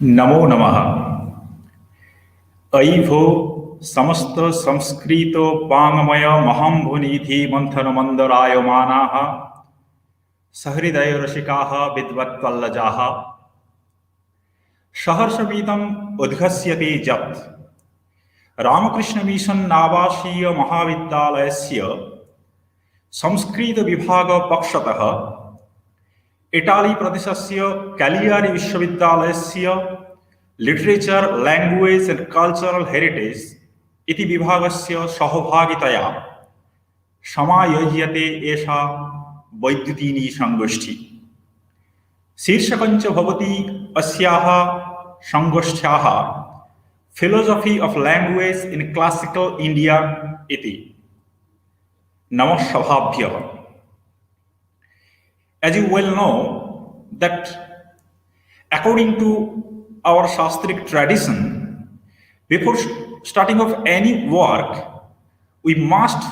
नमो नमः। अयि भो समस्त संस्कृत वाङ्मय महाम्भुनिधि मंथन मंदरायमानाः सहृदय रसिकाः विद्वत्वल्लजाः सहर्षवीतम् उद्घोष्यते यत् रामकृष्ण मिशन नावासीय महाविद्यालयस्य संस्कृत विभाग पक्षतः इटाली प्रदेशस्य कैलियारी विश्वविद्यालयस्य literature language and cultural heritage इति विभागस्य सहभागितया समायोज्यते एषा वैद्युतिनी संगोष्ठी। शीर्षकञ्च भवति अस्याः संगोष्ठ्याः philosophy of language in classical India इति। नमः सभाभ्यः। As you well know that according to our Shastric tradition, before starting of any work, we must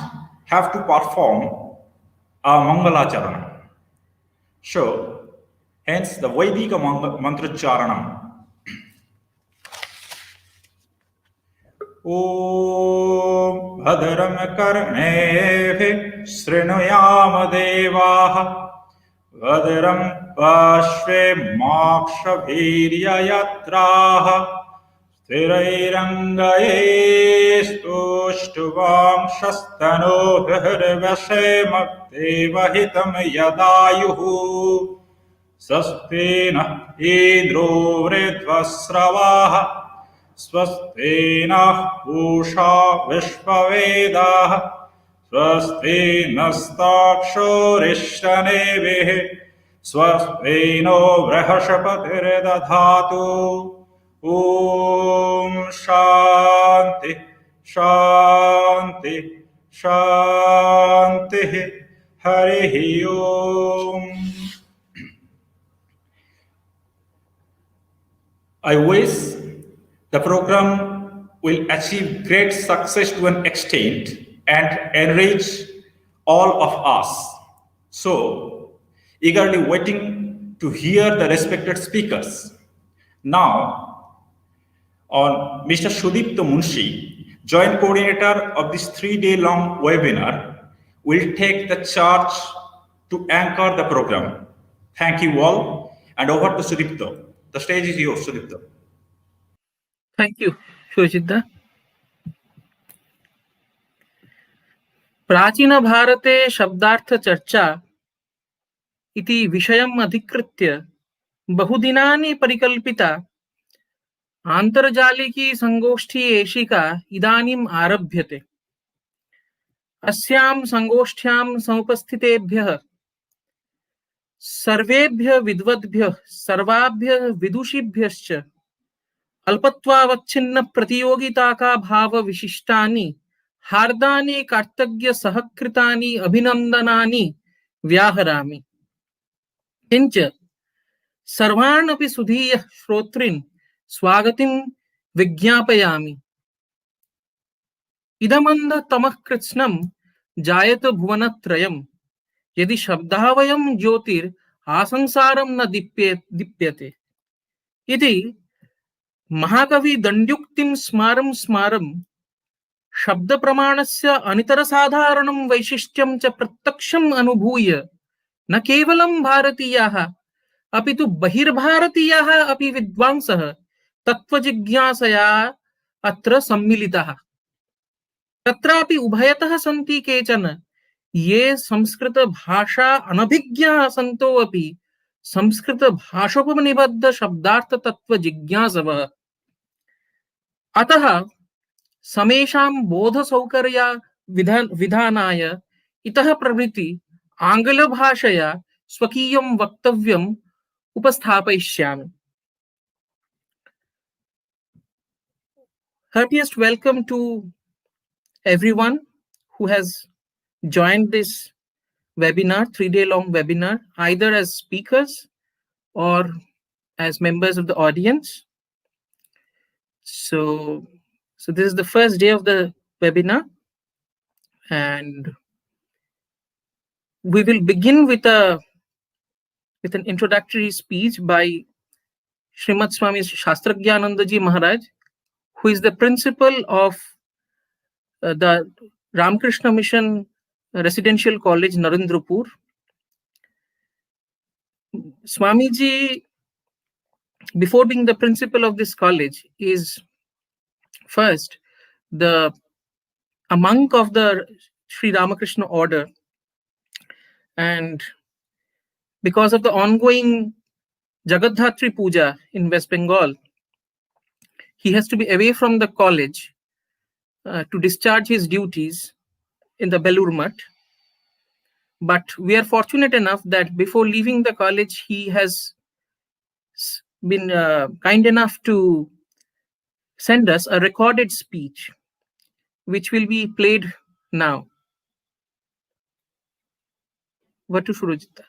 have to perform a Mangalacharana. So, hence the Vedic Mantracharanam. Om Bhadram Karnev Srinuyama Devaha Vadaram Pashve Mokshabhiryayatraha Sthirairangaye Stushtuvam Shastanodharvashemakdevahitam Yadayuhu Sastina Idro Vridvasravaha Swastina Pusha Vishvavedaha Swasti nastakshorishanevihi swastino vrahashapatir-dadhatu. Om Shanti Shanti Shanti Harihi Om. I wish the program will achieve great success to an extent and enrich all of us. So, eagerly waiting to hear the respected speakers. Now, on Mr. Sudipta Munshi, Joint Coordinator of this 3-day-long webinar, will take the charge to anchor the program. Thank you all, and over to Sudipta. The stage is yours, Sudipta. Thank you, Shojitda. प्राचीन भारते शब्दार्थ चर्चा इति विषयम् अधिकृत्य बहुदिनानि परिकल्पिता आन्तर्जालिकी संगोष्ठी एषिका इदानीम् आरभ्यते। अस्यां संगोष्ठ्यां समुपस्थितेभ्यः सर्वेभ्यः विद्वद्भ्यः सर्वाभ्यः विदुषीभ्यश्च अल्पत्वावच्छिन्न प्रतियोगिताका भाव विशिष्टानि हार्दानि कार्तज्ञ सहकृतानि अभिनन्दनानि व्याहरामि। किञ्च सर्वान् अपि सुधीय श्रोतॄन् स्वागतिं विज्ञापयामि। इदमन्ध तमः कृत्स्नं जायत भुवनत्रयं यदि शब्दावयं ज्योतिर् आसंसारं न दीप्यते इति महाकवि दण्ड्युक्तिं स्मारं स्मारं शब्द प्रमाणस्य अनितरसाधारणं वैशिष्ट्यं च प्रत्यक्षम् अनुभूय न केवलं भारतीयाः अपि तु बहिर्भारतीयाः अपि विद्वांसः तत्त्वजिज्ञासया अत्र सम्मिलिताः। तत्रापि उभयतः सन्ति केचन ये संस्कृत भाषा अनभिज्ञाः सन्तो अपि संस्कृत भाषोपनिबद्ध शब्दार्थ तत्व जिज्ञासवः। अतः समेषां बोध सौकर्य विधानाय इतः प्रभृति आंग्ल भाषया स्वकीयं वक्तव्यम् उपस्थापयिष्यामि। Heartiest welcome to everyone who has joined this webinar, 3-day-long webinar, either as speakers or as members of the audience. So this is the first day of the webinar, and we will begin with an introductory speech by Srimad Swami Shastragyanandaji Maharaj, who is the principal of the Ramakrishna Mission Residential College, Narendrapur. Swamiji, before being the principal of this college, is first a monk of the Sri Ramakrishna order, and because of the ongoing Jagadhatri Puja in West Bengal, he has to be away from the college to discharge his duties in the Belur Mutt. But we are fortunate enough that before leaving the college, he has been kind enough to send us a recorded speech, which will be played now. Vatu Surajita.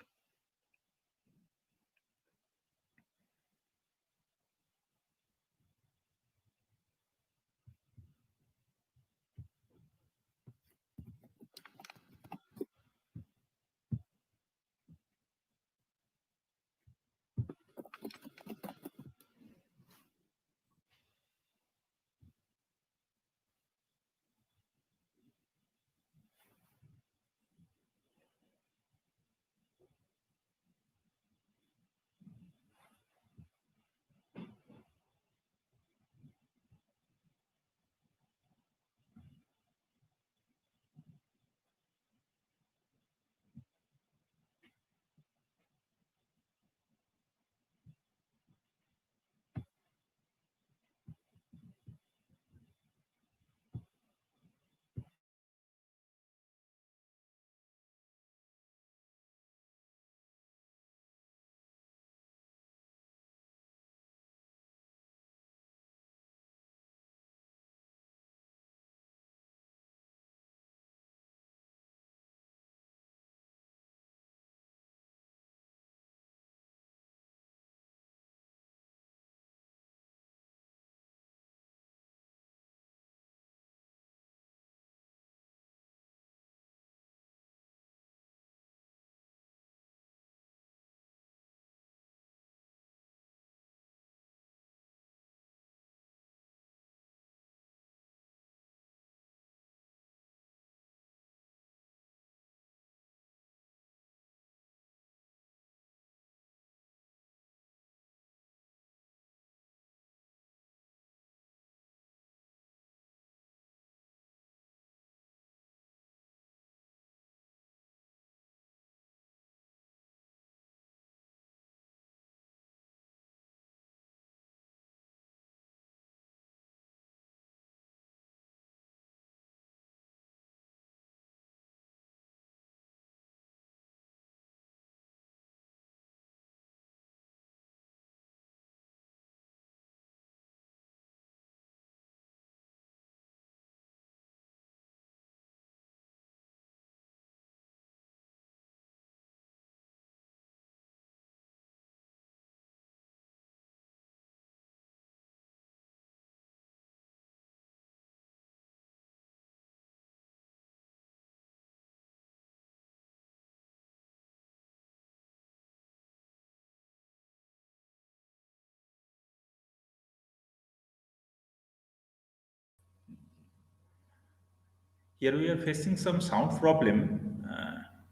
Here we are facing some sound problem.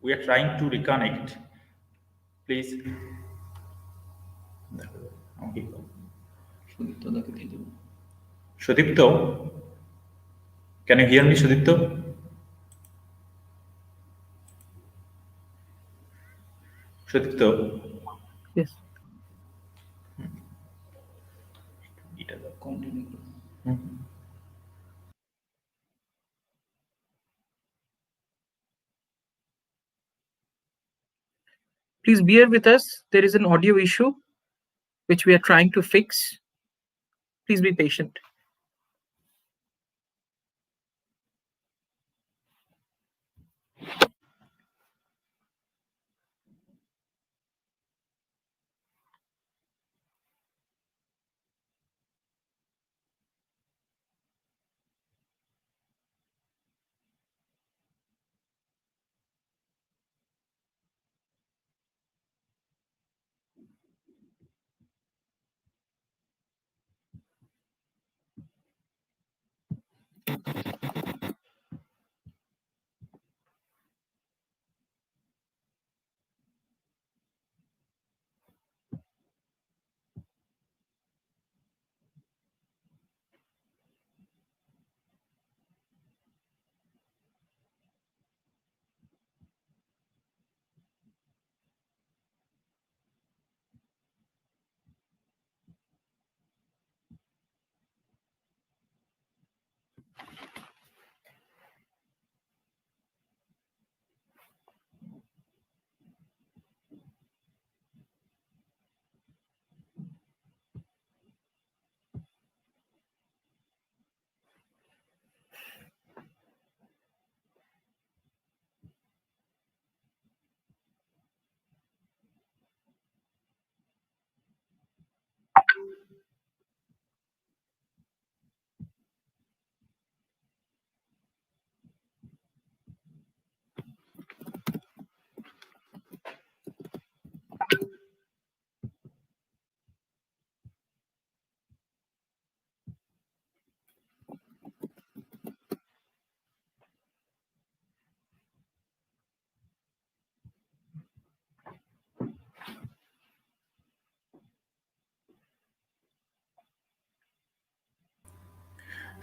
We are trying to reconnect. Please. Okay. Sudipto, can you hear me, Sudipto? Sudipto. Yes. Continue. Please bear with us. There is an audio issue which we are trying to fix. Please be patient.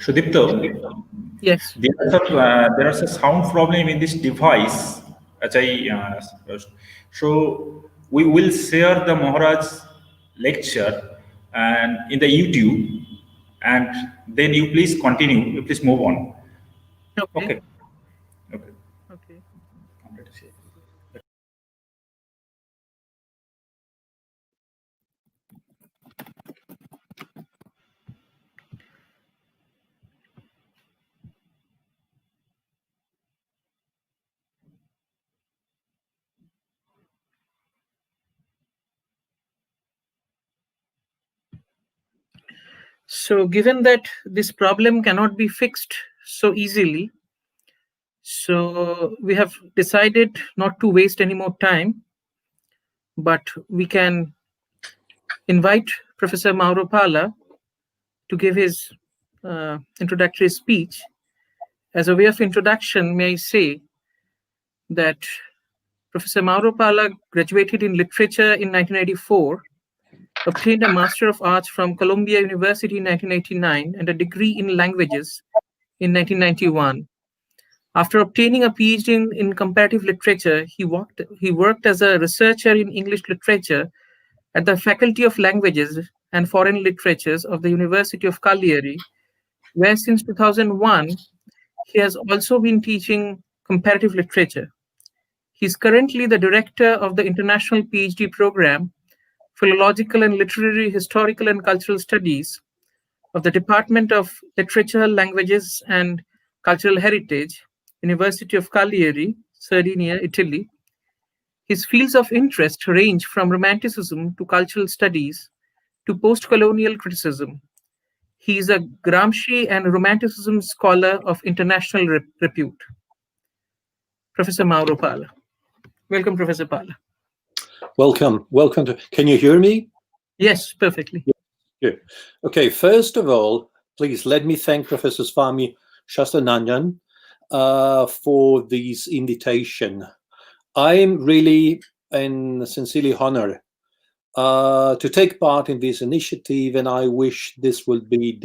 Sudipto, Yes. there is a sound problem in this device. So we will share the Maharaj's lecture and in the YouTube, and then you please continue. You please move on. Okay. Okay. Okay. Okay. So given that this problem cannot be fixed so easily, so we have decided not to waste any more time, but we can invite Professor Mauro Pala to give his introductory speech. As a way of introduction, may I say that Professor Mauro Pala graduated in literature in 1984, obtained a Master of Arts from Columbia University in 1989, and a degree in languages in 1991. After obtaining a PhD in comparative literature, he worked as a researcher in English literature at the Faculty of Languages and Foreign Literatures of the University of Cagliari, where since 2001, he has also been teaching comparative literature. He's currently the director of the International PhD Program, Philological and Literary Historical and Cultural Studies of the Department of Literature, Languages, and Cultural Heritage, University of Cagliari, Sardinia, Italy. His fields of interest range from Romanticism to cultural studies to post-colonial criticism. He is a Gramsci and Romanticism scholar of international repute. Professor Mauro Pala. Welcome, Professor Pala. Welcome. Can you hear me? Yes, perfectly. Good. Okay, first of all, please let me thank Professor Swami Shastanandan for this invitation. I'm really and sincerely honored to take part in this initiative, and I wish this will be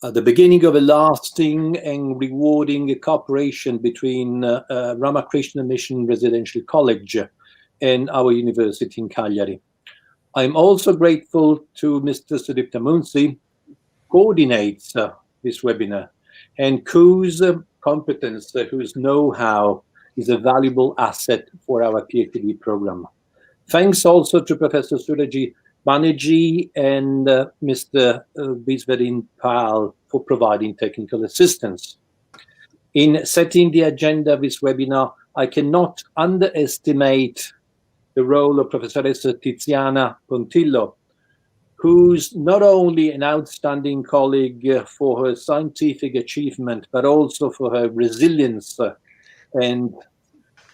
the beginning of a lasting and rewarding cooperation between Ramakrishna Mission Residential College and our university in Cagliari. I'm also grateful to Mr. Sudipta Munsi, coordinates this webinar, and whose competence, whose know-how is a valuable asset for our PhD program. Thanks also to Professor Suraji Banerjee and Mr. Bisvarin Pal for providing technical assistance. In setting the agenda of this webinar, I cannot underestimate the role of Professoressa Tiziana Pontillo, who's not only an outstanding colleague for her scientific achievement, but also for her resilience and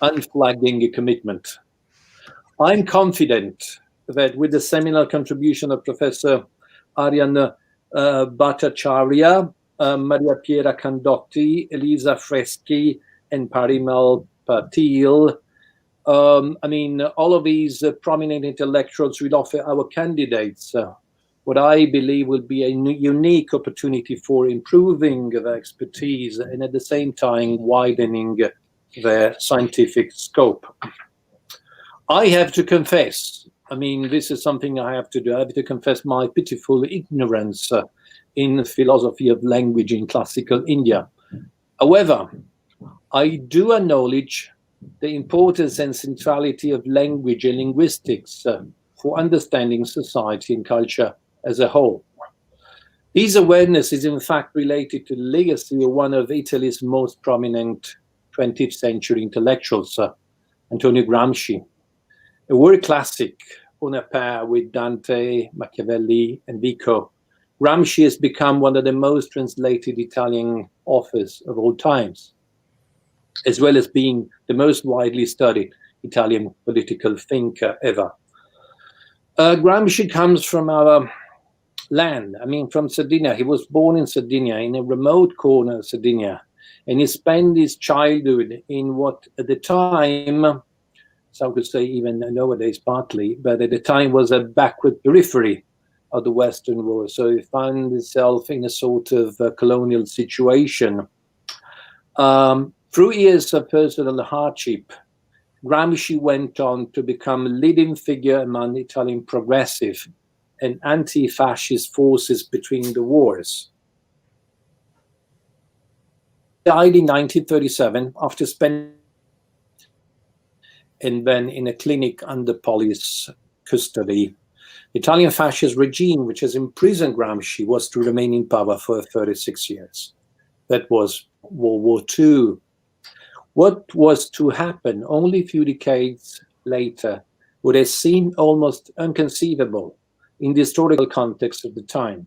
unflagging commitment. I'm confident that with the seminal contribution of Professor Aryan Bhattacharya, Maria Piera Candotti, Elisa Freschi, and Parimal Patil, all of these prominent intellectuals will offer our candidates what I believe will be a unique opportunity for improving their expertise and at the same time widening their scientific scope. I have to confess, this is something I have to do. I have to confess my pitiful ignorance in philosophy of language in classical India. However, I do acknowledge the importance and centrality of language and linguistics for understanding society and culture as a whole. This awareness is in fact related to the legacy of one of Italy's most prominent 20th century intellectuals, Antonio Gramsci. A word classic on a par with Dante, Machiavelli, and Vico. Gramsci has become one of the most translated Italian authors of all times, as well as being the most widely studied Italian political thinker ever. Gramsci comes from our land, from Sardinia. He was born in Sardinia, in a remote corner of Sardinia, and he spent his childhood in what at the time, some could say even nowadays partly, but at the time was a backward periphery of the Western world. So he found himself in a sort of colonial situation. Through years of personal hardship, Gramsci went on to become a leading figure among Italian progressive and anti-fascist forces between the wars. He died in 1937 after spending and then in a clinic under police custody. The Italian fascist regime, which has imprisoned Gramsci, was to remain in power for 36 years. That was World War II. What was to happen only a few decades later would have seemed almost inconceivable in the historical context of the time.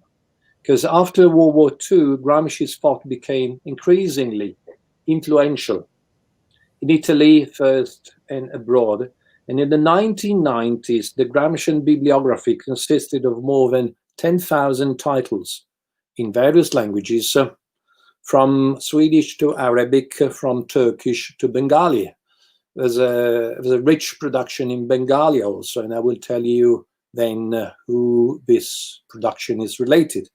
Because after World War II, Gramsci's thought became increasingly influential in Italy first and abroad. And in the 1990s, the Gramscian bibliography consisted of more than 10,000 titles in various languages, from Swedish to Arabic, from Turkish to Bengali. There's a rich production in Bengali also, and I will tell you then who this production is related.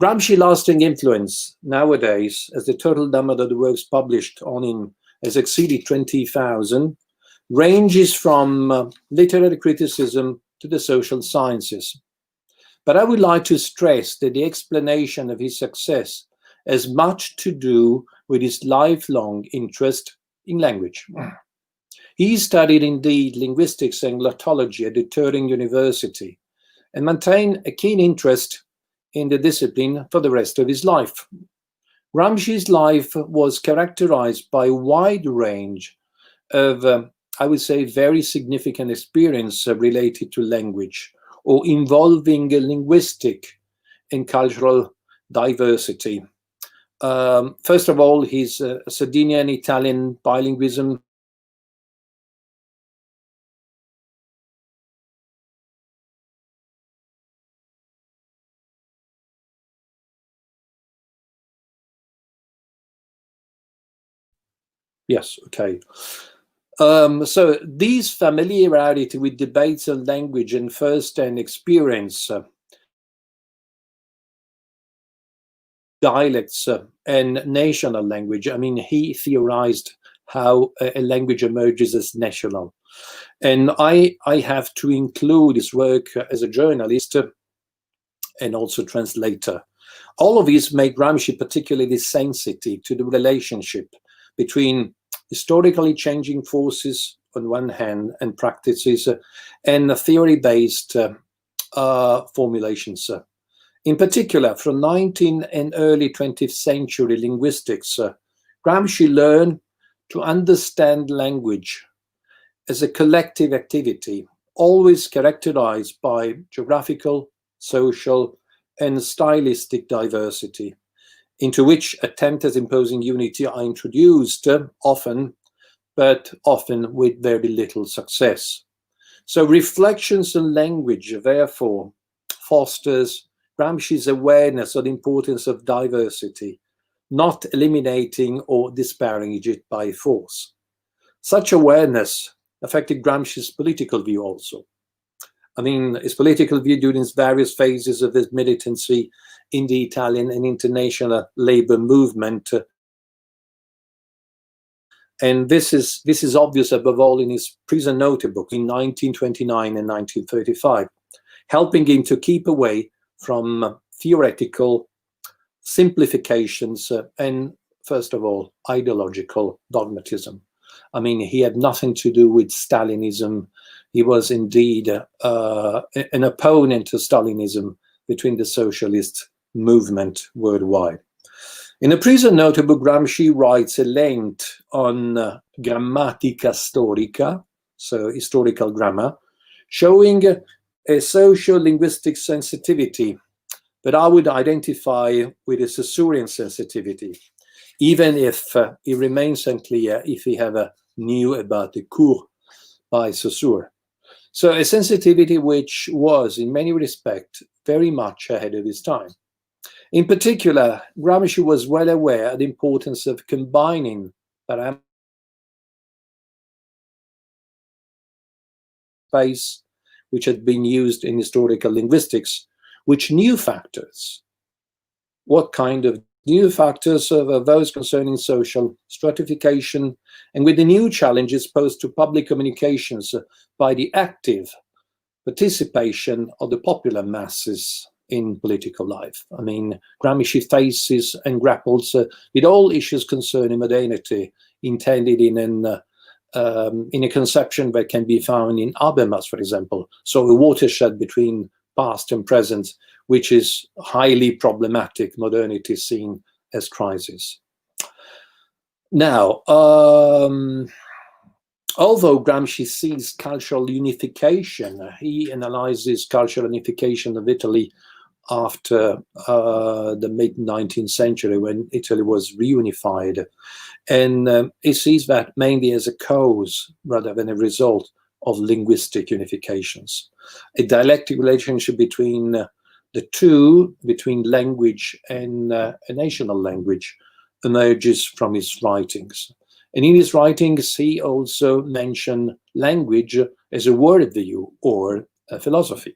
Gramsci's lasting influence nowadays, as the total number of the works published on him has exceeded 20,000, ranges from literary criticism to the social sciences. But I would like to stress that the explanation of his success has much to do with his lifelong interest in language. He studied indeed linguistics and glottology at the Turin University and maintained a keen interest in the discipline for the rest of his life. Gramsci's life was characterized by a wide range of, I would say, very significant experience related to language or involving linguistic and cultural diversity. First of all, his Sardinian Italian bilingualism. Yes, okay. So these familiarity with debates on language and first-hand experience, dialects and national language. I mean, he theorized how a language emerges as national. And I have to include his work as a journalist and also translator. All of these make Gramsci particularly sensitive to the relationship between historically changing forces on one hand and practices and theory-based formulations. In particular, from 19th and early 20th century linguistics, Gramsci learned to understand language as a collective activity, always characterized by geographical, social, and stylistic diversity, into which attempts at imposing unity are introduced often, but often with very little success. So reflections on language, therefore, fosters Gramsci's awareness of the importance of diversity, not eliminating or disparaging it by force. Such awareness affected Gramsci's political view also. I mean, his political view during his various phases of his militancy in the Italian and international labor movement. And this is obvious above all in his prison notebook in 1929 and 1935, helping him to keep away from theoretical simplifications and, first of all, ideological dogmatism. I mean, he had nothing to do with Stalinism. He was indeed an opponent to Stalinism between the socialist movement worldwide. In a prison notebook, Gramsci writes a length on grammatica storica, so historical grammar, showing a social-linguistic sensitivity that I would identify with a Saussurean sensitivity, even if it remains unclear if he ever knew about the cours by Saussure. So a sensitivity which was, in many respects, very much ahead of his time. In particular, Gramsci was well aware of the importance of combining parameters, space, which had been used in historical linguistics, which new factors, what kind of new factors are those concerning social stratification, and with the new challenges posed to public communications by the active participation of the popular masses in political life. I mean, Gramsci faces and grapples with all issues concerning modernity, intended in a conception that can be found in Habermas, for example. So a watershed between past and present, which is highly problematic, modernity seen as crisis. Now, although Gramsci sees cultural unification, he analyzes cultural unification of Italy after the mid-19th century, when Italy was reunified. And he sees that mainly as a cause rather than a result of linguistic unifications. A dialectic relationship between the two, between language and a national language, emerges from his writings. And in his writings, he also mentioned language as a worldview or a philosophy.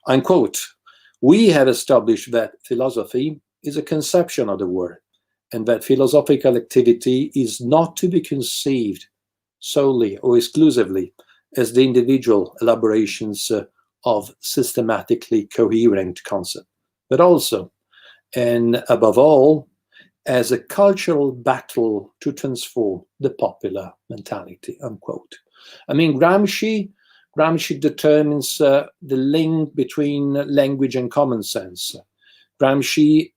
I quote, "We have established that philosophy is a conception of the world, and that philosophical activity is not to be conceived solely or exclusively as the individual elaborations of systematically coherent concept, but also, and above all, as a cultural battle to transform the popular mentality," unquote. I mean, Gramsci determines the link between language and common sense. Gramsci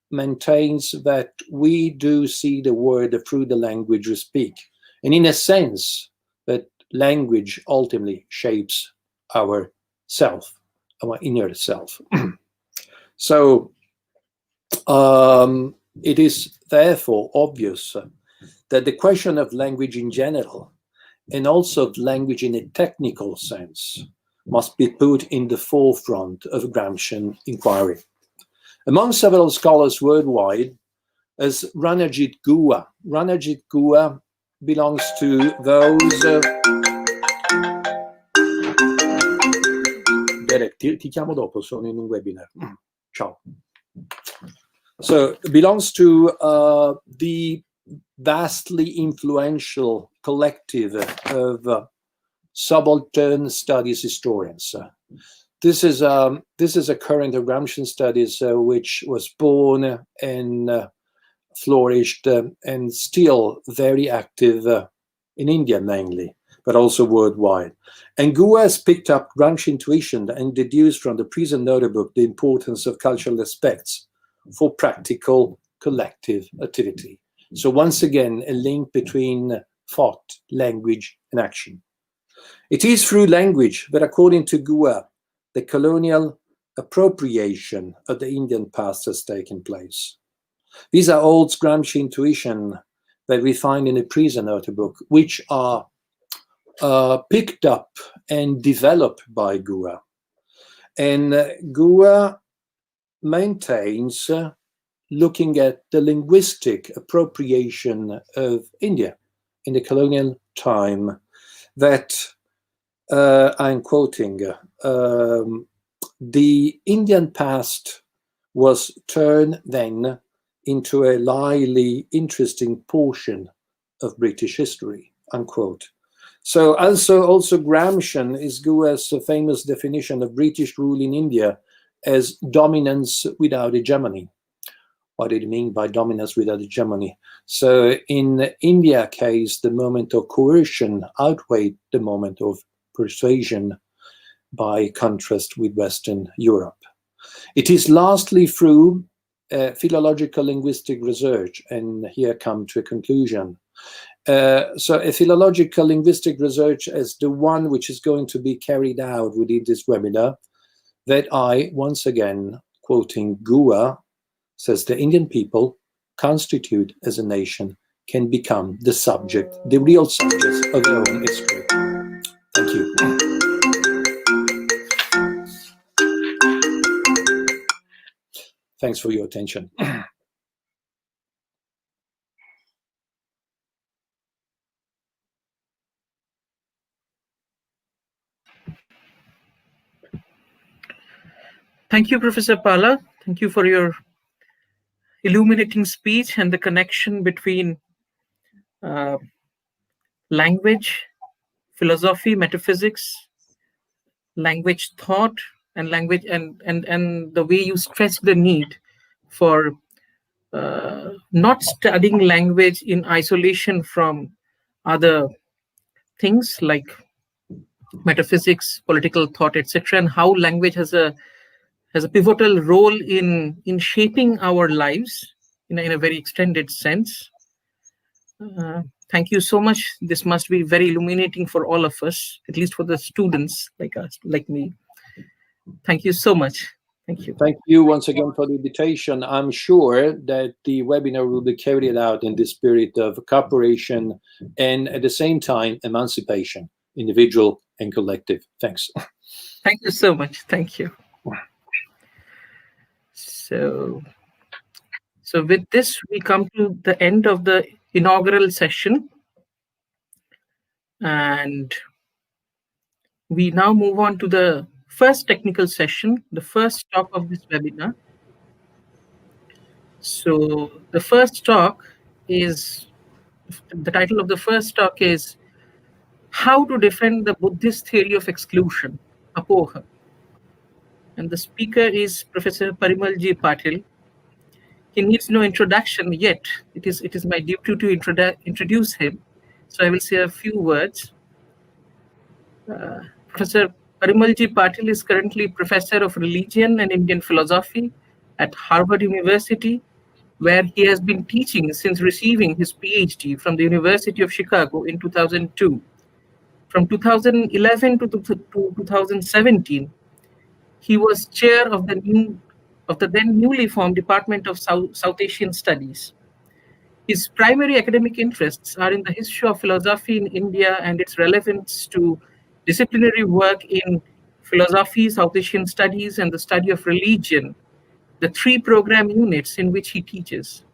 maintains that we do see the world through the language we speak, and in a sense that language ultimately shapes our self, our inner self. So it is therefore obvious that the question of language in general, and also of language in a technical sense, must be put in the forefront of Gramscian inquiry. Among several scholars worldwide, as Ranajit Guha. Ranajit Guha belongs to those... Derek, ti chiamo dopo, sono in un webinar. Ciao. So, belongs to the vastly influential collective of subaltern studies historians. This is a current of Gramscian studies which was born and flourished and still very active in India mainly, but also worldwide. And Guha has picked up Gramsci intuition and deduced from the present notebook the importance of cultural aspects for practical collective activity. So once again, a link between thought, language, and action. It is through language that, according to Guha, the colonial appropriation of the Indian past has taken place. These are old Gramsci intuition that we find in the present notebook, which are picked up and developed by Guha. And Guha maintains, looking at the linguistic appropriation of India in the colonial time, that, I'm quoting, the Indian past was turned then into a highly interesting portion of British history, unquote. So also Gramscian is Guha's famous definition of British rule in India as dominance without hegemony. What did it mean by dominance without hegemony? So in India case, the moment of coercion outweighed the moment of persuasion, by contrast with Western Europe. It is lastly through philological linguistic research, and here come to a conclusion. So a philological linguistic research as the one which is going to be carried out within this webinar, that I, once again, quoting Guha, says the Indian people constitute as a nation can become the subject, the real subjects of their own history. Thank you. Thanks for your attention. Thank you, Professor Pala. Thank you for your illuminating speech and the connection between language, philosophy, metaphysics, language thought, and language and the way you stress the need for not studying language in isolation from other things like metaphysics, political thought, etc., and how language has a pivotal role in shaping our lives in a very extended sense. Thank you so much. This must be very illuminating for all of us, at least for the students like us, like me. Thank you so much. Thank you. Thank you once again for the invitation. I'm sure that the webinar will be carried out in the spirit of cooperation and at the same time, emancipation, individual and collective. Thanks. Thank you so much. Thank you. So with this, we come to the end of the inaugural session. And we now move on to the first technical session, the first talk of this webinar. So the first talk is, the title of the first talk is How to Defend the Buddhist Theory of Exclusion, Apoha. And the speaker is Professor Parimalji Patil. He needs no introduction yet. It is my duty to introduce him. So I will say a few words. Professor Parimalji Patil is currently Professor of Religion and Indian Philosophy at Harvard University, where he has been teaching since receiving his PhD from the University of Chicago in 2002. From 2011 to 2017, he was chair of the then newly formed Department of South Asian Studies. His primary academic interests are in the history of philosophy in India and its relevance to disciplinary work in philosophy, South Asian studies, and the study of religion, the 3 program units in which he teaches.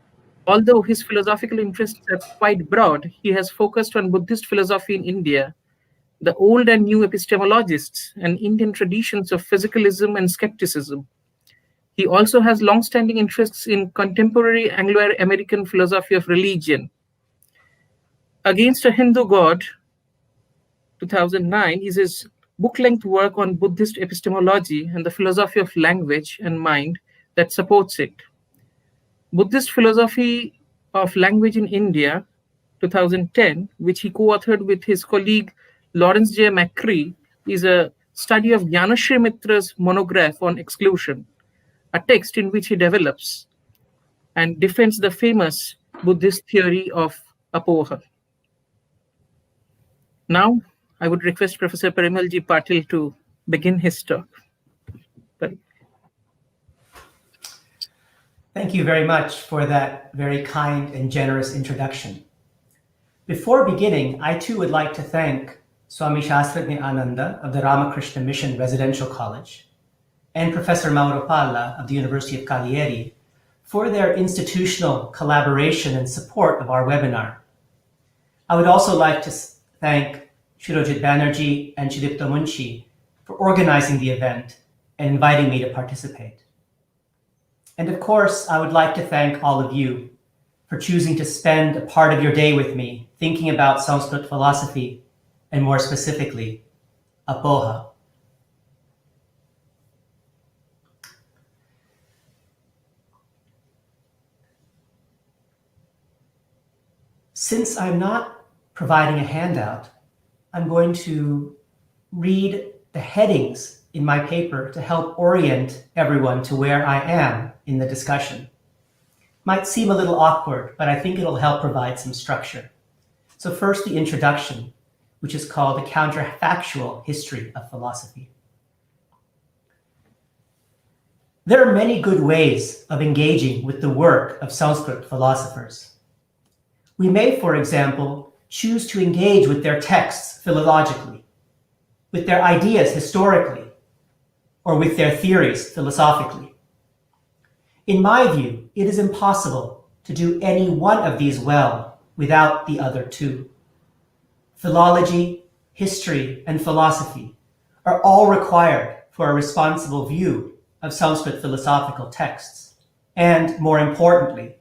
Although his philosophical interests are quite broad, he has focused on Buddhist philosophy in India, the old and new epistemologists, and Indian traditions of physicalism and skepticism. He also has long-standing interests in contemporary Anglo-American philosophy of religion. Against a Hindu God, 2009, is his book-length work on Buddhist epistemology and the philosophy of language and mind that supports it. Buddhist Philosophy of Language in India, 2010, which he co-authored with his colleague Lawrence J. McCree, is a study of Jnanashri Mitra's monograph on exclusion, a text in which he develops and defends the famous Buddhist theory of Apoha. Now, I would request Professor Parimalji Patil to begin his talk. Thank you very much for that very kind and generous introduction. Before beginning, I too would like to thank Swami Shastrajna Ananda of the Ramakrishna Mission Residential College and Professor Mauro Palla of the University of Cagliari for their institutional collaboration and support of our webinar. I would also like to thank Shirojit Banerjee and Chidipta Munshi for organizing the event and inviting me to participate. And of course, I would like to thank all of you for choosing to spend a part of your day with me thinking about Sanskrit philosophy, and more specifically, Apoha. Since I'm not providing a handout, I'm going to read the headings in my paper to help orient everyone to where I am in the discussion. Might seem a little awkward, but I think it'll help provide some structure. So first, the introduction, which is called The Counterfactual History of Philosophy. There are many good ways of engaging with the work of Sanskrit philosophers. We may, for example, choose to engage with their texts philologically, with their ideas historically, or with their theories philosophically. In my view, it is impossible to do any one of these well without the other two. Philology, history, and philosophy are all required for a responsible view of Sanskrit philosophical texts, and more importantly,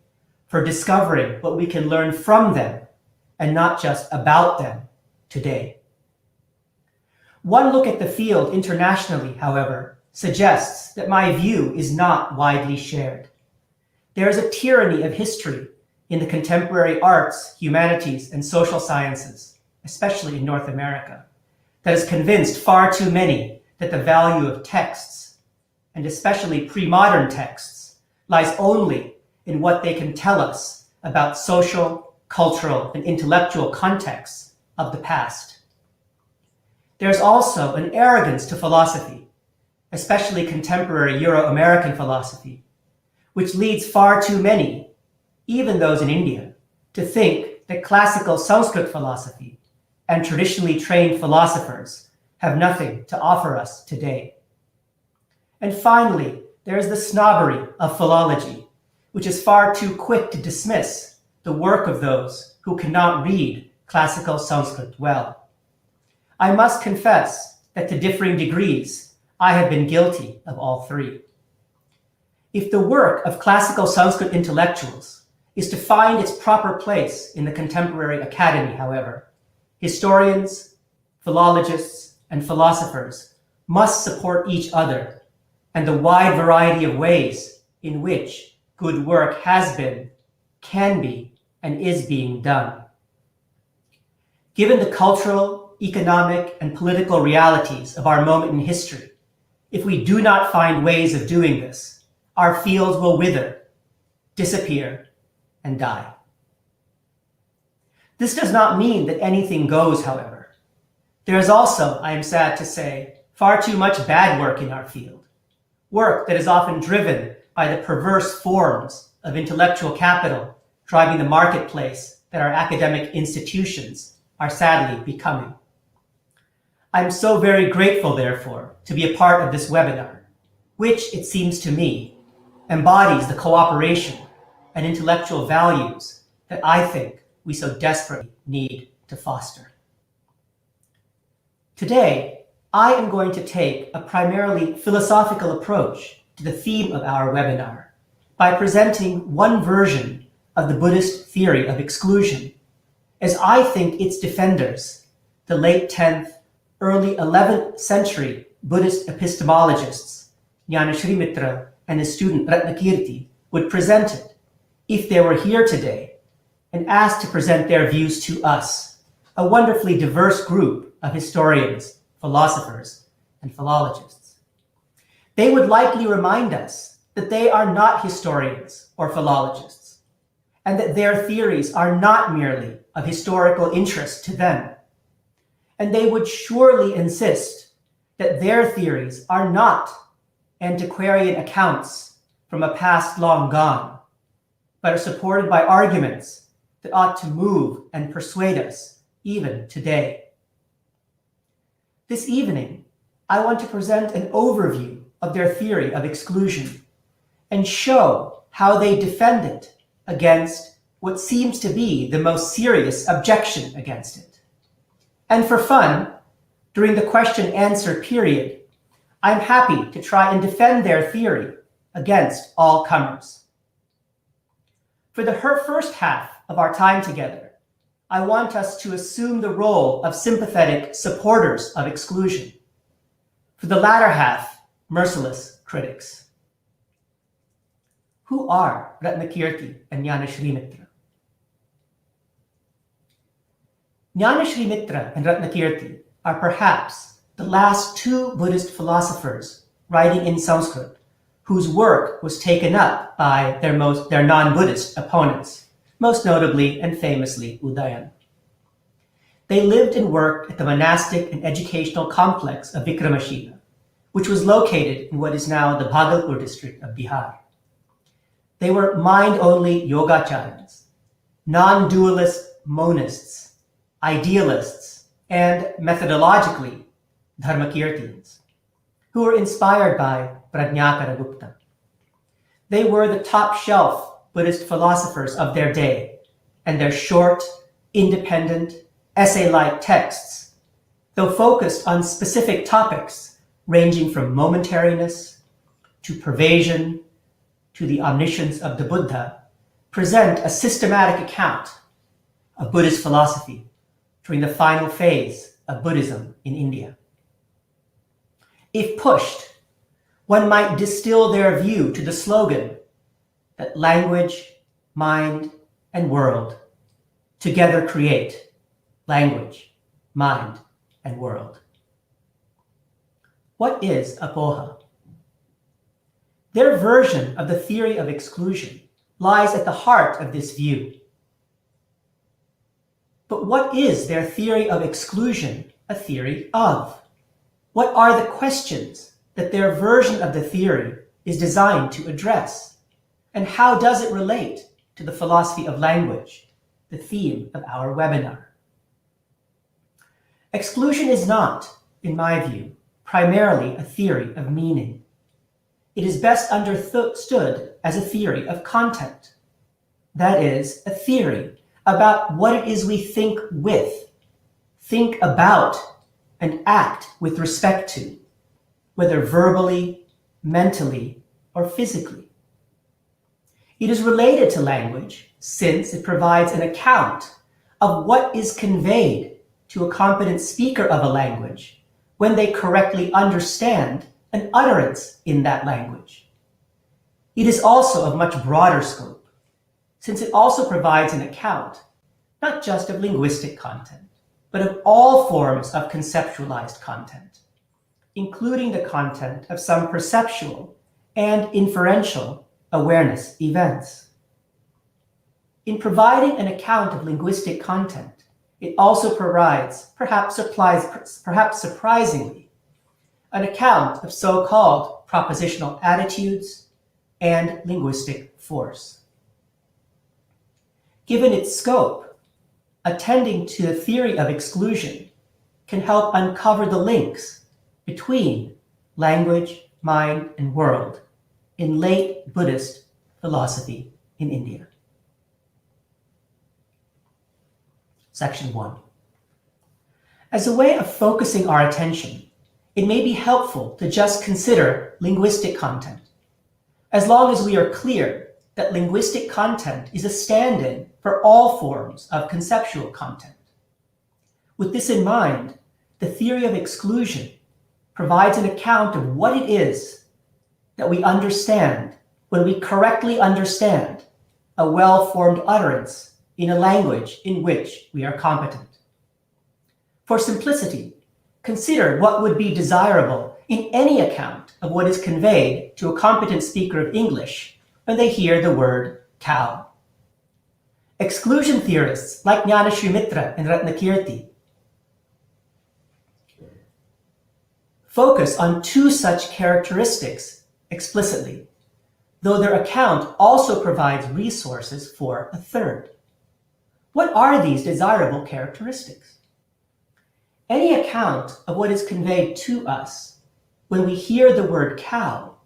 for discovering what we can learn from them and not just about them today. One look at the field internationally, however, suggests that my view is not widely shared. There is a tyranny of history in the contemporary arts, humanities, and social sciences, especially in North America, that has convinced far too many that the value of texts, and especially pre-modern texts, lies only in what they can tell us about social, cultural, and intellectual contexts of the past. There's also an arrogance to philosophy, especially contemporary Euro-American philosophy, which leads far too many, even those in India, to think that classical Sanskrit philosophy and traditionally trained philosophers have nothing to offer us today. And finally, there is the snobbery of philology, which is far too quick to dismiss the work of those who cannot read classical Sanskrit well. I must confess that to differing degrees, I have been guilty of all three. If the work of classical Sanskrit intellectuals is to find its proper place in the contemporary academy, however, historians, philologists, and philosophers must support each other and the wide variety of ways in which good work has been, can be, and is being done. Given the cultural, economic, and political realities of our moment in history, if we do not find ways of doing this, our fields will wither, disappear, and die. This does not mean that anything goes, however. There is also, I am sad to say, far too much bad work in our field, work that is often driven by the perverse forms of intellectual capital driving the marketplace that our academic institutions are sadly becoming. I'm so very grateful, therefore, to be a part of this webinar, which, it seems to me, embodies the cooperation and intellectual values that I think we so desperately need to foster. Today, I am going to take a primarily philosophical approach to the theme of our webinar by presenting one version of the Buddhist theory of exclusion, as I think its defenders, the late 10th, early 11th century Buddhist epistemologists, Nyan Srimatra and his student Ratnakerty, would present it if they were here today and asked to present their views to us, a wonderfully diverse group of historians, philosophers, and philologists. They would likely remind us that they are not historians or philologists, and that their theories are not merely of historical interest to them. And they would surely insist that their theories are not antiquarian accounts from a past long gone, but are supported by arguments that ought to move and persuade us even today. This evening, I want to present an overview of their theory of exclusion and show how they defend it against what seems to be the most serious objection against it. And for fun, during the question-answer period, I'm happy to try and defend their theory against all comers. For the first half of our time together, I want us to assume the role of sympathetic supporters of exclusion. For the latter half, merciless critics. Who are Ratnakerty and Nyan Srimatra? Nyan Srimatra and Ratnakerty are perhaps the last two Buddhist philosophers writing in Sanskrit whose work was taken up by their non-Buddhist opponents, most notably and famously Udayan. They lived and worked at the monastic and educational complex of Vikramashila, which was located in what is now the Bhagalpur district of Bihar. They were mind-only yogacharyas, non-dualist monists, idealists, and methodologically dharmakirtins, who were inspired by Ratnakerty. They were the top-shelf Buddhist philosophers of their day, and their short, independent, essay-like texts, though focused on specific topics ranging from momentariness to pervasion, to the omniscience of the Buddha, present a systematic account of Buddhist philosophy during the final phase of Buddhism in India. If pushed, one might distill their view to the slogan that language, mind, and world together create language, mind, and world. What is apoha? Their version of the theory of exclusion lies at the heart of this view. But what is their theory of exclusion a theory of? What are the questions that their version of the theory is designed to address? And how does it relate to the philosophy of language, the theme of our webinar? Exclusion is not, in my view, primarily a theory of meaning. It is best understood as a theory of content. That is, a theory about what it is we think with, think about, and act with respect to, whether verbally, mentally, or physically. It is related to language since it provides an account of what is conveyed to a competent speaker of a language when they correctly understand an utterance in that language. It is also of much broader scope, since it also provides an account not just of linguistic content, but of all forms of conceptualized content, including the content of some perceptual and inferential awareness events. In providing an account of linguistic content, it also provides, perhaps surprisingly, an account of so-called propositional attitudes and linguistic force. Given its scope, attending to the theory of exclusion can help uncover the links between language, mind, and world in late Buddhist philosophy in India. Section 1. As a way of focusing our attention, it may be helpful to just consider linguistic content, as long as we are clear that linguistic content is a stand-in for all forms of conceptual content. With this in mind, the theory of exclusion provides an account of what it is that we understand when we correctly understand a well-formed utterance in a language in which we are competent. For simplicity, consider what would be desirable in any account of what is conveyed to a competent speaker of English when they hear the word cow. Exclusion theorists like Nyan, Srimatra, and Ratnakerty focus on two such characteristics explicitly, though their account also provides resources for a third. What are these desirable characteristics? Any account of what is conveyed to us when we hear the word cow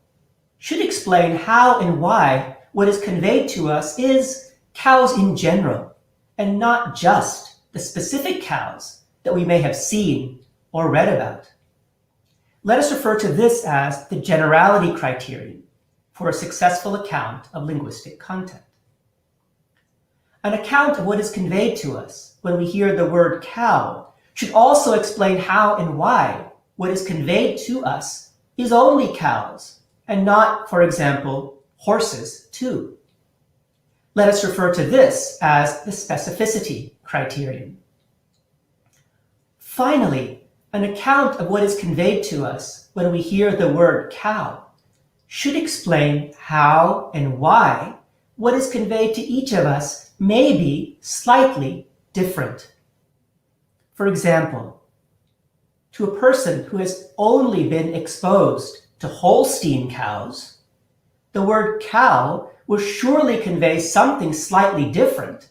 should explain how and why what is conveyed to us is cows in general, and not just the specific cows that we may have seen or read about. Let us refer to this as the generality criterion for a successful account of linguistic content. An account of what is conveyed to us when we hear the word cow should also explain how and why what is conveyed to us is only cows, and not, for example, horses too. Let us refer to this as the specificity criterion. Finally, an account of what is conveyed to us when we hear the word cow should explain how and why what is conveyed to each of us may be slightly different. For example, to a person who has only been exposed to Holstein cows, the word cow will surely convey something slightly different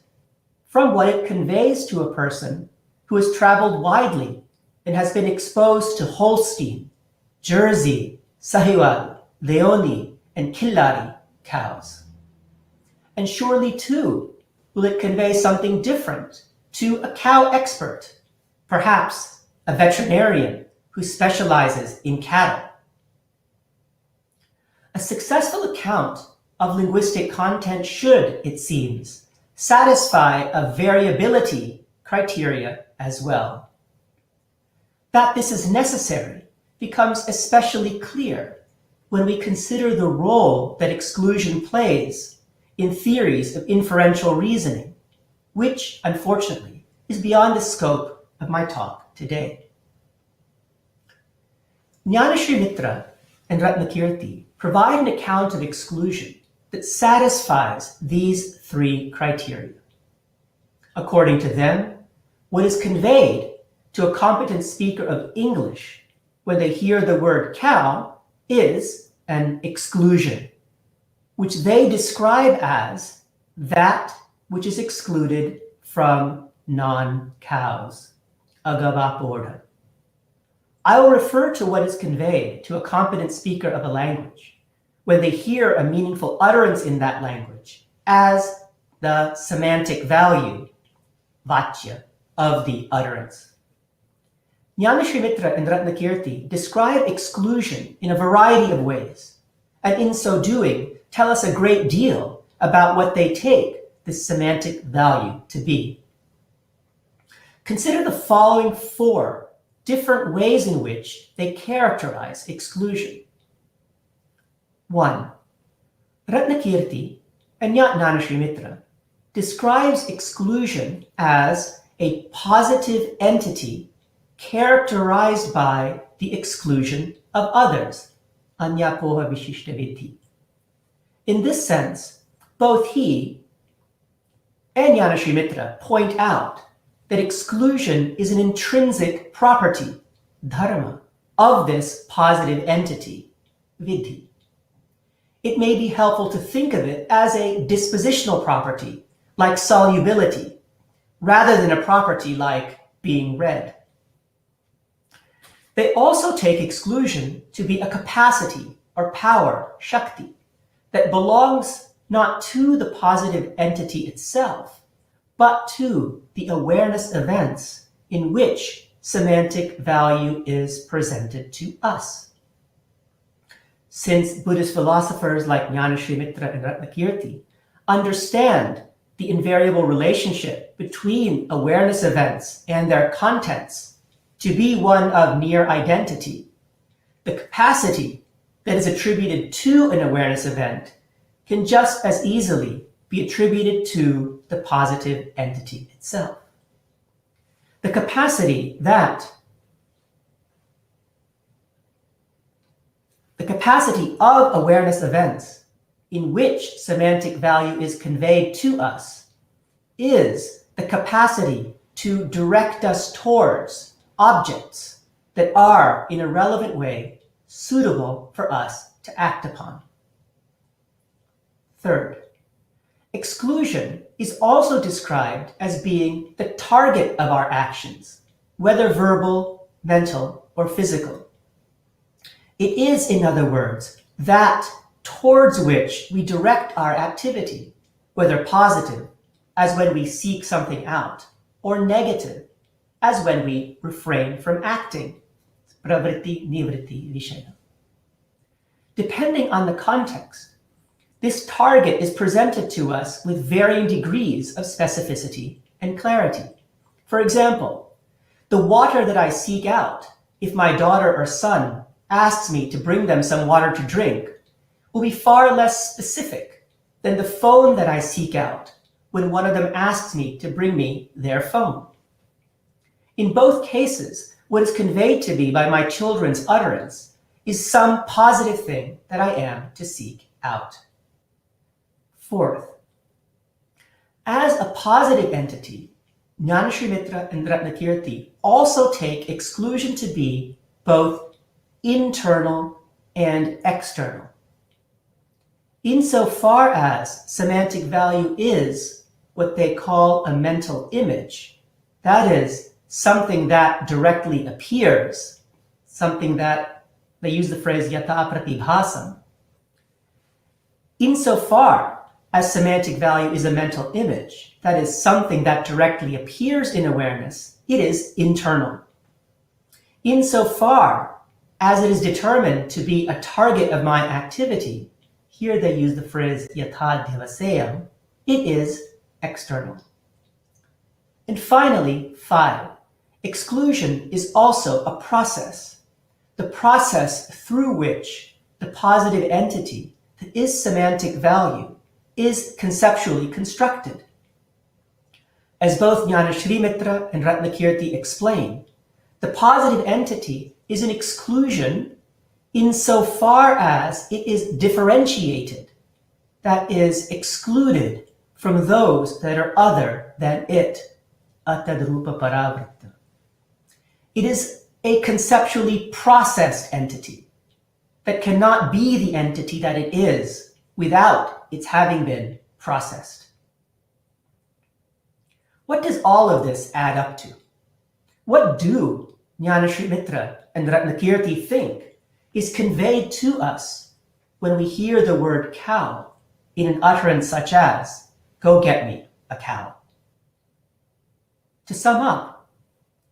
from what it conveys to a person who has traveled widely and has been exposed to Holstein, Jersey, Sahiwal, Leoni, and Cagliari cows. And surely, too, will it convey something different to a cow expert, perhaps a veterinarian who specializes in cattle. A successful account of linguistic content should, it seems, satisfy a variability criteria as well. That this is necessary becomes especially clear when we consider the role that exclusion plays in theories of inferential reasoning, which, unfortunately, is beyond the scope of my talk today. Nyan, Srimatra, and Ratnakerty provide an account of exclusion that satisfies these three criteria. According to them, what is conveyed to a competent speaker of English when they hear the word cow is an exclusion, which they describe as that which is excluded from non-cows, agabaporda. I will refer to what is conveyed to a competent speaker of a language when they hear a meaningful utterance in that language as the semantic value, vachya, of the utterance. Nyan, Srimatra, and Ratnakerty describe exclusion in a variety of ways, and in so doing, tell us a great deal about what they take this semantic value to be. Consider the following four different ways in which they characterize exclusion. 1. Ratnakerty and Nyan, Srimatra describes exclusion as a positive entity characterized by the exclusion of others, anyapoha vishishtaviti. In this sense, both he and Nyan, Srimatra point out that exclusion is an intrinsic property, dharma, of this positive entity, vidhi. It may be helpful to think of it as a dispositional property, like solubility, rather than a property like being red. They also take exclusion to be a capacity or power, shakti, that belongs not to the positive entity itself, but to the awareness events in which semantic value is presented to us. Since Buddhist philosophers like Nyan, Srimatra, and Ratnakerty understand the invariable relationship between awareness events and their contents to be one of near identity, the capacity that is attributed to an awareness event can just as easily be attributed to the positive entity itself. The capacity of awareness events in which semantic value is conveyed to us is the capacity to direct us towards objects that are, in a relevant way, suitable for us to act upon. Third, exclusion is also described as being the target of our actions, whether verbal, mental, or physical. It is, in other words, that towards which we direct our activity, whether positive, as when we seek something out, or negative, as when we refrain from acting. Pravritti, nivritti, vishaya. Depending on the context, this target is presented to us with varying degrees of specificity and clarity. For example, the water that I seek out, if my daughter or son asks me to bring them some water to drink, will be far less specific than the phone that I seek out when one of them asks me to bring me their phone. In both cases, what is conveyed to me by my children's utterance is some positive thing that I am to seek out. Fourth, as a positive entity, Nyan, Srimatra, and Ratnakerty also take exclusion to be both internal and external. Insofar as semantic value is what they call a mental image, that is, something that directly appears, something that, they use the phrase yata pratibhasam. Insofar as semantic value is a mental image, that is, something that directly appears in awareness, it is internal. Insofar as it is determined to be a target of my activity, here they use the phrase yatadhyavasayam, it is external. And finally, 5, exclusion is also a process, the process through which the positive entity that is semantic value is conceptually constructed. As both Srimatra and Ratnakerty explain, the positive entity is an exclusion insofar as it is differentiated, that is, excluded from those that are other than it, atadrupa paravritta. It is a conceptually processed entity that cannot be the entity that it is without its having been processed. What does all of this add up to? What do Srimatra and Ratnakerty think is conveyed to us when we hear the word cow in an utterance such as, "Go get me a cow"? To sum up,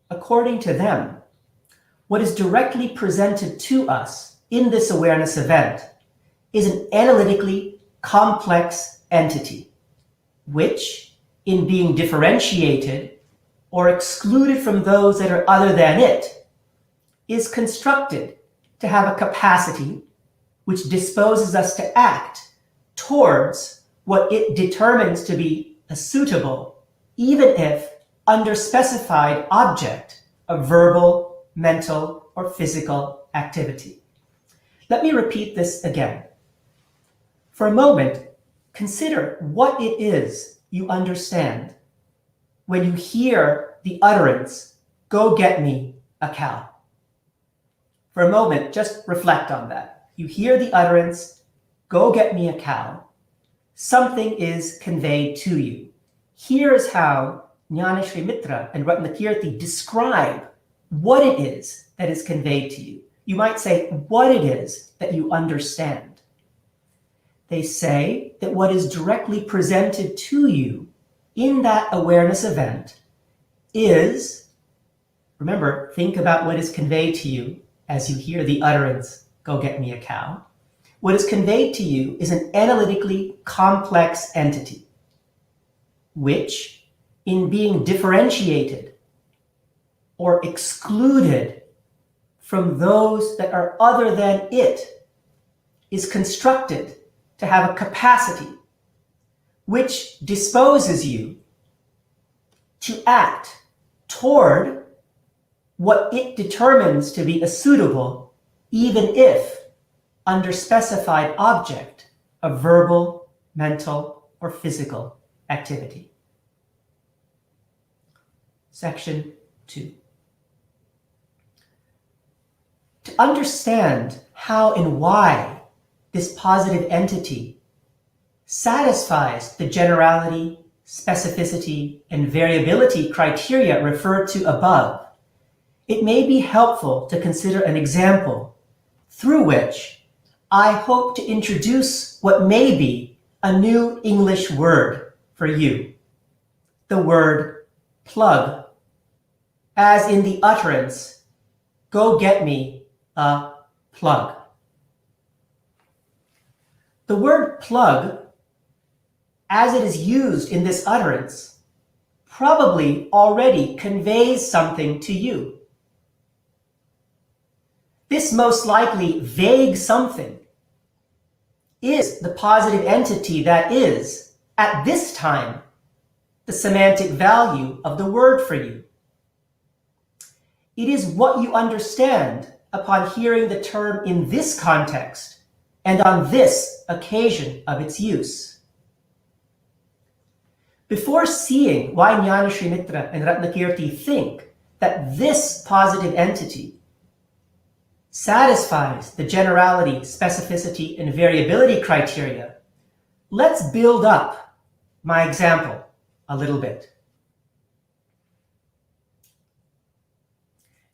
according to them, what is directly presented to us in this awareness event is an analytically complex entity, which, in being differentiated or excluded from those that are other than it, is constructed to have a capacity which disposes us to act towards what it determines to be a suitable, even if underspecified object of verbal, mental, or physical activity. Let me repeat this again. For a moment, consider what it is you understand when you hear the utterance, "Go get me a cow." For a moment, just reflect on that. You hear the utterance, "Go get me a cow." Something is conveyed to you. Here is how Srimatra and Ratnakerty describe what it is that is conveyed to you. You might say what it is that you understand. They say that what is directly presented to you in that awareness event is, remember, think about what is conveyed to you as you hear the utterance, "Go get me a cow." What is conveyed to you is an analytically complex entity, which, in being differentiated or excluded from those that are other than it, is constructed to have a capacity which disposes you to act toward what it determines to be a suitable, even if underspecified object of verbal, mental, or physical activity. Section 2. To understand how and why this positive entity satisfies the generality, specificity, and variability criteria referred to above, it may be helpful to consider an example through which I hope to introduce what may be a new English word for you, the word plug, as in the utterance, "Go get me a plug." The word plug, as it is used in this utterance, probably already conveys something to you. This most likely vague something is the positive entity that is, at this time, the semantic value of the word for you. It is what you understand upon hearing the term in this context and on this occasion of its use. Before seeing why Srimatra and Ratnakerty think that this positive entity satisfies the generality, specificity, and variability criteria, let's build up my example a little bit.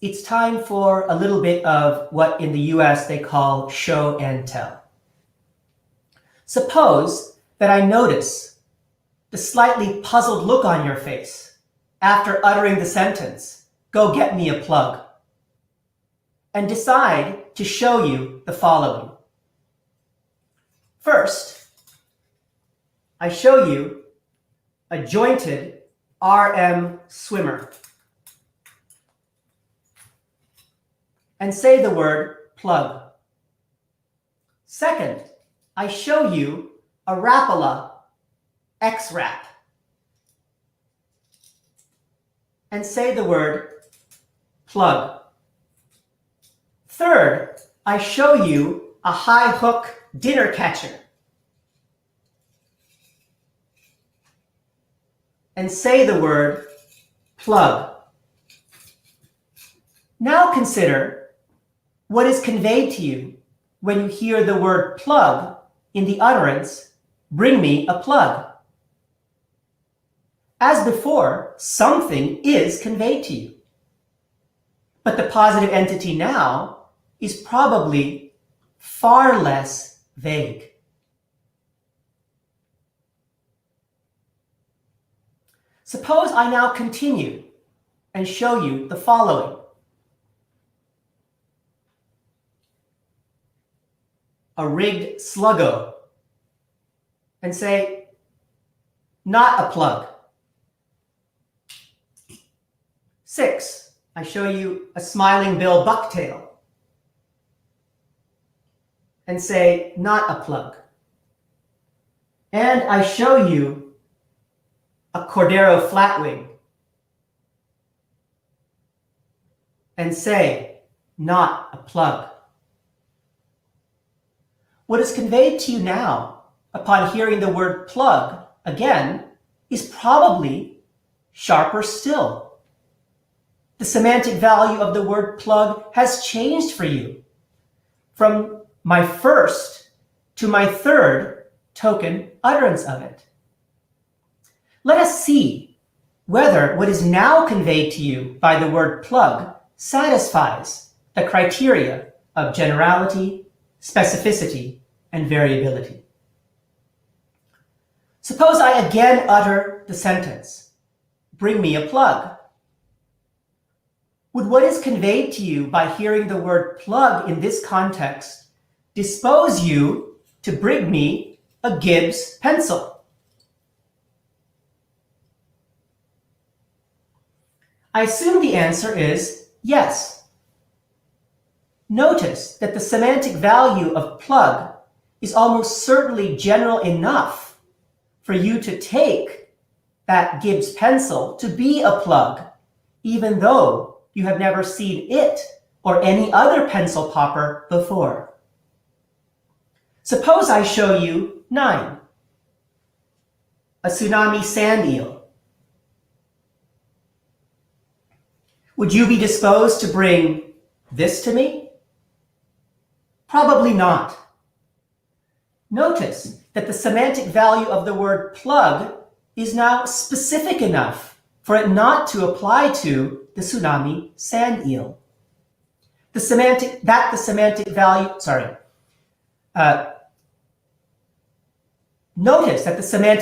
It's time for a little bit of what in the US they call show and tell. Suppose that I notice the slightly puzzled look on your face after uttering the sentence, "Go get me a plug." and decide to show you the following. First, I show you a jointed RM swimmer and say the word plug. Second, I show you a Rapala X-wrap and say the word plug. Third, I show you a high hook dinner catcher and say the word plug. Now consider what is conveyed to you when you hear the word plug in the utterance, bring me a plug. As before, something is conveyed to you. But the positive entity now is probably far less vague. Suppose I now continue and show you the following. A rigged sluggo and say, not a plug. 6, I show you a smiling bill bucktail and say, not a plug. And I show you a Cordero flatwing and say, not a plug. What is conveyed to you now upon hearing the word plug again is probably sharper still. The semantic value of the word plug has changed for you from my first to my third token utterance of it. Let us see whether what is now conveyed to you by the word plug satisfies the criteria of generality, specificity, and variability. Suppose I again utter the sentence, bring me a plug. Would what is conveyed to you by hearing the word plug in this context dispose you to bring me a Gibbs pencil? I assume the answer is yes. Notice that the semantic value of plug is almost certainly general enough for you to take that Gibbs pencil to be a plug, even though you have never seen it or any other pencil popper before. Suppose I show you 9, a tsunami sand eel. Would you be disposed to bring this to me? Probably not. Notice that the semantic value of the word plug is now specific enough for it not to apply to the tsunami sand eel. Notice that the semantic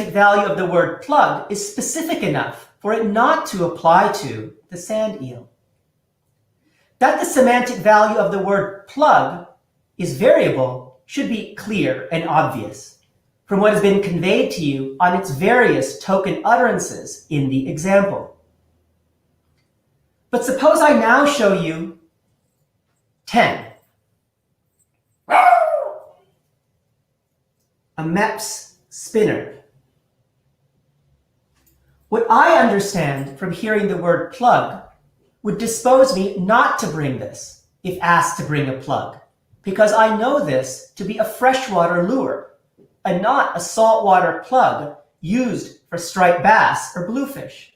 value of the word plug is specific enough for it not to apply to the sand eel. That the semantic value of the word plug is variable should be clear and obvious from what has been conveyed to you on its various token utterances in the example. But suppose I now show you 10. A Mepps spinner. What I understand from hearing the word plug would dispose me not to bring this if asked to bring a plug, because I know this to be a freshwater lure and not a saltwater plug used for striped bass or bluefish.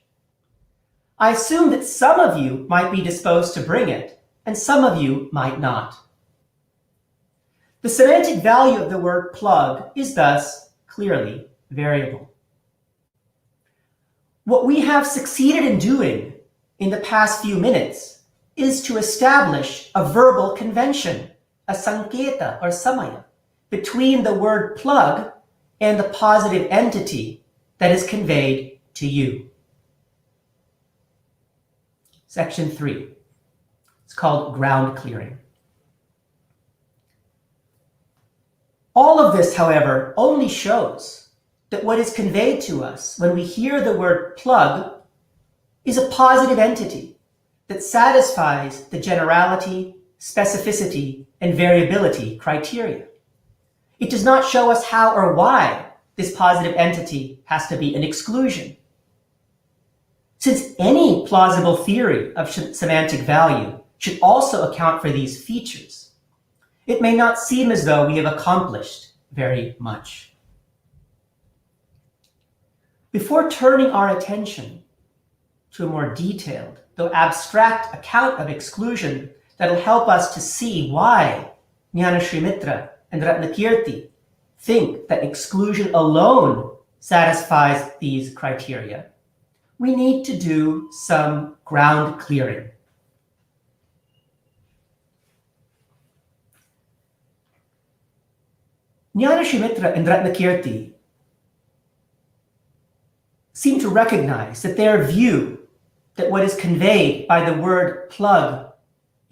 I assume that some of you might be disposed to bring it and some of you might not. The semantic value of the word plug is thus clearly variable. What we have succeeded in doing in the past few minutes is to establish a verbal convention, a sanketa or samaya, between the word plug and the positive entity that is conveyed to you. Section 3. It's called ground clearing. All of this, however, only shows that what is conveyed to us when we hear the word plug is a positive entity that satisfies the generality, specificity, and variability criteria. It does not show us how or why this positive entity has to be an exclusion. Since any plausible theory of semantic value should also account for these features, it may not seem as though we have accomplished very much. Before turning our attention to a more detailed, though abstract account of exclusion that will help us to see why Jnana Srimatra and Ratnakerty think that exclusion alone satisfies these criteria, we need to do some ground clearing. Jnana Srimatra and Ratnakerty seem to recognize that their view that what is conveyed by the word plug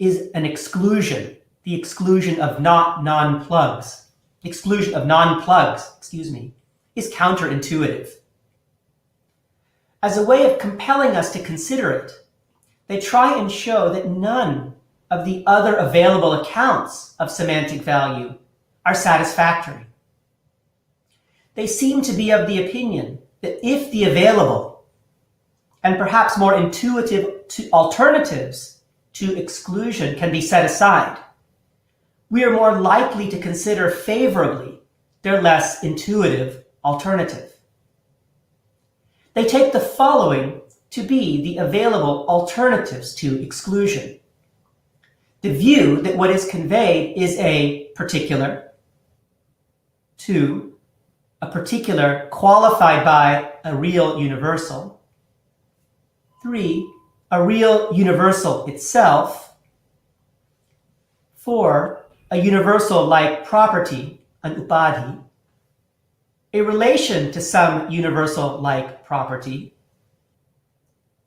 is an exclusion, the exclusion of non-plugs, is counterintuitive. As a way of compelling us to consider it, they try and show that none of the other available accounts of semantic value are satisfactory. They seem to be of the opinion that if the available and perhaps more intuitive alternatives to exclusion can be set aside, we are more likely to consider favorably their less intuitive alternative. They take the following to be the available alternatives to exclusion. The view that what is conveyed is a particular, 2, a particular qualified by a real universal, 3, a real universal itself, 4, a universal like property, an upadhi, a relation to some universal like property,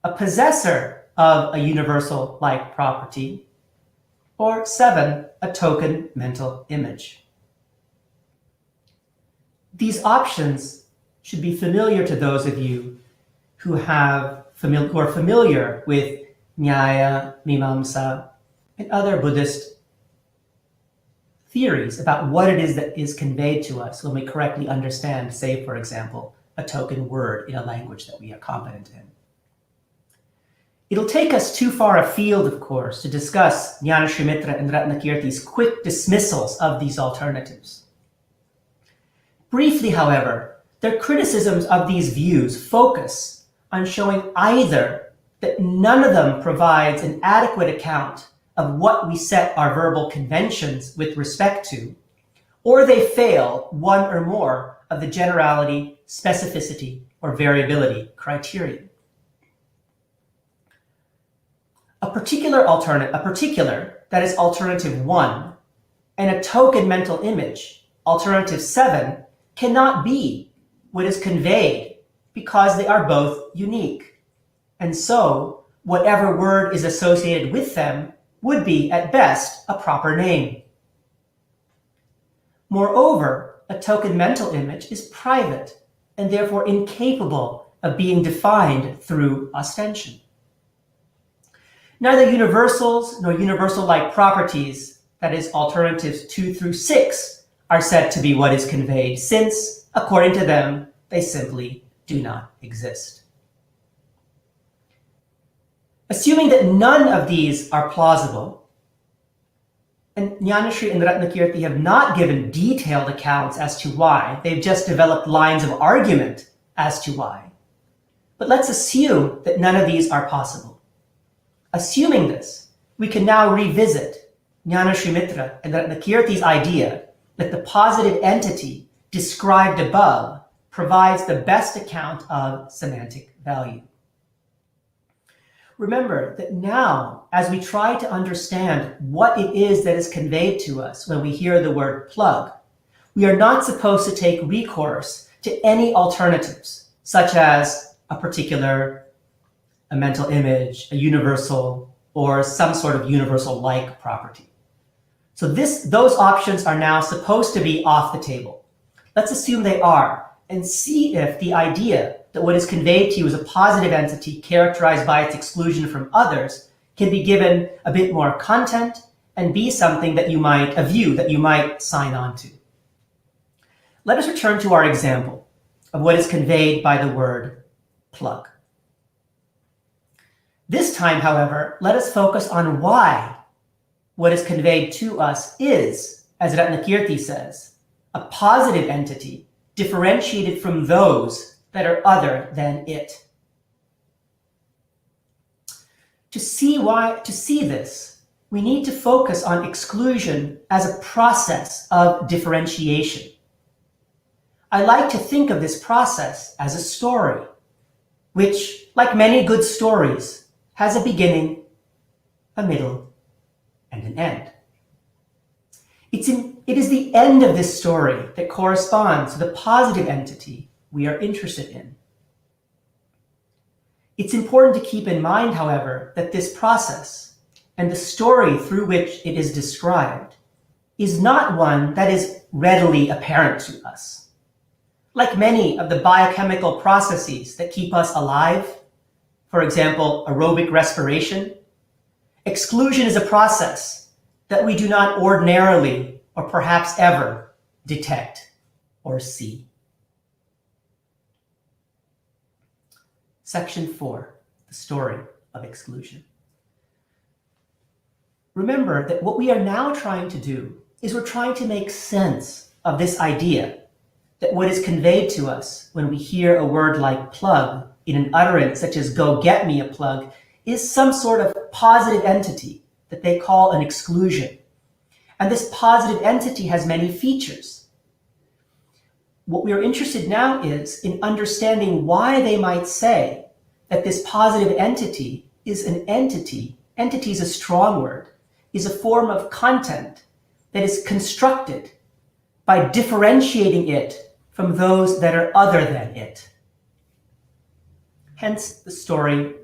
a possessor of a universal like property, or 7, a token mental image. These options should be familiar to those of you who are familiar with Nyaya, Mimamsa, and other Buddhist theories about what it is that is conveyed to us when we correctly understand, say, for example, a token word in a language that we are competent in. It'll take us too far afield, of course, to discuss Jnana Srimatra and Ratnakerty's quick dismissals of these alternatives. Briefly, however, their criticisms of these views focus on showing either that none of them provides an adequate account of what we set our verbal conventions with respect to, or they fail one or more of the generality, specificity, or variability criterion. A particular, that is alternative 1, and a token mental image, alternative 7, cannot be what is conveyed because they are both unique. And so, whatever word is associated with them would be, at best, a proper name. Moreover, a token mental image is private and therefore incapable of being defined through ostension. Neither universals nor universal-like properties, that is, alternatives 2 through 6, are said to be what is conveyed, since, according to them, they simply do not exist. Assuming that none of these are plausible, and Jnanashri and Ratnakerty have not given detailed accounts as to why, they've just developed lines of argument as to why. But let's assume that none of these are possible. Assuming this, we can now revisit Jnana Srimatra and Ratnakerty's idea that the positive entity described above provides the best account of semantic value. Remember that now, as we try to understand what it is that is conveyed to us when we hear the word plug, we are not supposed to take recourse to any alternatives, such as a particular, a mental image, a universal, or some sort of universal-like property. So those options are now supposed to be off the table. Let's assume they are, and see if the idea that what is conveyed to you is a positive entity characterized by its exclusion from others can be given a bit more content and be something that a view that you might sign on to. Let us return to our example of what is conveyed by the word plug. This time, however, let us focus on why what is conveyed to us is, as Ratnakerty says, a positive entity differentiated from those that are other than it. To see this, we need to focus on exclusion as a process of differentiation. I like to think of this process as a story, which, like many good stories, has a beginning, a middle, and an end. It is the end of this story that corresponds to the positive entity we are interested in. It's important to keep in mind, however, that this process and the story through which it is described is not one that is readily apparent to us. Like many of the biochemical processes that keep us alive, for example, aerobic respiration, exclusion is a process that we do not ordinarily or perhaps ever detect or see. Section 4, the story of exclusion. Remember that what we are now trying to do is we're trying to make sense of this idea that what is conveyed to us when we hear a word like plug in an utterance such as go get me a plug is some sort of positive entity that they call an exclusion. And this positive entity has many features. What we are interested now is in understanding why they might say that this positive entity is an entity. Entity is a strong word, is a form of content that is constructed by differentiating it from those that are other than it. Hence the story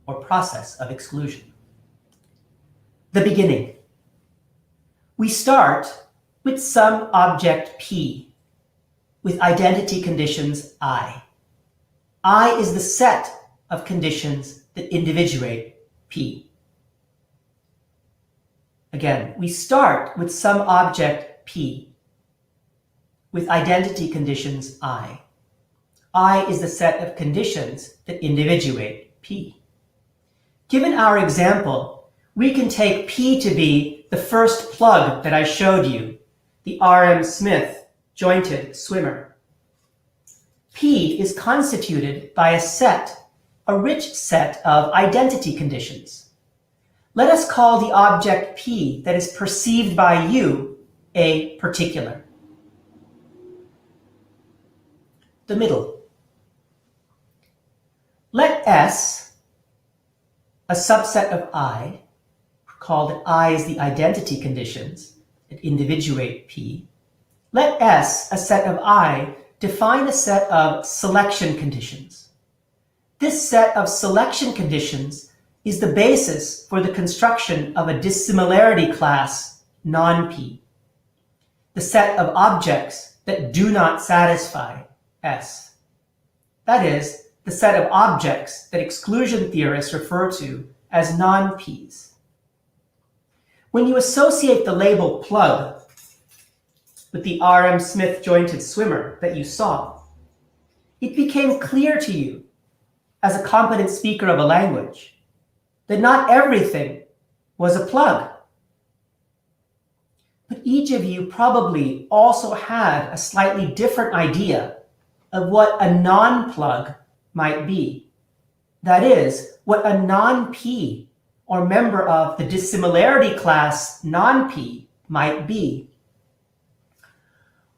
or process of exclusion. The beginning. We start with some object P with identity conditions I. I is the set of conditions that individuate P. Again, we start with some object P with identity conditions I. I is the set of conditions that individuate P. Given our example, we can take P to be the first plug that I showed you, the R.M. Smith jointed swimmer. P is constituted by a rich set of identity conditions. Let us call the object P that is perceived by you a particular. The middle. Let S, a subset of I, recall that I is the identity conditions that individuate P. Let S, a set of I, define a set of selection conditions. This set of selection conditions is the basis for the construction of a dissimilarity class non-P, the set of objects that do not satisfy S. That is, the set of objects that exclusion theorists refer to as non-Ps. When you associate the label plug with the R.M. Smith jointed swimmer that you saw, it became clear to you, as a competent speaker of a language, that not everything was a plug. But each of you probably also had a slightly different idea of what a non-plug might be. That is, what a non-P or member of the dissimilarity class non-P might be.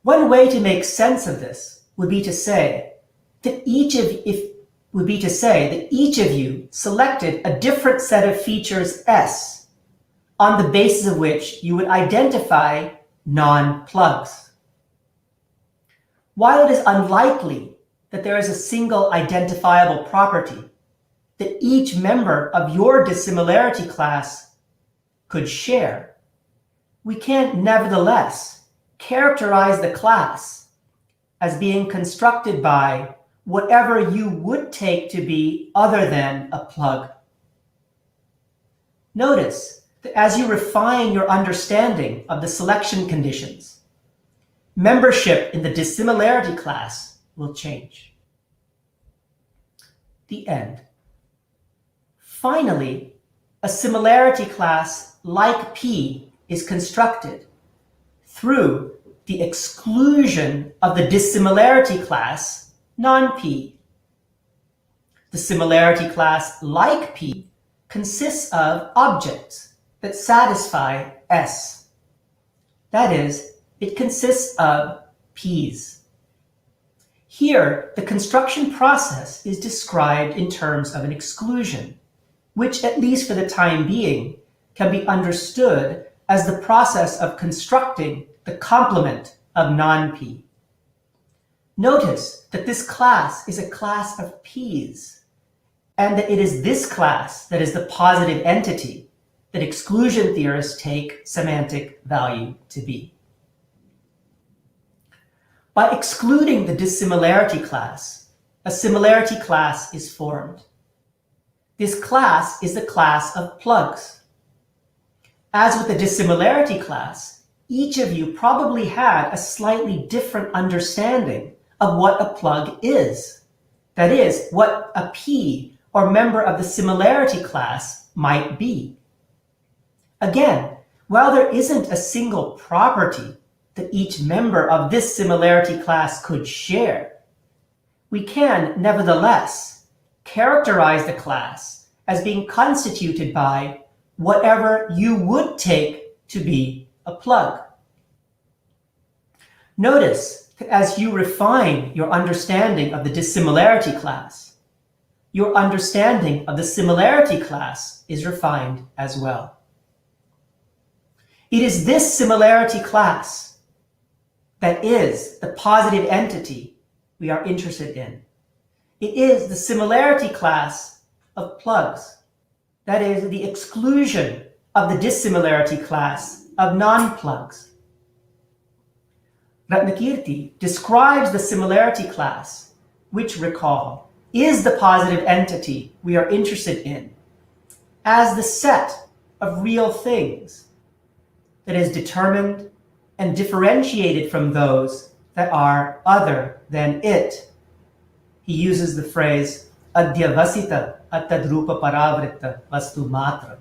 One way to make sense of this would be to say that each of you selected a different set of features S on the basis of which you would identify non-plugs. While it is unlikely that there is a single identifiable property that each member of your dissimilarity class could share, we can nevertheless characterize the class as being constructed by whatever you would take to be other than a plug. Notice that as you refine your understanding of the selection conditions, membership in the dissimilarity class will change. The end. Finally, a similarity class like P is constructed through the exclusion of the dissimilarity class non-P. The similarity class like P consists of objects that satisfy S. That is, it consists of P's. Here, the construction process is described in terms of an exclusion, which, at least for the time being, can be understood as the process of constructing the complement of non-P. Notice that this class is a class of P's, and that it is this class that is the positive entity that exclusion theorists take semantic value to be. By excluding the dissimilarity class, a similarity class is formed. This class is the class of plugs. As with the dissimilarity class, each of you probably had a slightly different understanding of what a plug is. That is, what a P or member of the similarity class might be. Again, while there isn't a single property that each member of this similarity class could share, we can nevertheless characterize the class as being constituted by whatever you would take to be a plug. Notice that as you refine your understanding of the dissimilarity class, your understanding of the similarity class is refined as well. It is this similarity class that is the positive entity we are interested in. It is the similarity class of plugs. That is the exclusion of the dissimilarity class of non-plugs. Ratnakerty describes the similarity class, which, recall, is the positive entity we are interested in, as the set of real things that is determined and differentiated from those that are other than it. He uses the phrase adyavasita atadrupa paravritta vastu matra.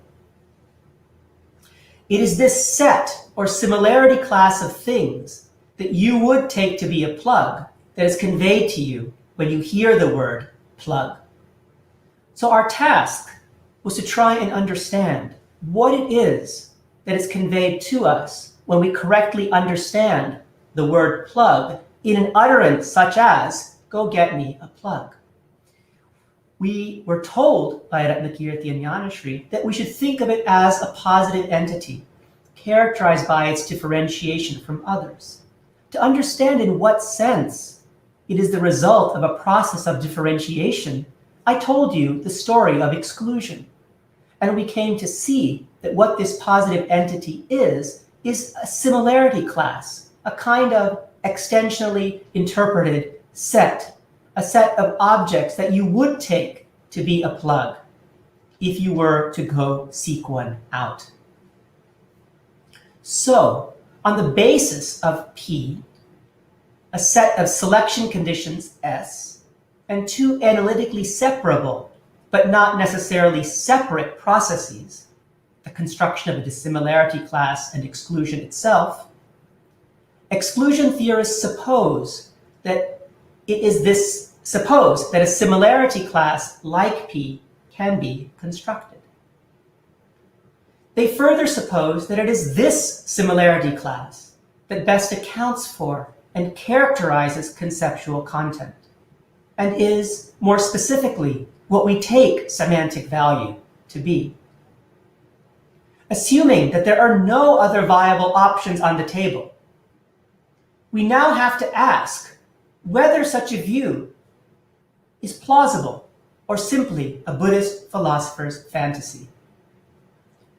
It is this set or similarity class of things that you would take to be a plug that is conveyed to you when you hear the word plug. So our task was to try and understand what it is that is conveyed to us when we correctly understand the word plug in an utterance such as, "Go get me a plug." We were told by Ratnakerty and Nyan that we should think of it as a positive entity, characterized by its differentiation from others. To understand in what sense it is the result of a process of differentiation, I told you the story of exclusion. And we came to see that what this positive entity is a similarity class, a kind of extensionally interpreted set, a set of objects that you would take to be a plug if you were to go seek one out. So, on the basis of P, a set of selection conditions S, and two analytically separable, but not necessarily separate processes, the construction of a dissimilarity class and exclusion itself, exclusion theorists suppose that a similarity class like P can be constructed. They further suppose that it is this similarity class that best accounts for and characterizes conceptual content, and is, more specifically, what we take semantic value to be. Assuming that there are no other viable options on the table, we now have to ask whether such a view is plausible or simply a Buddhist philosopher's fantasy.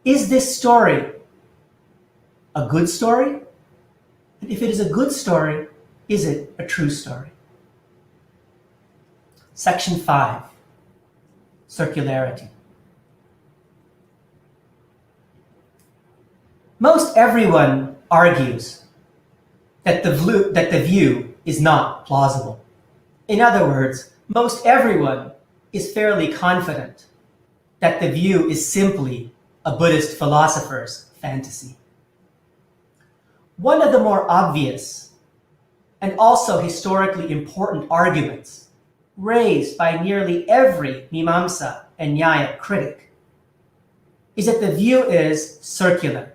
Is this story a good story? And if it is a good story, is it a true story? Section 5, Circularity. Most everyone argues that the view is not plausible. In other words, most everyone is fairly confident that the view is simply a Buddhist philosopher's fantasy. One of the more obvious and also historically important arguments raised by nearly every Mimamsa and Nyaya critic is that the view is circular,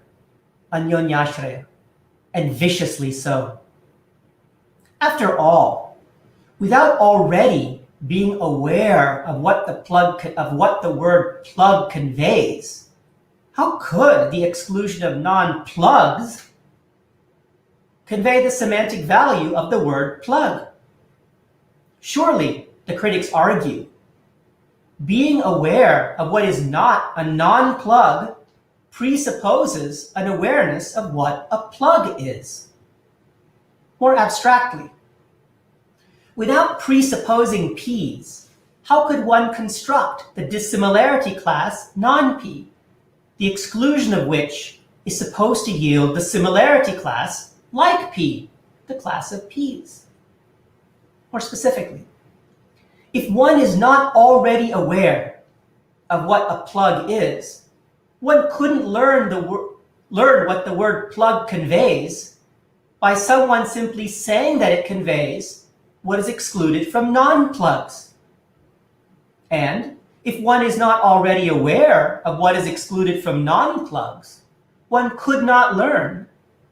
anyonyashraya, and viciously so. After all, without already being aware of what the word plug conveys, how could the exclusion of non-plugs convey the semantic value of the word plug? Surely, the critics argue, being aware of what is not a non-plug presupposes an awareness of what a plug is. More abstractly, without presupposing P's, how could one construct the dissimilarity class non-P, the exclusion of which is supposed to yield the similarity class like P, the class of P's? More specifically, if one is not already aware of what a plug is, one couldn't learn what the word plug conveys by someone simply saying that it conveys what is excluded from non-plugs. And if one is not already aware of what is excluded from non-plugs, one could not learn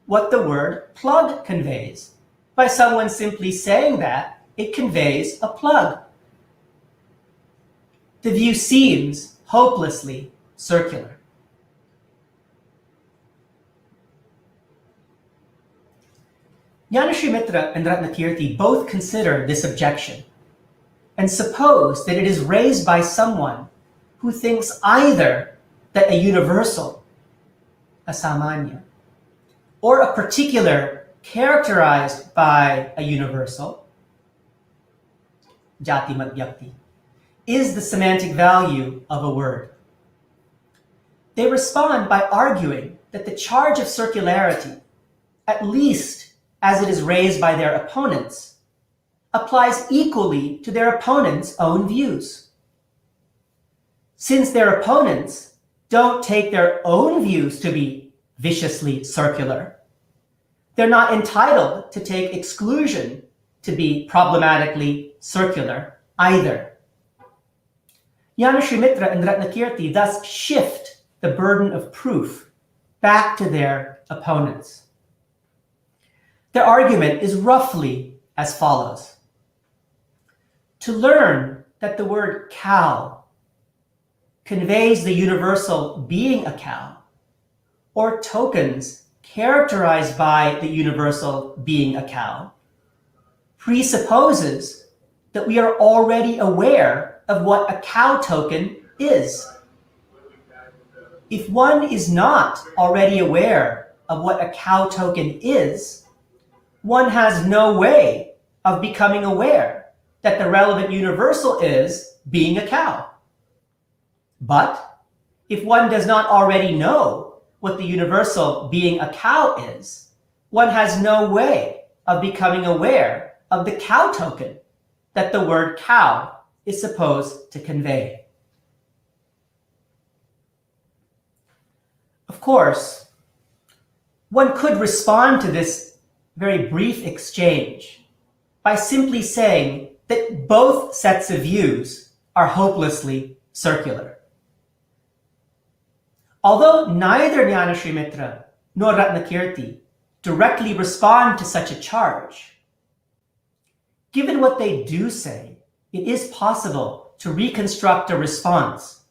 what the word plug conveys by someone simply saying that it conveys a plug. The view seems hopelessly circular. Srimatra and Ratnakerty both consider this objection and suppose that it is raised by someone who thinks either that a universal, a samanya, or a particular characterized by a universal, jati mat vyakti, is the semantic value of a word. They respond by arguing that the charge of circularity, at least as it is raised by their opponents, applies equally to their opponents' own views. Since their opponents don't take their own views to be viciously circular, they're not entitled to take exclusion to be problematically circular either. Srimatra and Ratnakerty thus shift the burden of proof back to their opponents. Their argument is roughly as follows. To learn that the word cow conveys the universal being a cow, or tokens characterized by the universal being a cow, presupposes that we are already aware of what a cow token is. If one is not already aware of what a cow token is, one has no way of becoming aware that the relevant universal is being a cow. But if one does not already know what the universal being a cow is, one has no way of becoming aware of the cow token that the word cow is supposed to convey. Of course, one could respond to this very brief exchange by simply saying that both sets of views are hopelessly circular. Although neither Srimatra nor Ratnakerty directly respond to such a charge, given what they do say, it is possible to reconstruct a response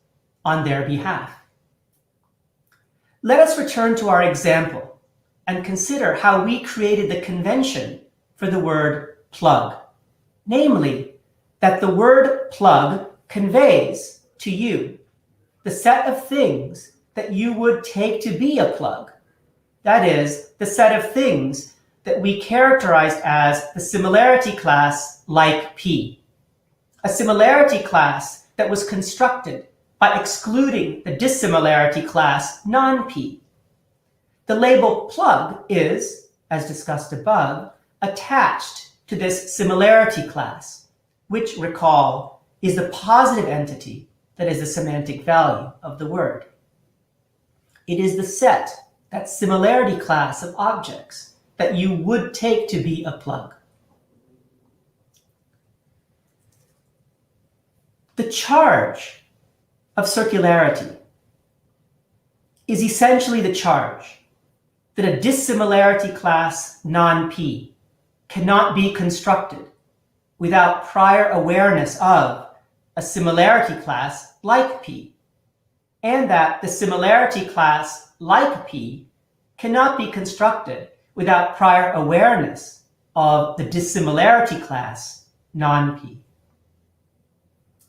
on their behalf. Let us return to our example and consider how we created the convention for the word plug, namely, that the word plug conveys to you the set of things that you would take to be a plug, That is, the set of things that we characterized as the similarity class like P. A similarity class that was constructed by excluding the dissimilarity class non-P. The label plug is, as discussed above, attached to this similarity class, which, recall, is the positive entity that is the semantic value of the word. It is the set, that similarity class of objects, that you would take to be a plug. The charge of circularity is essentially the charge that a dissimilarity class non-P cannot be constructed without prior awareness of a similarity class like P, and that the similarity class like P cannot be constructed without prior awareness of the dissimilarity class non-P.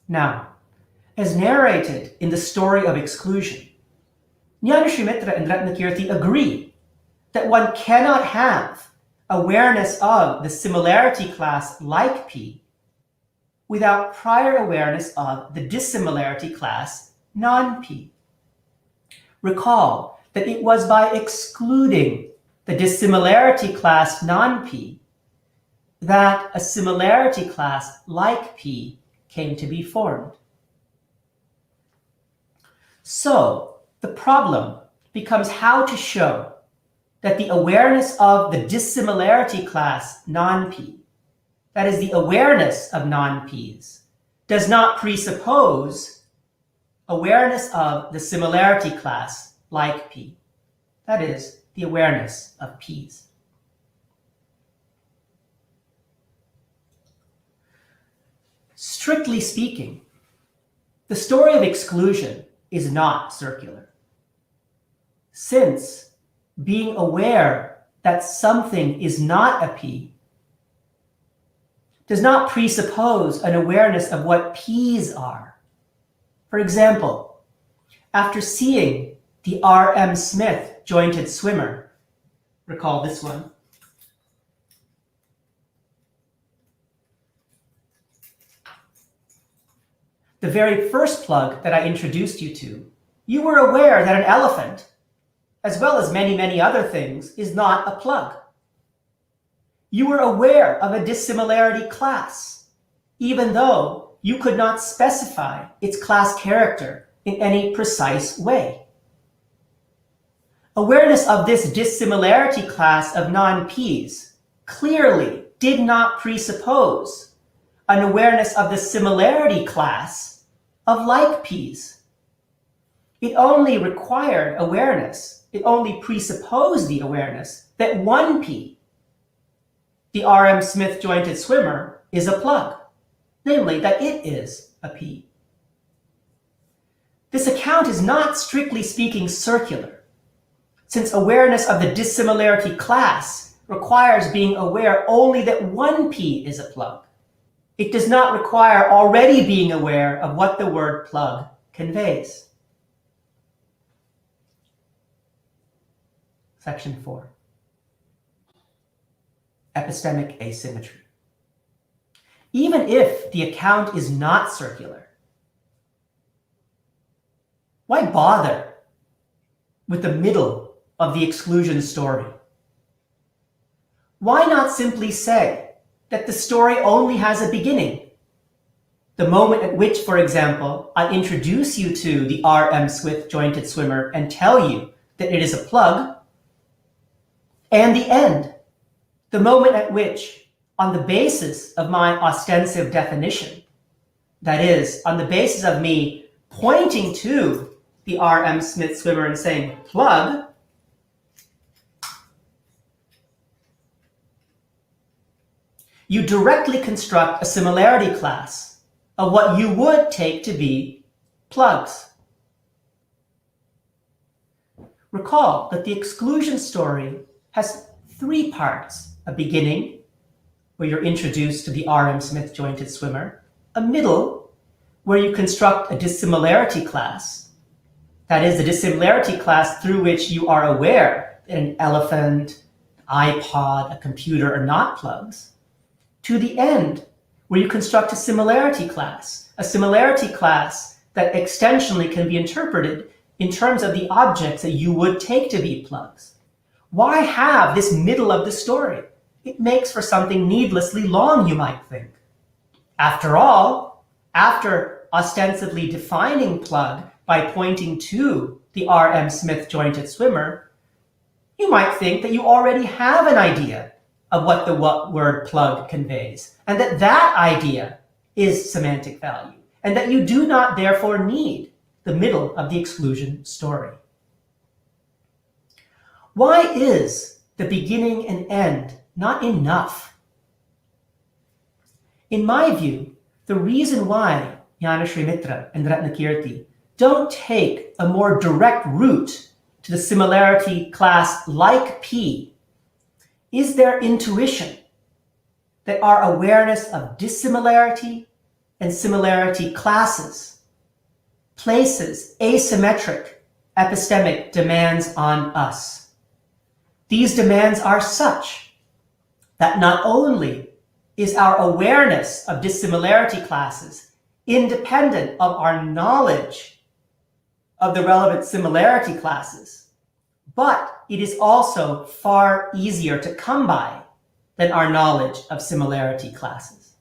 Now, as narrated in the story of exclusion, Nyan, Srimatra, and Ratnakerty agree that one cannot have awareness of the similarity class like P without prior awareness of the dissimilarity class non-P. Recall that it was by excluding the dissimilarity class non-P that a similarity class like P came to be formed. So, the problem becomes how to show that the awareness of the dissimilarity class non-P, that is, the awareness of non-Ps, does not presuppose awareness of the similarity class like P, that is, the awareness of Ps. Strictly speaking, the story of exclusion is not circular, since being aware that something is not a P does not presuppose an awareness of what P's are. For example, after seeing the R.M. Smith jointed swimmer, recall this one, the very first plug that I introduced you to, you were aware that an elephant, as well as many, many other things, is not a plug. You were aware of a dissimilarity class, even though you could not specify its class character in any precise way. Awareness of this dissimilarity class of non-Ps clearly did not presuppose an awareness of the similarity class of like Ps. It only required awareness, it only presupposed the awareness that one P, the R.M. Smith jointed swimmer, is a plug, namely that it is a P. This account is not, strictly speaking, circular, since awareness of the dissimilarity class requires being aware only that one P is a plug. It does not require already being aware of what the word plug conveys. Section 4. Epistemic asymmetry. Even if the account is not circular, why bother with the middle of the exclusion story? Why not simply say that the story only has a beginning, the moment at which, for example, I introduce you to the R.M. Smith jointed swimmer and tell you that it is a plug, and the end, the moment at which, on the basis of my ostensive definition, that is, on the basis of me pointing to the R.M. Smith swimmer and saying plug, you directly construct a similarity class of what you would take to be plugs. Recall that the exclusion story has three parts: a beginning, where you're introduced to the R.M. Smith jointed swimmer, a middle, where you construct a dissimilarity class, that is, the dissimilarity class through which you are aware an elephant, iPod, a computer are not plugs, to the end where you construct a similarity class that extensionally can be interpreted in terms of the objects that you would take to be plugs. Why have this middle of the story? It makes for something needlessly long, you might think. After all, after ostensibly defining plug by pointing to the R.M. Smith jointed swimmer, you might think that you already have an idea of what the word plug conveys, and that idea is semantic value, and that you do not therefore need the middle of the exclusion story. Why is the beginning and end not enough? In my view, the reason why Nyan, Srimatra, and Ratnakerty don't take a more direct route to the similarity class like P is their intuition that our awareness of dissimilarity and similarity classes places asymmetric epistemic demands on us. These demands are such that not only is our awareness of dissimilarity classes independent of our knowledge of the relevant similarity classes, but it is also far easier to come by than our knowledge of similarity classes.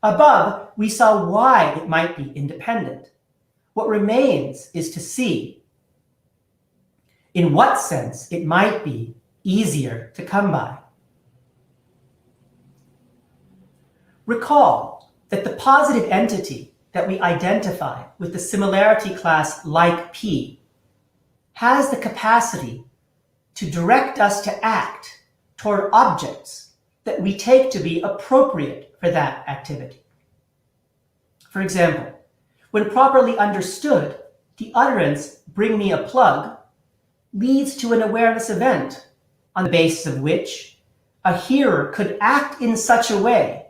Above, we saw why it might be independent. What remains is to see in what sense it might be easier to come by. Recall that the positive entity that we identify with the similarity class like P has the capacity to direct us to act toward objects that we take to be appropriate for that activity. For example, when properly understood, the utterance, "bring me a plug," leads to an awareness event on the basis of which a hearer could act in such a way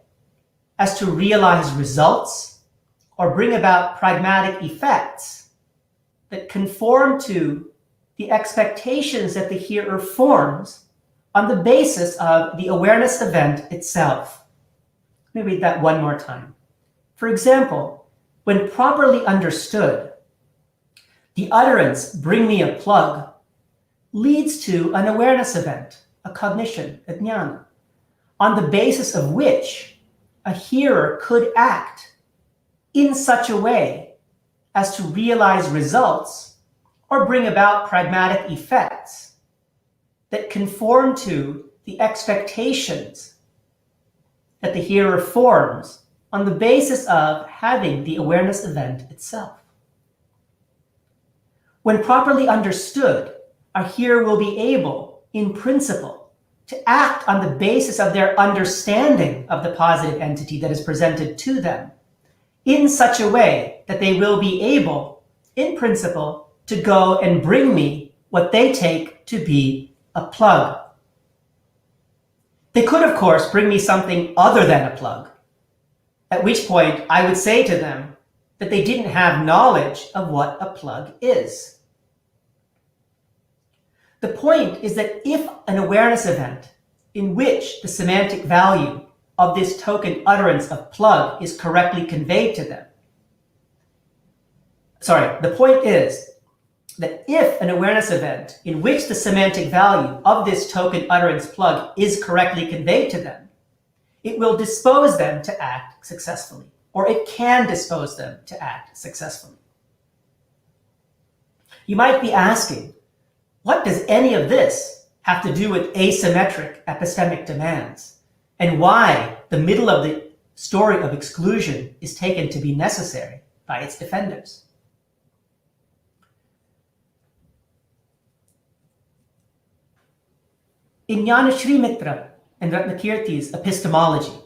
as to realize results or bring about pragmatic effects that conform to the expectations that the hearer forms on the basis of the awareness event itself. Let me read that one more time. For example, when properly understood, the utterance, "bring me a plug," leads to an awareness event, a cognition, a jnana, on the basis of which a hearer could act in such a way as to realize results or bring about pragmatic effects that conform to the expectations that the hearer forms on the basis of having the awareness event itself. When properly understood, a hearer will be able, in principle, to act on the basis of their understanding of the positive entity that is presented to them in such a way that they will be able, in principle, to go and bring me what they take to be a plug. They could, of course, bring me something other than a plug, at which point I would say to them that they didn't have knowledge of what a plug is. The point is that if an awareness event in which the semantic value of this token utterance of plug is correctly conveyed to them, the point is that if an awareness event in which the semantic value of this token utterance plug is correctly conveyed to them, it will dispose them to act successfully, or it can dispose them to act successfully. You might be asking, what does any of this have to do with asymmetric epistemic demands, and why the middle of the story of exclusion is taken to be necessary by its defenders? In Nyan, Srimatra, and Ratnakerty's Epistemology,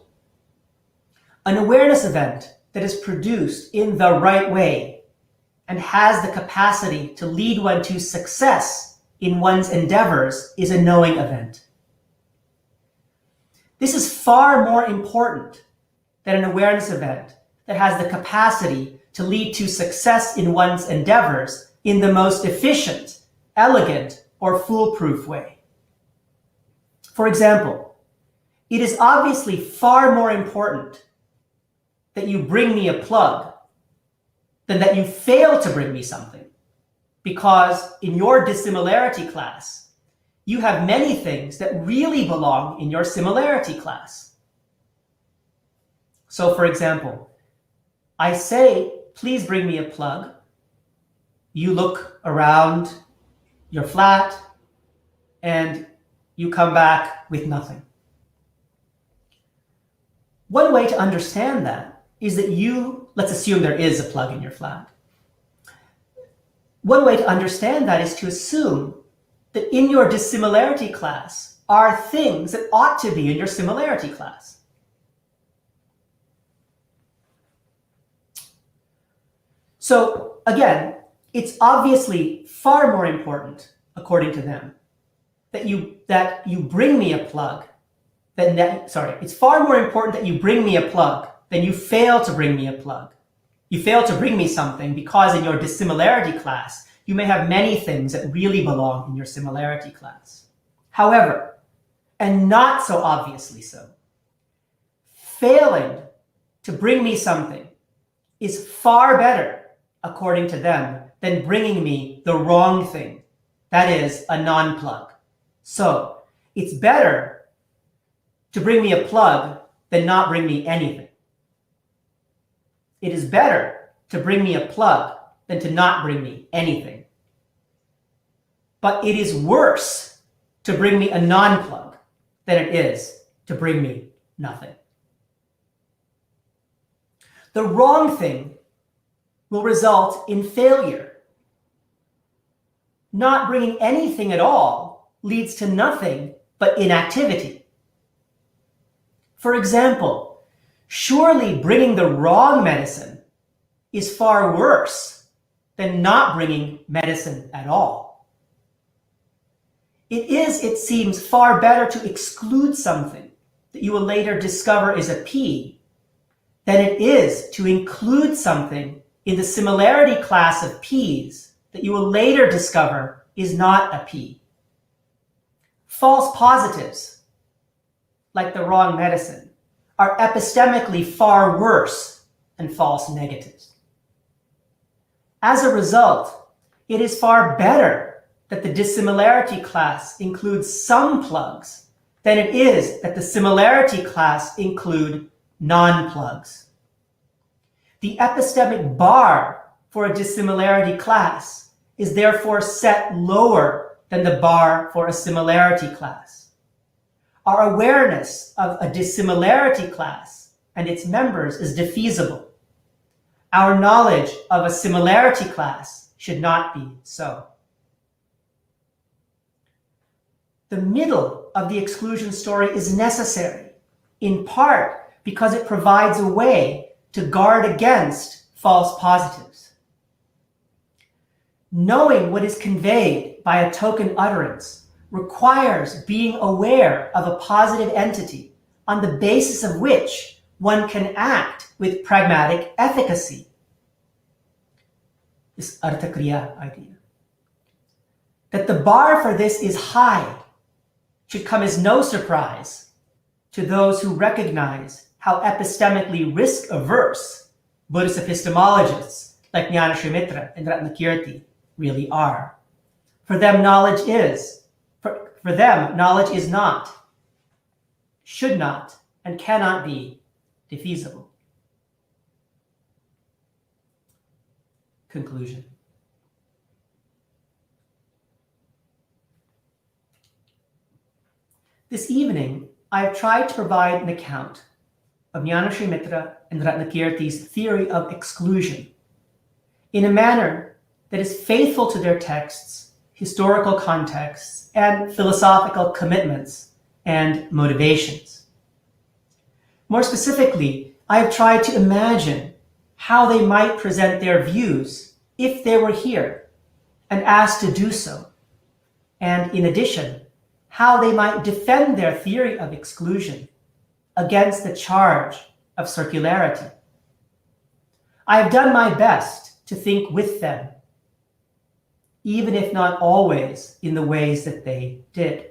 an awareness event that is produced in the right way and has the capacity to lead one to success in one's endeavors is a knowing event. This is far more important than an awareness event that has the capacity to lead to success in one's endeavors in the most efficient, elegant, or foolproof way. For example, it is obviously far more important that you bring me a plug than that you fail to bring me something, because in your dissimilarity class, you have many things that really belong in your similarity class. So for example, I say, please bring me a plug. You look around your flat and you come back with nothing. One way to understand that is that let's assume there is a plug in your flat. One way to understand that is to assume that in your dissimilarity class are things that ought to be in your similarity class. So again, it's obviously far more important, according to them, that you bring me a plug it's far more important that you bring me a plug than you fail to bring me a plug. You fail to bring me something because in your dissimilarity class, you may have many things that really belong in your similarity class. However, and not so obviously so, failing to bring me something is far better, according to them, than bringing me the wrong thing, that is, a non-plug. So it's better to bring me a plug than not bring me anything. It is better to bring me a plug than to not bring me anything. But it is worse to bring me a non-plug than it is to bring me nothing. The wrong thing will result in failure. Not bringing anything at all leads to nothing but inactivity. For example, surely bringing the wrong medicine is far worse than not bringing medicine at all. It seems, far better to exclude something that you will later discover is a P than it is to include something in the similarity class of P's that you will later discover is not a P. False positives, like the wrong medicine, are epistemically far worse than false negatives. As a result, it is far better that the dissimilarity class includes some plugs than it is that the similarity class include non-plugs. The epistemic bar for a dissimilarity class is therefore set lower than the bar for a similarity class. Our awareness of a dissimilarity class and its members is defeasible. Our knowledge of a similarity class should not be so. The middle of the exclusion story is necessary, in part because it provides a way to guard against false positives. Knowing what is conveyed by a token utterance requires being aware of a positive entity on the basis of which one can act with pragmatic efficacy. This arthakriya idea. That the bar for this is high should come as no surprise to those who recognize how epistemically risk-averse Buddhist epistemologists like Nyan, Srimatra, and Ratnakerty really are. For them, knowledge is not, should not, and cannot be defeasible. Conclusion. This evening, I have tried to provide an account of Nyan, Srimatra, and Ratnakerty's theory of exclusion in a manner that is faithful to their texts, historical contexts, and philosophical commitments and motivations. More specifically, I have tried to imagine how they might present their views if they were here and asked to do so, and in addition, how they might defend their theory of exclusion against the charge of circularity. I have done my best to think with them. even if not always in the ways that they did.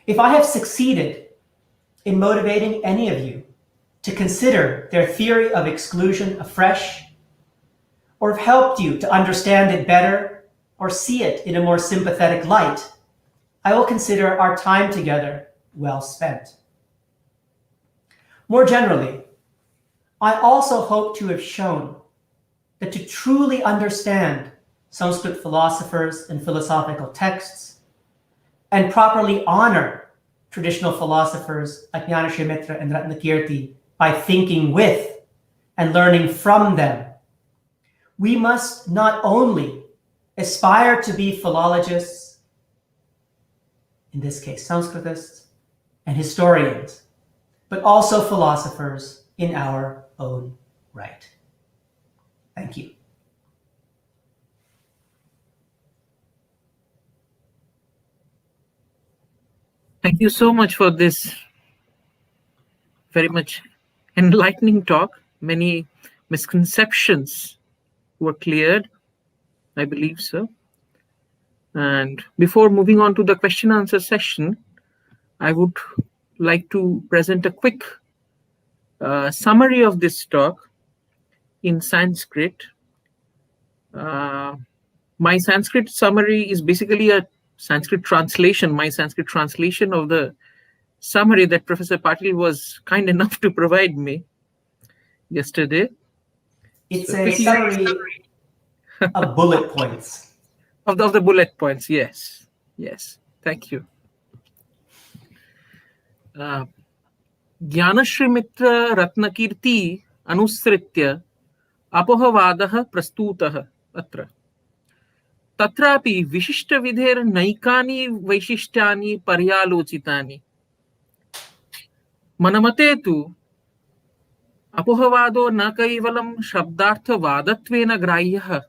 If I have succeeded in motivating any of you to consider their theory of exclusion afresh, or have helped you to understand it better or see it in a more sympathetic light, I will consider our time together well spent. More generally, I also hope to have shown that to truly understand Sanskrit philosophers and philosophical texts, and properly honor traditional philosophers like Nyan, Srimatra, and Ratnakerty by thinking with and learning from them, we must not only aspire to be philologists, in this case Sanskritists, and historians, but also philosophers in our own right. Thank you. Thank you so much for this very much enlightening talk. Many misconceptions were cleared, I believe so. And before moving on to the question answer session, I would like to present a quick summary of this talk in Sanskrit. My Sanskrit summary is basically a Sanskrit translation, my Sanskrit translation of the summary that Professor Patil was kind enough to provide me yesterday. It's a summary of bullet points. Of the bullet points, yes. Yes, thank you. Jnanashrimitra Ratnakirti Anusritya Apohavadah Prastutah Atra. Tatrapi Vishishtavidher Naikani Vaishishtyani Paryalocitani. Manamate tu Apohavado na kaivalam Shabdartha Vadatvena Grahyah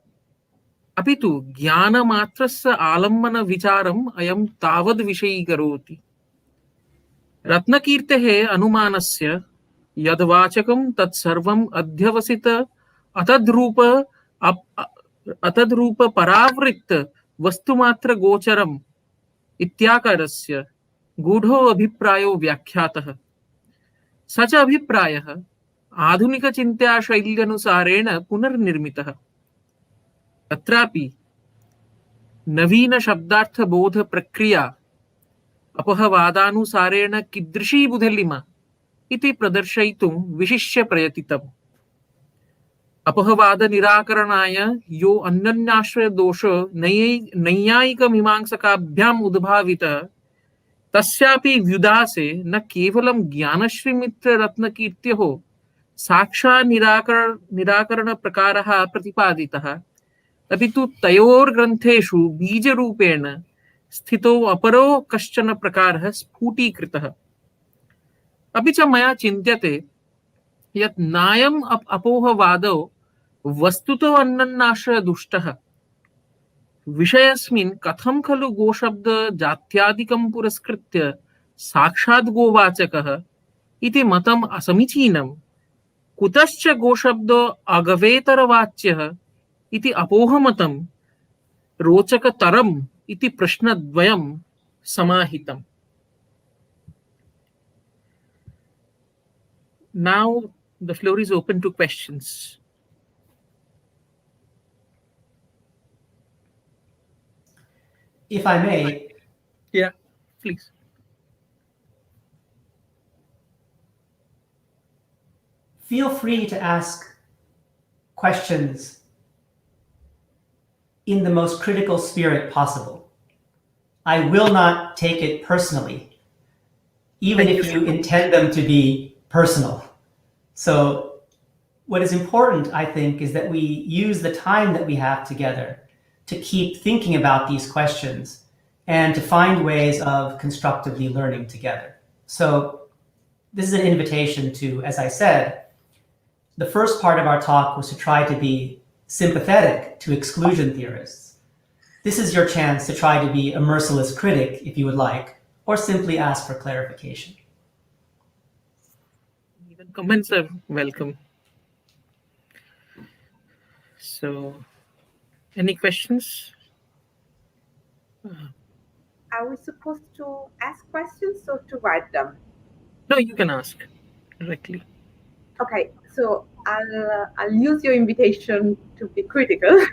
apitu Jnana Matrasya Alambana Vicharam Ayam Tavad Vishayi Karoti. Ratnakirtehe Anumanasya Yadvachakam Tat Sarvam Adhyavasita Atadrupa Paravritta Vastumatra Gocharam Ityakarasya Gudho Abhiprayo Vyakhyatah. Such Abhiprayah Adhunika Chintya Shailyanusarena Punarnirmitah. Tatrapi Navina Shabdartha Bodha Prakriya Apahavadanusarena Kidrishi Budhelima iti Pradarshaitum Vishishya Prayatitam. Apahavada Nirakaranaya yo Annanyashraya Dosha Nayayika Mimangsakabhyam Udbhavita Tasyapi Vyudase na Kevalam Jnanashrimitra Ratnakirtyaho Saksha Nirakarana Prakaraha Pratipaditaha apitu Tayor Grantheshu Bija Rupena Sthito Aparo Kaschana Prakarah Sphutikritah. Apicha Maya Chintyate Yat Nayam Apohavado Vastuto Annannashraya Dushtah Vishayasmin Katham Khalu Goshabda Jatyadikam Puraskritya Sakshad Govachakah iti Matam Asamichinam Kutascha Goshabdo Agavetaravacyah iti Apohamatam Rochaka Taram iti Prashnadvayam Samahitam. Now the floor is open to questions. If I may. Yeah, please. Feel free to ask questions in the most critical spirit possible. I will not take it personally, even if you intend them to be personal. So what is important, I think, is that we use the time that we have together to keep thinking about these questions and to find ways of constructively learning together. So this is an invitation to, as I said, the first part of our talk was to try to be sympathetic to exclusion theorists. This is your chance to try to be a merciless critic, if you would like, or simply ask for clarification. Even comments are welcome. So, Any questions? Are we supposed to ask questions or to write them? No, you can ask directly. Okay, so I'll use your invitation to be critical.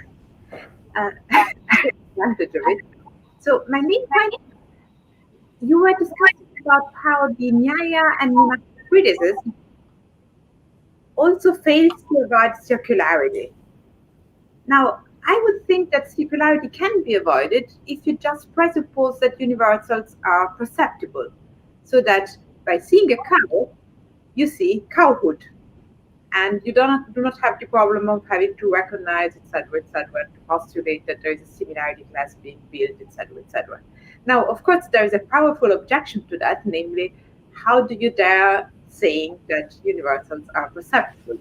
Advantage of it. So my main point, you were discussing about how the Nyaya and Mimamsa criticism also fails to avoid circularity. Now, I would think that circularity can be avoided if you just presuppose that universals are perceptible, so that by seeing a cow, you see cowhood, and you do not have the problem of having to recognize, etc., to postulate that there is a similarity class being built, etc. Now, of course, there is a powerful objection to that, namely, how do you dare saying that universals are perceptible?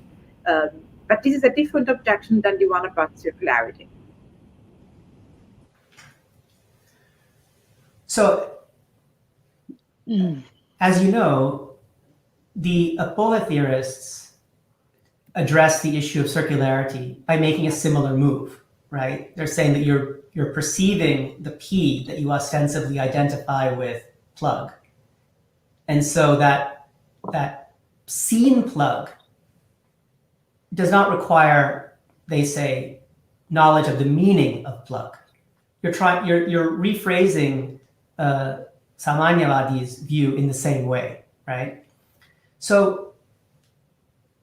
But this is a different objection than the one about circularity. So, as you know, the Apoha theorists address the issue of circularity by making a similar move, right? They're saying that you're perceiving the P that you ostensibly identify with plug. And so that seen plug does not require, they say, knowledge of the meaning of plug. You're rephrasing Samanyavadi's view in the same way, right? So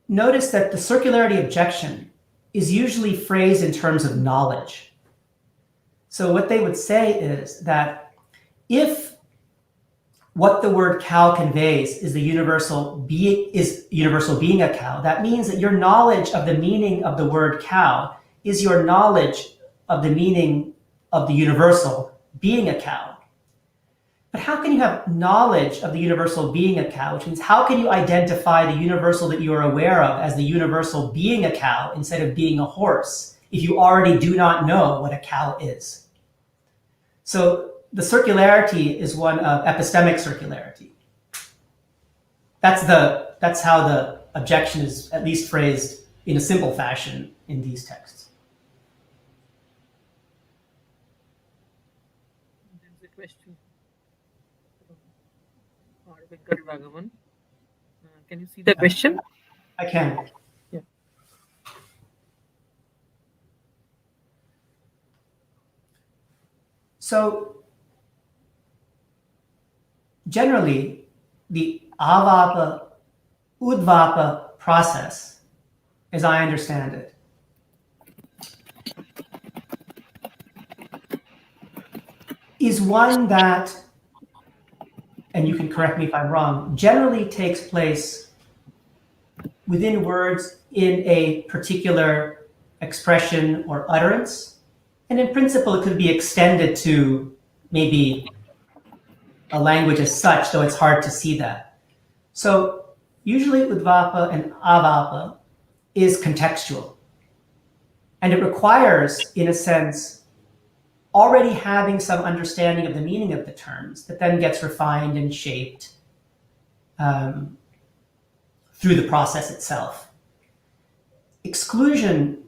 notice that the circularity objection is usually phrased in terms of knowledge. So what they would say is that if what the word cow conveys is the universal being a cow, that means that your knowledge of the meaning of the word cow is your knowledge of the meaning of the universal being a cow. But how can you have knowledge of the universal being a cow, which means how can you identify the universal that you are aware of as the universal being a cow instead of being a horse if you already do not know what a cow is? So the circularity is one of epistemic circularity. That's how the objection is at least phrased in a simple fashion in these texts. There's a question. Can you see the question? I can. Yeah. So generally, the avapa, udvapa process, as I understand it, is one that, and you can correct me if I'm wrong, generally takes place within words in a particular expression or utterance. And in principle, it could be extended to maybe a language as such, though it's hard to see that. So usually udvapa and avapa is contextual. And it requires, in a sense, already having some understanding of the meaning of the terms that then gets refined and shaped through the process itself. Exclusion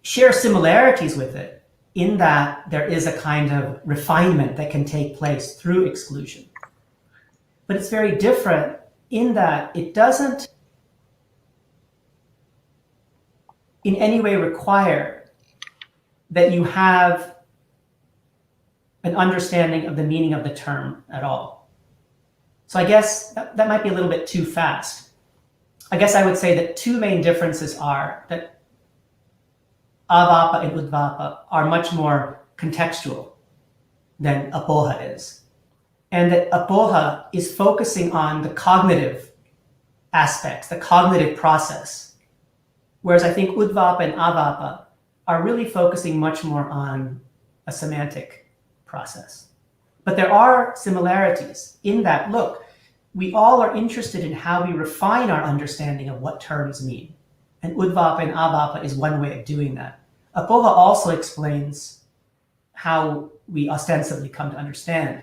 shares similarities with it in that there is a kind of refinement that can take place through exclusion. But it's very different in that it doesn't in any way require that you have an understanding of the meaning of the term at all. So I guess that might be a little bit too fast. I guess I would say that two main differences are that avapa and udvapa are much more contextual than apoha is. And that apoha is focusing on the cognitive aspects, the cognitive process. Whereas I think udvapa and avapa are really focusing much more on a semantic process. But there are similarities in that, look, we all are interested in how we refine our understanding of what terms mean. And udvapa and avapa is one way of doing that. Apoha also explains how we ostensibly come to understand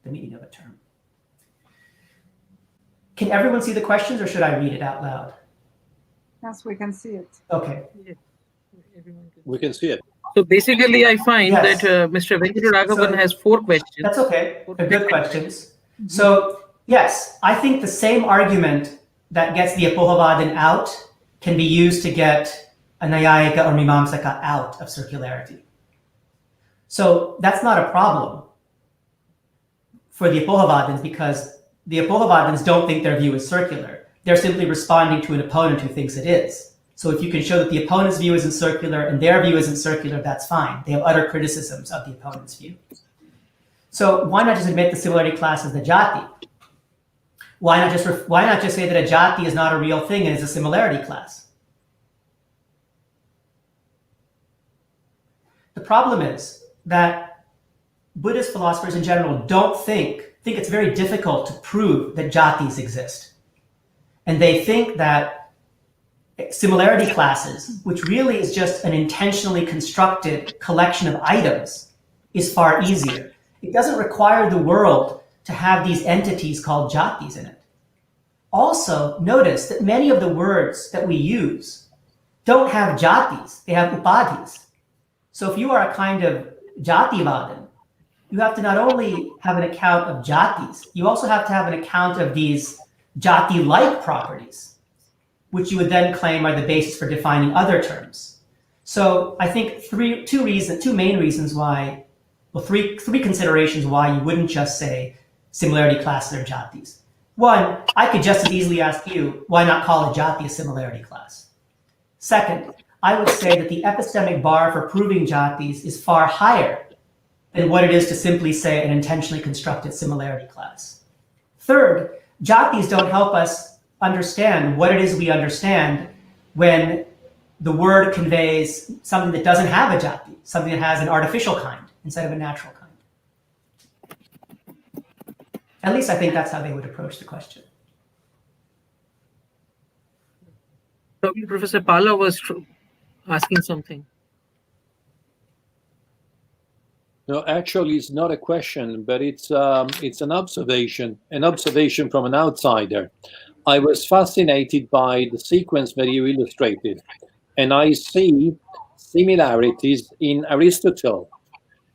the meaning of a term. Can everyone see the questions, or should I read it out loud? Yes, we can see it. Okay. Yes. Everyone can. We can see it. So basically, I find Yes. that Mr. Venkataraghavan So- has 4 questions. That's okay. They're good questions. So yes, I think the same argument that gets the Apohavadan out can be used to get a Nyayika or Mimamsaka out of circularity. So that's not a problem for the Apohavadins, because the Apohavadins don't think their view is circular. They're simply responding to an opponent who thinks it is. So if you can show that the opponent's view isn't circular and their view isn't circular, that's fine. They have utter criticisms of the opponent's view. So why not just admit the similarity class as the jati? Why not just say that a jati is not a real thing and is a similarity class? The problem is that Buddhist philosophers in general think it's very difficult to prove that jatis exist. And they think that similarity classes, which really is just an intentionally constructed collection of items, is far easier. It doesn't require the world to have these entities called jatis in it. Also, notice that many of the words that we use don't have jatis, they have upadhis. So if you are a kind of jativadan, you have to not only have an account of jatis, you also have to have an account of these jati-like properties, which you would then claim are the basis for defining other terms. So I think three considerations why you wouldn't just say similarity classes are jatis. One, I could just as easily ask you, why not call a jati a similarity class? Second, I would say that the epistemic bar for proving jatis is far higher than what it is to simply say an intentionally constructed similarity class. Third, jatis don't help us understand what it is we understand when the word conveys something that doesn't have a jati, something that has an artificial kind instead of a natural kind. At least I think that's how they would approach the question. Probably Professor Pala was asking something. No, actually, it's not a question, but it's an observation from an outsider. I was fascinated by the sequence that you illustrated, and I see similarities in Aristotle.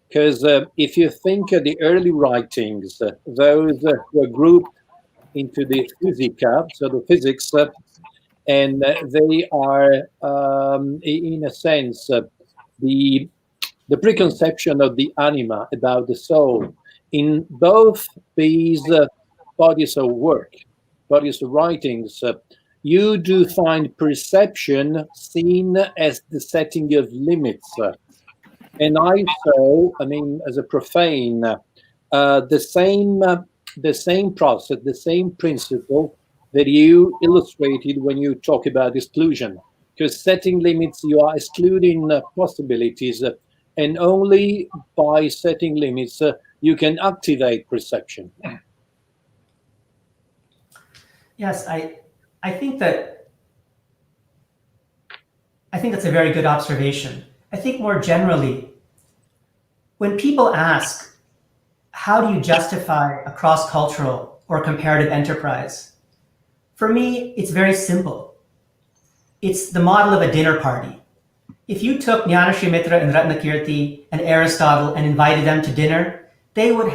Because if you think of the early writings, those were grouped into the physica, so the physics, and they are, in a sense, the preconception of the anima about the soul. In both these bodies of work, bodies of writings, you do find perception seen as the setting of limits. And I saw, as a profane, the same process, the same principle that you illustrated when you talk about exclusion. Because setting limits, you are excluding possibilities, and only by setting limits you can activate perception. Yes, I think that's a very good observation. I think more generally, when people ask, how do you justify a cross-cultural or comparative enterprise? For me, it's very simple. It's the model of a dinner party. If you took Srimatra and Ratnakerty and Aristotle and invited them to dinner, they would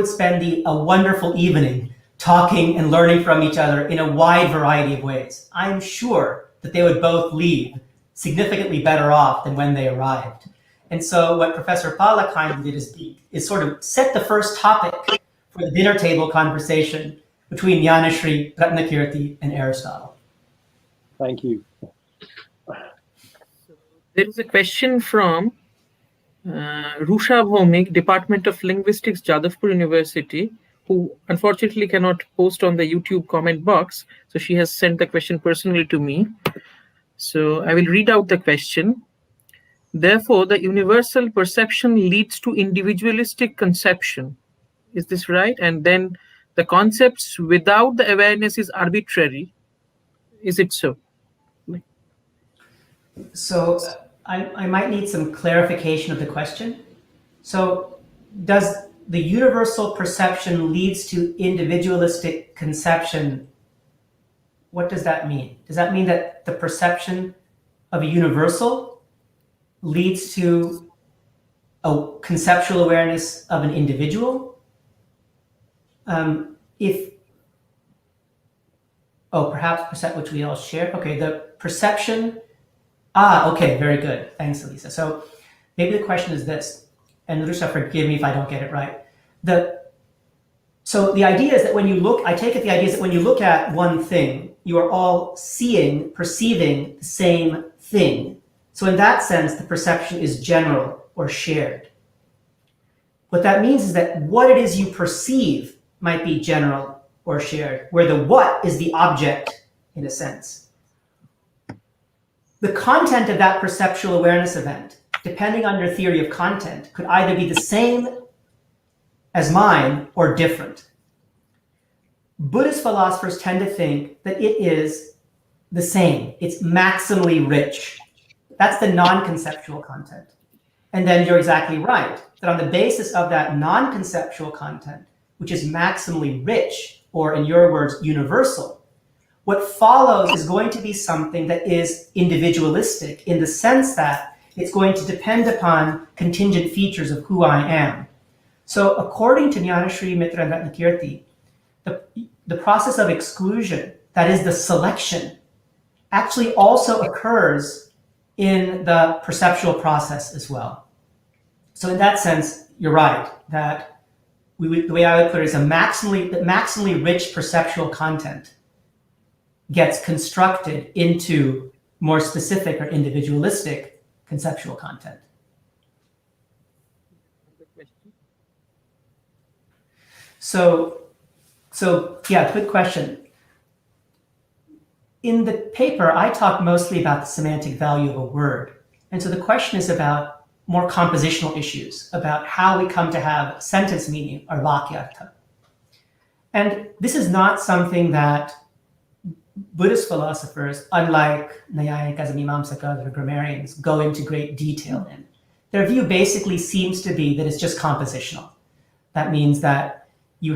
spend a wonderful evening talking and learning from each other in a wide variety of ways. I'm sure that they would both leave significantly better off than when they arrived. And so what Professor Pala kindly did is sort of set the first topic for the dinner table conversation between Nyan, Ratnakerty, and Aristotle. Thank you. There is a question from Rusha Bhomik, Department of Linguistics, Jadavpur University, who unfortunately cannot post on the YouTube comment box. So she has sent the question personally to me. So I will read out the question. Therefore, the universal perception leads to individualistic conception. Is this right? And then the concepts without the awareness is arbitrary. Is it so? So I might need some clarification of the question. So does the universal perception leads to individualistic conception? What does that mean? Does that mean that the perception of a universal leads to a conceptual awareness of an individual. Perhaps which we all share. Okay, the perception. Okay, very good. Thanks, Elisa. So maybe the question is this, and Rusha, forgive me if I don't get it right. So the idea is that when you look, I take it the idea is that when you look at one thing, you are all perceiving the same thing. So in that sense, the perception is general or shared. What that means is that what it is you perceive might be general or shared, where the what is the object, in a sense. The content of that perceptual awareness event, depending on your theory of content, could either be the same as mine or different. Buddhist philosophers tend to think that it is the same. It's maximally rich. That's the non-conceptual content. And then you're exactly right, that on the basis of that non-conceptual content, which is maximally rich, or in your words, universal, what follows is going to be something that is individualistic in the sense that it's going to depend upon contingent features of who I am. So according to Nyan, Srimatra, and Ratnakerty, the process of exclusion, that is the selection, actually also occurs in the perceptual process as well. So in that sense, you're right, that the way I would put it is maximally rich perceptual content gets constructed into more specific or individualistic conceptual content. So yeah, good question. In the paper, I talk mostly about the semantic value of a word. And so the question is about more compositional issues, about how we come to have sentence meaning or vakyartha. And this is not something that Buddhist philosophers, unlike Nyayikas and Mimamsakas or grammarians, go into great detail in. Their view basically seems to be that it's just compositional. That means that you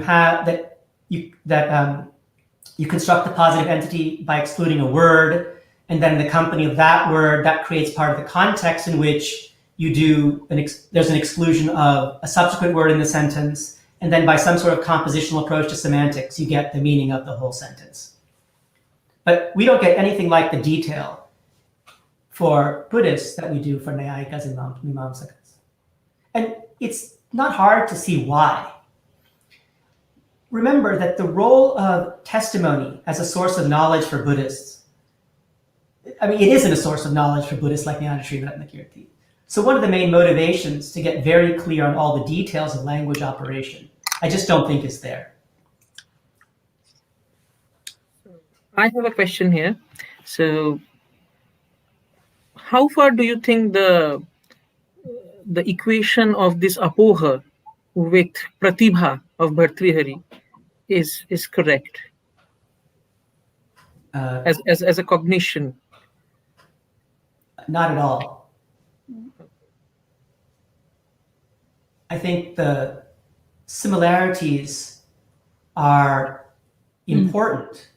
construct the positive entity by excluding a word, and then in the company of that word, that creates part of the context in which you do there's an exclusion of a subsequent word in the sentence, and then by some sort of compositional approach to semantics, you get the meaning of the whole sentence. But we don't get anything like the detail for Buddhists that we do for Nyayikas and Mimamsakas. And it's not hard to see why. Remember that the role of testimony as a source of knowledge for Buddhists, I mean, it isn't a source of knowledge for Buddhists like Nyan, Srimatra, and Ratnakerty. So one of the main motivations to get very clear on all the details of language operation, I just don't think is there. I have a question here. So how far do you think the equation of this apoha with pratibha of Bhartrihari is correct as a cognition? Not at all. I think the similarities are important.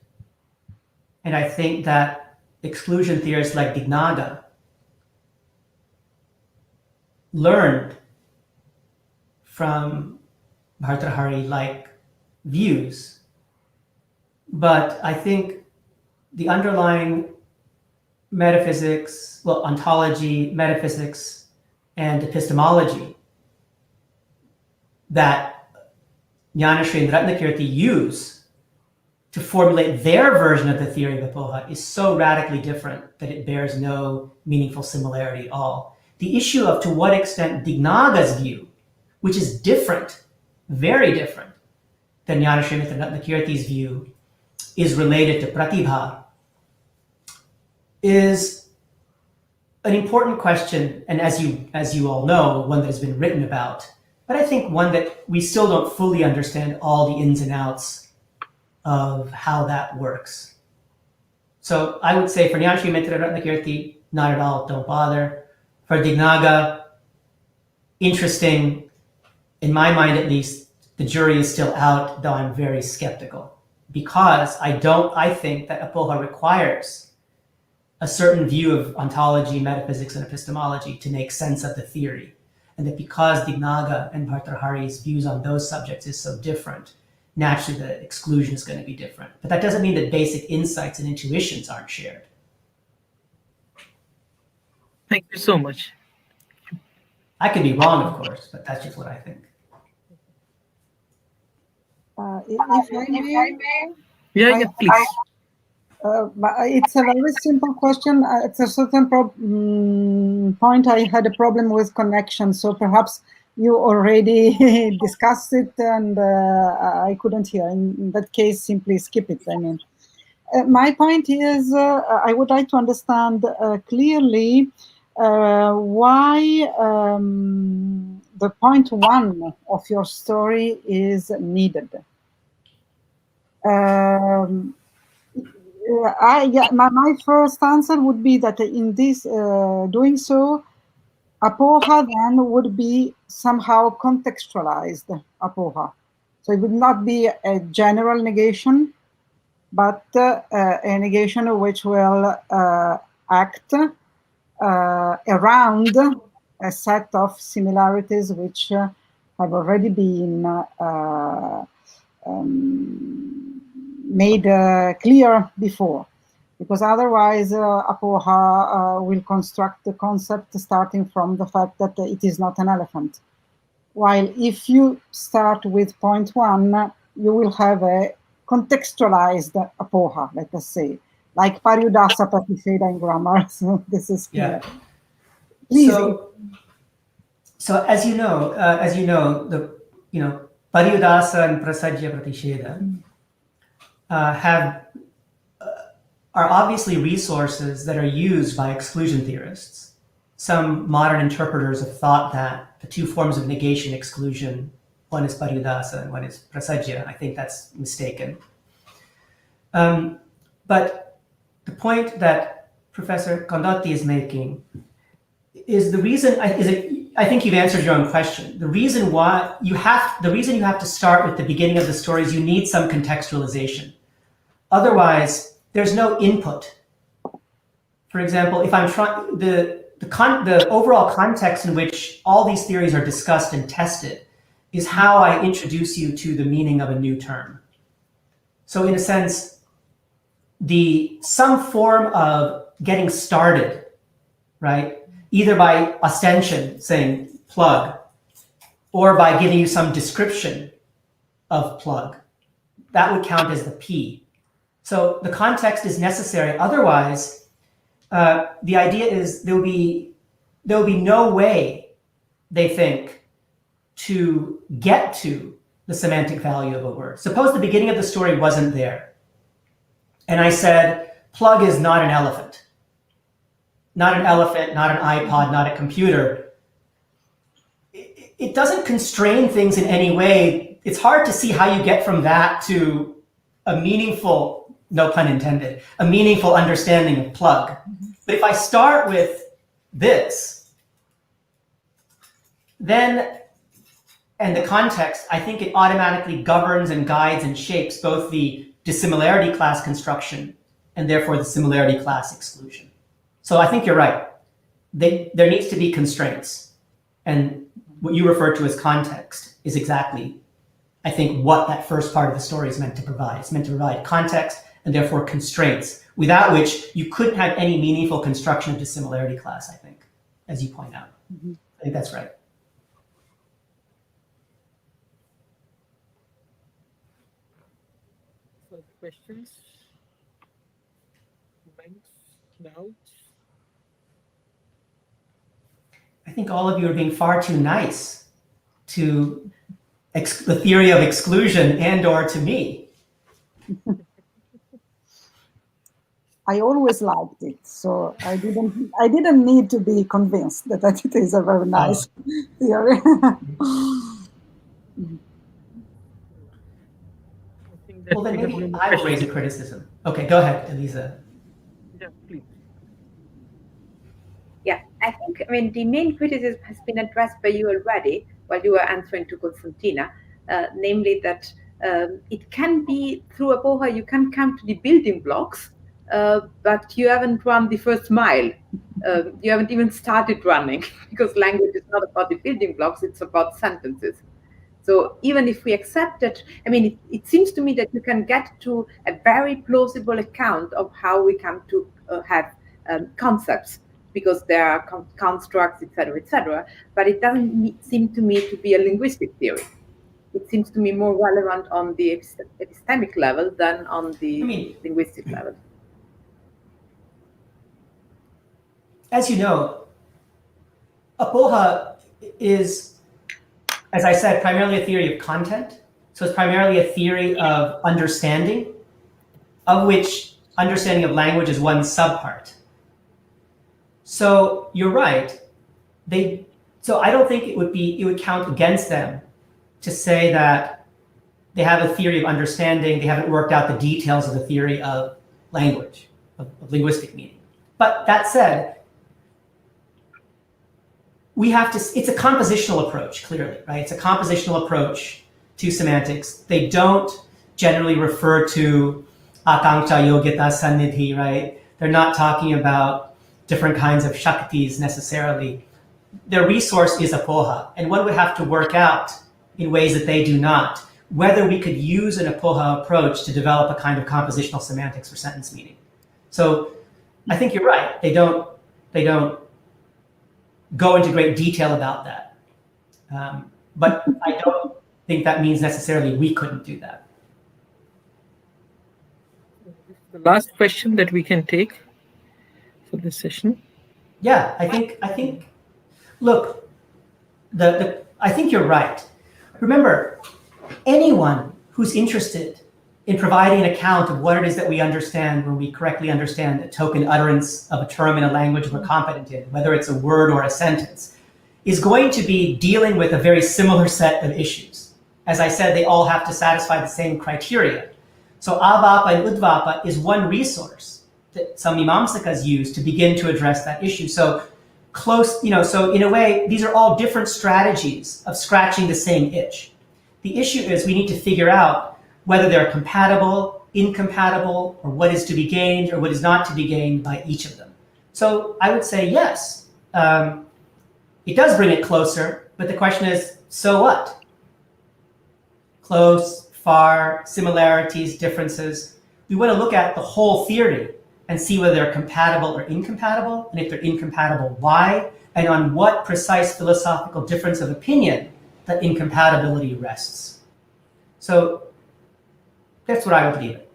And I think that exclusion theorists like Dignaga learned from Bhartrihari-like views. But I think the underlying metaphysics, ontology, metaphysics, and epistemology that Nyanashri and Ratnakerty use to formulate their version of the theory of apoha is so radically different that it bears no meaningful similarity at all. The issue of to what extent Dignaga's view, which is different, very different than Nyanashri and Ratnakerty's view, is related to pratibha, is an important question, and as you all know, one that has been written about, but I think one that we still don't fully understand all the ins and outs of how that works. So I would say for Nyanashri and Ratnakerty, not at all, don't bother. For Dignaga, interesting. In my mind, at least, the jury is still out, though I'm very skeptical, because I think that apoha requires a certain view of ontology, metaphysics, and epistemology to make sense of the theory. And that because Dignaga and Bhartrhari's views on those subjects is so different, naturally the exclusion is going to be different. But that doesn't mean that basic insights and intuitions aren't shared. Thank you so much. I could be wrong, of course, but that's just what I think. If I may, Yeah, please. It's a very simple question. At a certain point, I had a problem with connection, so perhaps you already discussed it and I couldn't hear. In that case, simply skip it. I mean, my point is, I would like to understand clearly why the point one of your story is needed. My first answer would be that in this doing so, apoha then would be somehow contextualized apoha. So it would not be a general negation, but a negation which will act around a set of similarities which have already been made clear before, because otherwise apoha will construct the concept starting from the fact that it is not an elephant. While if you start with point one, you will have a contextualized apoha, let us say, like Paryudasa Pratiseda in grammar. So this is clear. Yeah. Please. So as you know, Paryudasa and Prasajya Pratisheda are obviously resources that are used by exclusion theorists. Some modern interpreters have thought that the two forms of negation exclusion, one is Paryudasa and one is Prasajya. I think that's mistaken. But the point that Professor Condotti is making is the reason. I think you've answered your own question. The reason you have to start with the beginning of the story is you need some contextualization. Otherwise, there's no input. For example, if I'm trying the overall context in which all these theories are discussed and tested is how I introduce you to the meaning of a new term. So in a sense, some form of getting started, right? Either by ostension, saying plug, or by giving you some description of plug, that would count as the P. So the context is necessary. Otherwise, the idea is there will be no way, they think, to get to the semantic value of a word. Suppose the beginning of the story wasn't there, and I said, plug is not an elephant. Not an elephant, not an iPod, not a computer. It doesn't constrain things in any way. It's hard to see how you get from that to a meaningful, no pun intended, a meaningful understanding of plug. But if I start with this, then, and the context, I think it automatically governs and guides and shapes both the dissimilarity class construction and therefore the similarity class exclusion. So I think you're right. There needs to be constraints. And what you refer to as context is exactly, I think, what that first part of the story is meant to provide. It's meant to provide context and therefore constraints, without which you couldn't have any meaningful construction of dissimilarity class, I think, as you point out. Mm-hmm. I think that's right. Further questions? Comments? Doubts? I think all of you are being far too nice to the theory of exclusion and or to me. I always liked it, so I didn't need to be convinced that it is a very nice theory. Well, then maybe I will raise a criticism. Okay, go ahead, Elisa. Yeah, please. Yeah, I think, the main criticism has been addressed by you already while you were answering to Konstantina, namely that it can be, through apoha, you can come to the building blocks but you haven't run the first mile. You haven't even started running because language is not about the building blocks, it's about sentences. So even if we accept it, I mean, it seems to me that you can get to a very plausible account of how we come to have concepts, because there are constructs, etc., but it doesn't seem to me to be a linguistic theory. It seems to me more relevant on the epistemic level than on the linguistic level. As you know, apoha is, as I said, primarily a theory of content. So it's primarily a theory of understanding, of which understanding of language is one subpart. So you're right. So I don't think it would count against them to say that they have a theory of understanding, they haven't worked out the details of the theory of language, of linguistic meaning. But that said, it's a compositional approach, clearly, right? It's a compositional approach to semantics. They don't generally refer to akanksha, yogyata, sannidhi, right? They're not talking about different kinds of shaktis necessarily. Their resource is apoha, and one would have to work out in ways that they do not, whether we could use an apoha approach to develop a kind of compositional semantics for sentence meaning. So I think you're right. They don't go into great detail about that. But I don't think that means necessarily we couldn't do that. The last question that we can take for this session. Yeah, I think. Look, I think you're right. Remember, anyone who's interested in providing an account of what it is that we understand when we correctly understand the token utterance of a term in a language we're competent in, whether it's a word or a sentence, is going to be dealing with a very similar set of issues. As I said, they all have to satisfy the same criteria. So avapa and udvapa is one resource that some mimamsakas use to begin to address that issue. So so in a way, these are all different strategies of scratching the same itch. The issue is we need to figure out whether they're compatible, incompatible, or what is to be gained or what is not to be gained by each of them. So I would say yes, it does bring it closer, but the question is, so what? Close, far, similarities, differences. We want to look at the whole theory and see whether they're compatible or incompatible, and if they're incompatible, why, and on what precise philosophical difference of opinion that incompatibility rests. So that's what I would leave it.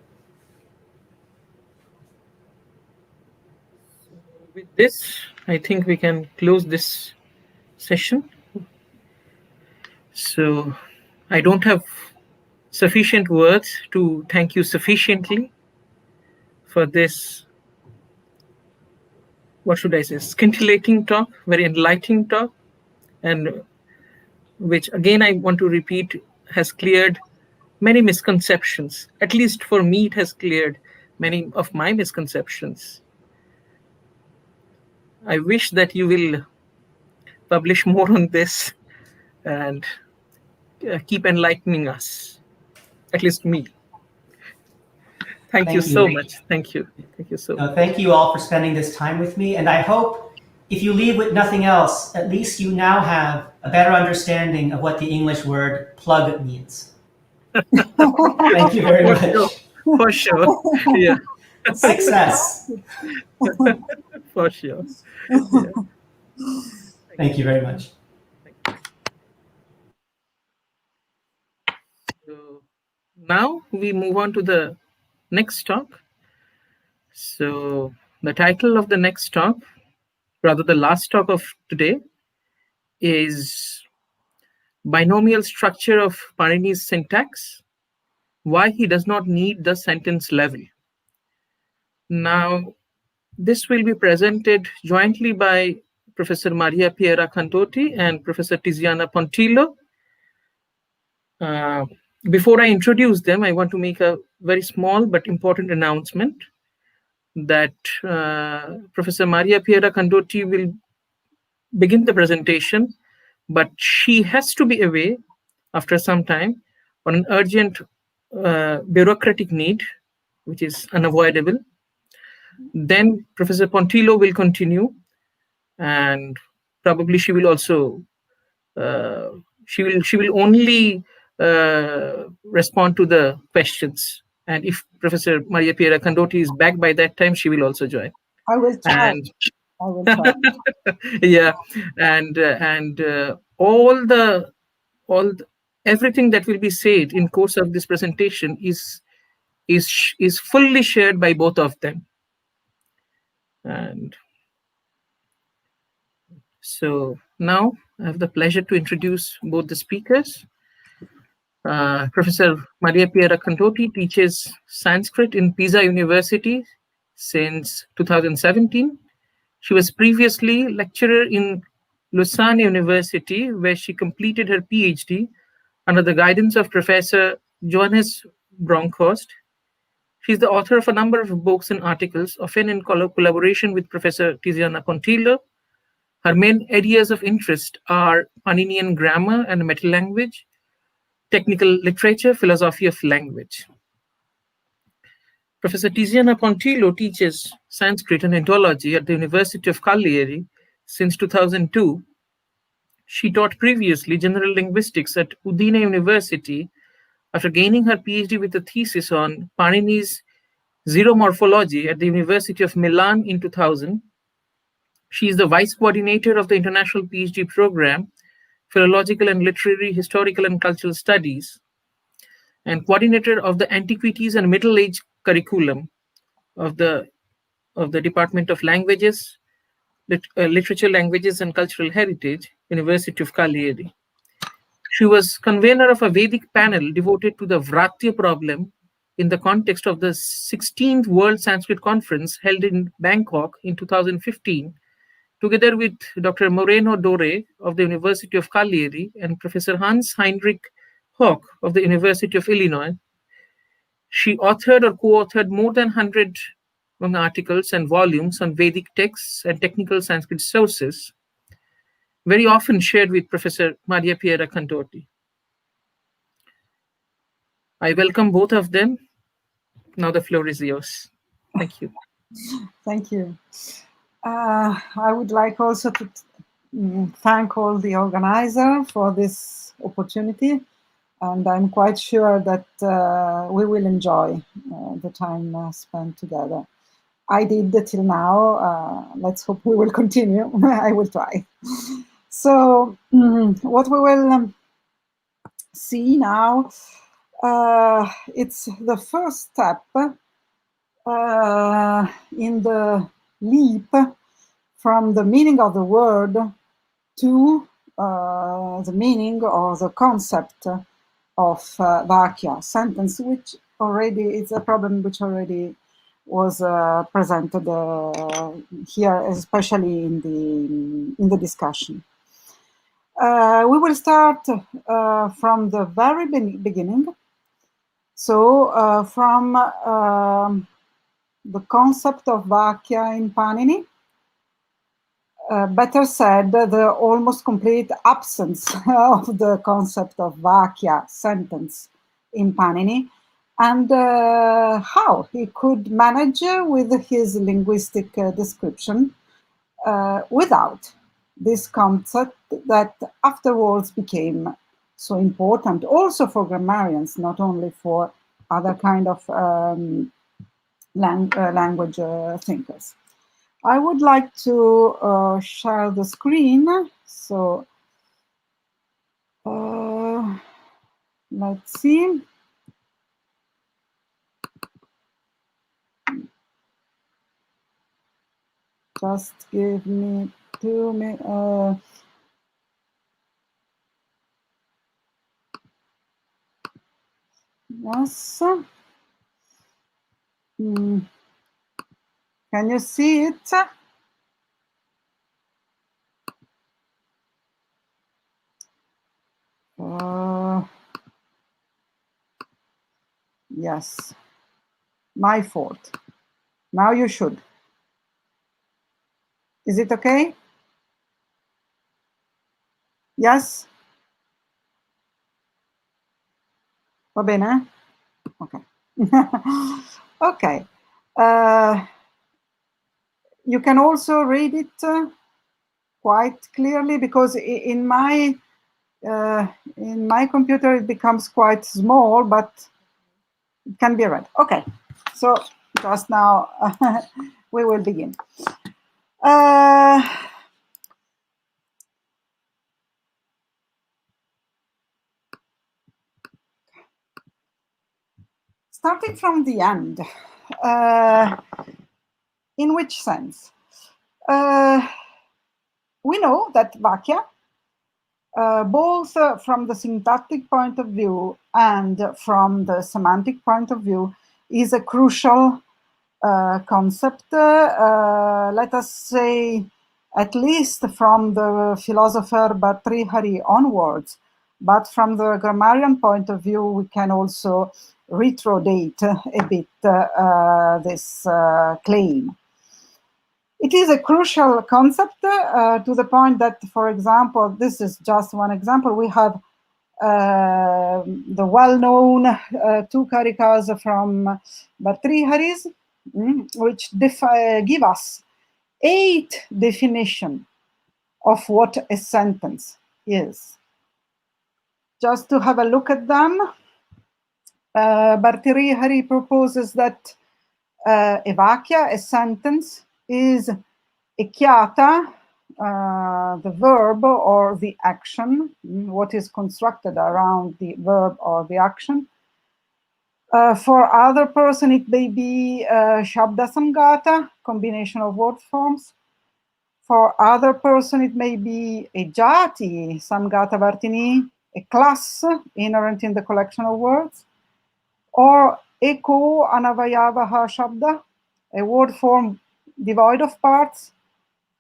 With this, I think we can close this session. So I don't have sufficient words to thank you sufficiently for this, what should I say, scintillating talk, very enlightening talk, and which again I want to repeat has cleared many misconceptions. At least for me, it has cleared many of my misconceptions. I wish that you will publish more on this and keep enlightening us, at least me. Thank you so much. Thank you. Thank you so much. Thank you all for spending this time with me. And I hope if you leave with nothing else, at least you now have a better understanding of what the English word plug means. Thank you very much. For sure. Yeah. Success. For sure. Yeah. Thank you very much. So now we move on to the next talk. So the title of the next talk, rather the last talk of today, is Binomial Structure of Panini's Syntax, Why He Does Not Need the Sentence Level. Now, this will be presented jointly by Professor Maria Piera Cantotti and Professor Tiziana Pontillo. Before I introduce them, I want to make a very small but important announcement that Professor Maria Piera Cantotti will begin the presentation, but she has to be away after some time on an urgent bureaucratic need, which is unavoidable. Then Professor Pontillo will continue, and probably she will also she will only respond to the questions. And if Professor Maria Piera Condotti is back by that time, she will also join. I will try. And I will try. yeah, and everything that will be said in course of this presentation is fully shared by both of them. And so now I have the pleasure to introduce both the speakers. Professor Maria Piera Condotti teaches Sanskrit in Pisa University since 2017. She was previously lecturer in Lausanne University, where she completed her PhD under the guidance of Professor Johannes Bronkhorst. She's the author of a number of books and articles, often in collaboration with Professor Tiziana Pontillo. Her main areas of interest are Paninian grammar and metalanguage, technical literature, philosophy of language. Professor Tiziana Pontillo teaches Sanskrit and Indology at the University of Cagliari since 2002. She taught previously general linguistics at Udine University after gaining her PhD with a thesis on Panini's Xeromorphology at the University of Milan in 2000. She is the vice coordinator of the International PhD program, Philological and Literary, Historical and Cultural Studies, and coordinator of the Antiquities and Middle Age curriculum of the Department of Languages, Literature, Languages and Cultural Heritage, University of Cagliari. She was convener of a Vedic panel devoted to the Vratya problem in the context of the 16th World Sanskrit Conference held in Bangkok in 2015, together with Dr. Moreno Dore of the University of Cagliari and Professor Hans Heinrich Hock of the University of Illinois. She authored or co-authored more than 100 articles and volumes on Vedic texts and technical Sanskrit sources, very often shared with Professor Maria Piera Condotti. I welcome both of them. Now the floor is yours. Thank you. Thank you. I would like also to thank all the organizers for this opportunity, and I'm quite sure that we will enjoy the time spent together. I did till now. Let's hope we will continue. I will try. So what we will see now, it's the first step in the leap from the meaning of the word to the meaning or the concept of Vakya, sentence, which already is a problem which already was presented here, especially in the discussion. We will start from the very beginning. So from the concept of Vakya in Panini, better said, the almost complete absence of the concept of Vakya, sentence, in Panini, and how he could manage with his linguistic description without this concept that afterwards became so important also for grammarians, not only for other kind of language thinkers. I would like to share the screen. So let's see. Just give me 2 minutes. Yes. Can you see it? Yes. My fault. Now you should. Is it okay? Yes? Va bene? Okay. Okay. You can also read it quite clearly, because in my computer it becomes quite small, but it can be read. Okay, so just now we will begin. Starting from the end, in which sense? We know that Vakya, both from the syntactic point of view and from the semantic point of view, is a crucial concept. Let us say, at least from the philosopher Bhartrihari onwards, but from the grammarian point of view, we can also retrodate a bit this claim. It is a crucial concept to the point that, for example, this is just one example. We have the well-known two carikas from Bhartrihari's, which give us 8 definitions of what a sentence is. Just to have a look at them, Bhartrihari proposes that a vakya, a sentence, is a chiata, the verb or the action, what is constructed around the verb or the action. For other person, it may be shabda samgata, combination of word forms. For other person, it may be a jati, samgata vartini, a class inherent in the collection of words. Or eko anavayavaha shabda, a word form devoid of parts,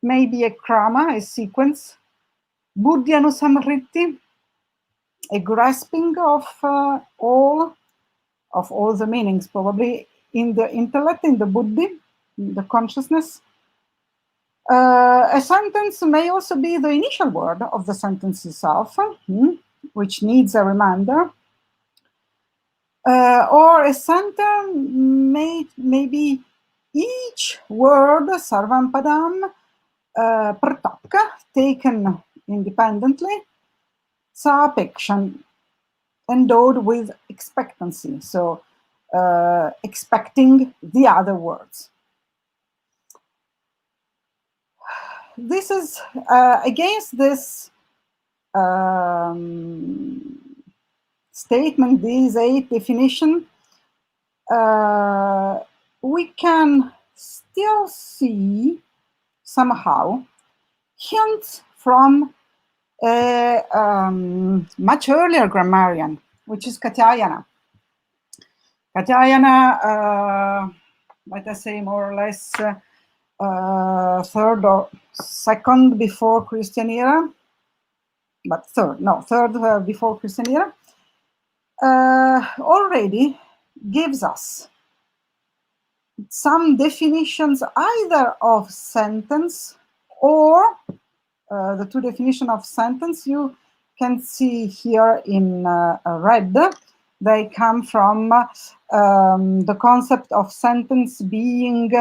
maybe a krama, a sequence. Buddhyanusamriti, a grasping of all the meanings, probably in the intellect, in the buddhi, in the consciousness. A sentence may also be the initial word of the sentence itself, which needs a reminder. Or a sentence may be each word, sarvam padam, pratak, taken independently, sapekshan, endowed with expectancy, so expecting the other words. This is against this statement, these 8 definitions, we can still see somehow hints from a much earlier grammarian, which is Katyayana. Katyayana, let us say more or less 3rd or 2nd before Christian era, but 3rd before Christian era, already gives us some definitions either of sentence or the 2 definitions of sentence you can see here in red. They come from the concept of sentence being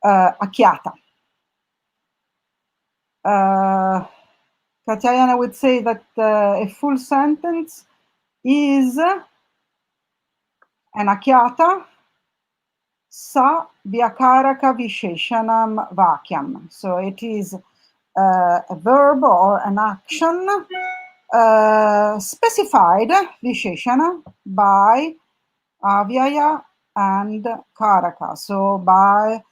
acchiata. Katyayana would say that a full sentence is an acchiata sa vyakaraka visheshanam vakyam. So it is a verb or an action specified visheshana by avyaya and karaka. So by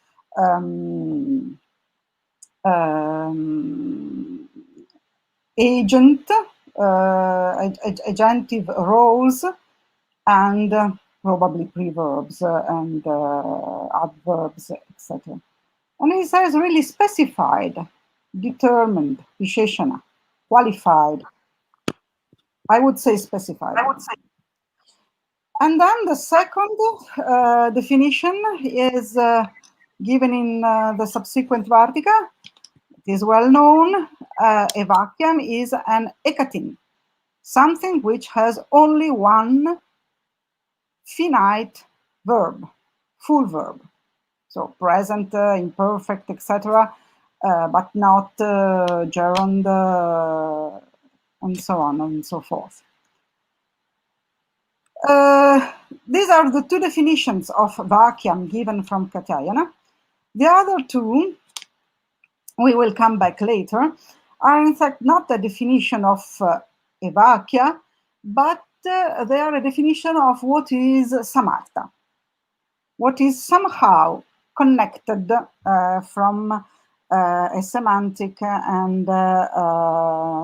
agent, agentive roles, and probably preverbs and adverbs, etc. And he says really specified, determined, visheshana, qualified. I would say specified. And then the second definition is given in the subsequent Vartika. It is well known. A vakyam is an ekatim, something which has only one finite verb, full verb. So so present, imperfect, etc., but not gerund, and so on and so forth. These are the two definitions of vakyam given from Katyayana. The other two, we will come back later, are in fact not a definition of a vakya, but they are a definition of what is samartha, what is somehow connected from a semantic and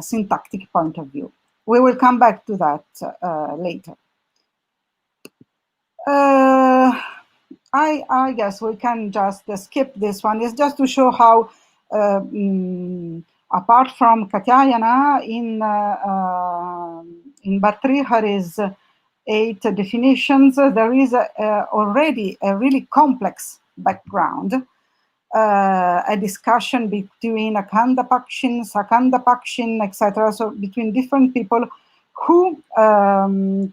syntactic point of view. We will come back to that later. I guess we can just skip this one. It's just to show how, apart from Katyayana, in Bhartrihari's 8 definitions, there is already a really complex background, a discussion between Akhanda Pakshin, Sakanda Pakshin, etc. So between different people who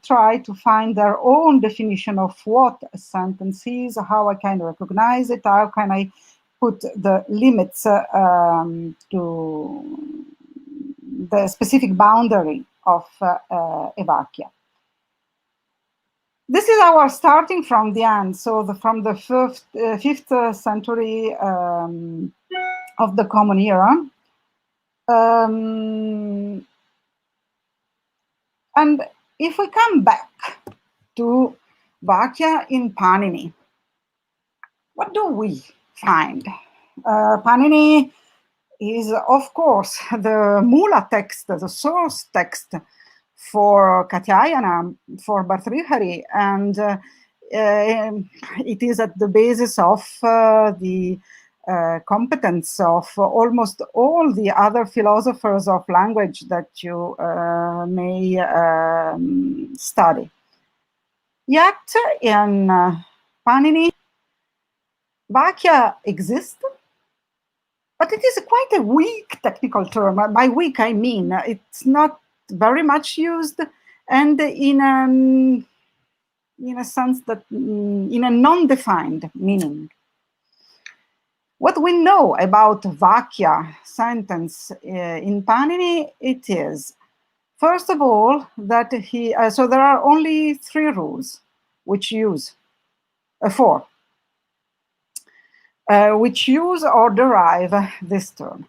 try to find their own definition of what a sentence is, how I can recognize it, how can I put the limits to the specific boundary of a vakya. This is our starting from the end, so from the 5th century of the Common Era. And if we come back to vakya in Panini, what do we find? Panini is, of course, the Mula text, the source text for Katyayana, for Bhartrihari, and it is at the basis of the competence of almost all the other philosophers of language that you may study. Yet in Panini, vakya exists, but it is quite a weak technical term. By weak, I mean it's not very much used, and in a sense that in a non-defined meaning. What we know about vakya sentence in Panini, it is, first of all, that so there are only 3 rules which use, 4, which use or derive this term.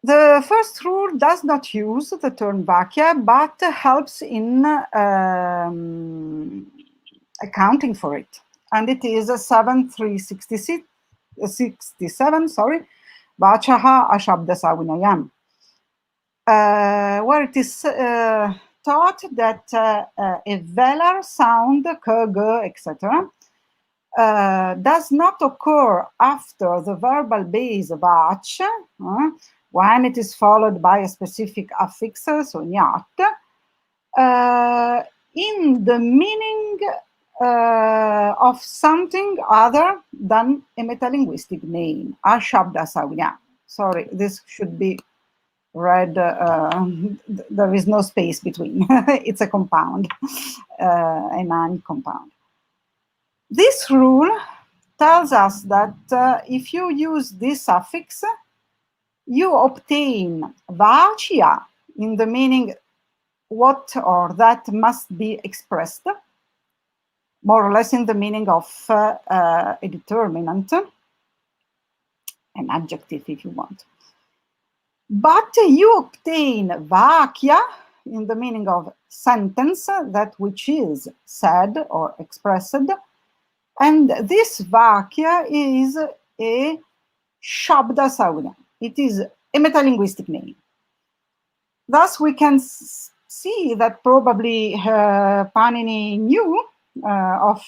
The first rule does not use the term vakya, but helps in accounting for it. And it is 7.367, sorry, Vachaha Ashabdasa Vinayam, where it is taught that a velar sound, k, g, etc., does not occur after the verbal base vach, when it is followed by a specific affix, so nyat, in the meaning of something other than a metalinguistic name, ashabda savya. Sorry, this should be read, there is no space between. It's a compound, a non-compound. This rule tells us that if you use this suffix, you obtain vachya in the meaning what or that must be expressed, more or less in the meaning of a determinant, an adjective if you want. But you obtain vakya in the meaning of sentence, that which is said or expressed, and this vakya is a shabda savya. It is a metalinguistic name. Thus, we can see that probably Panini knew of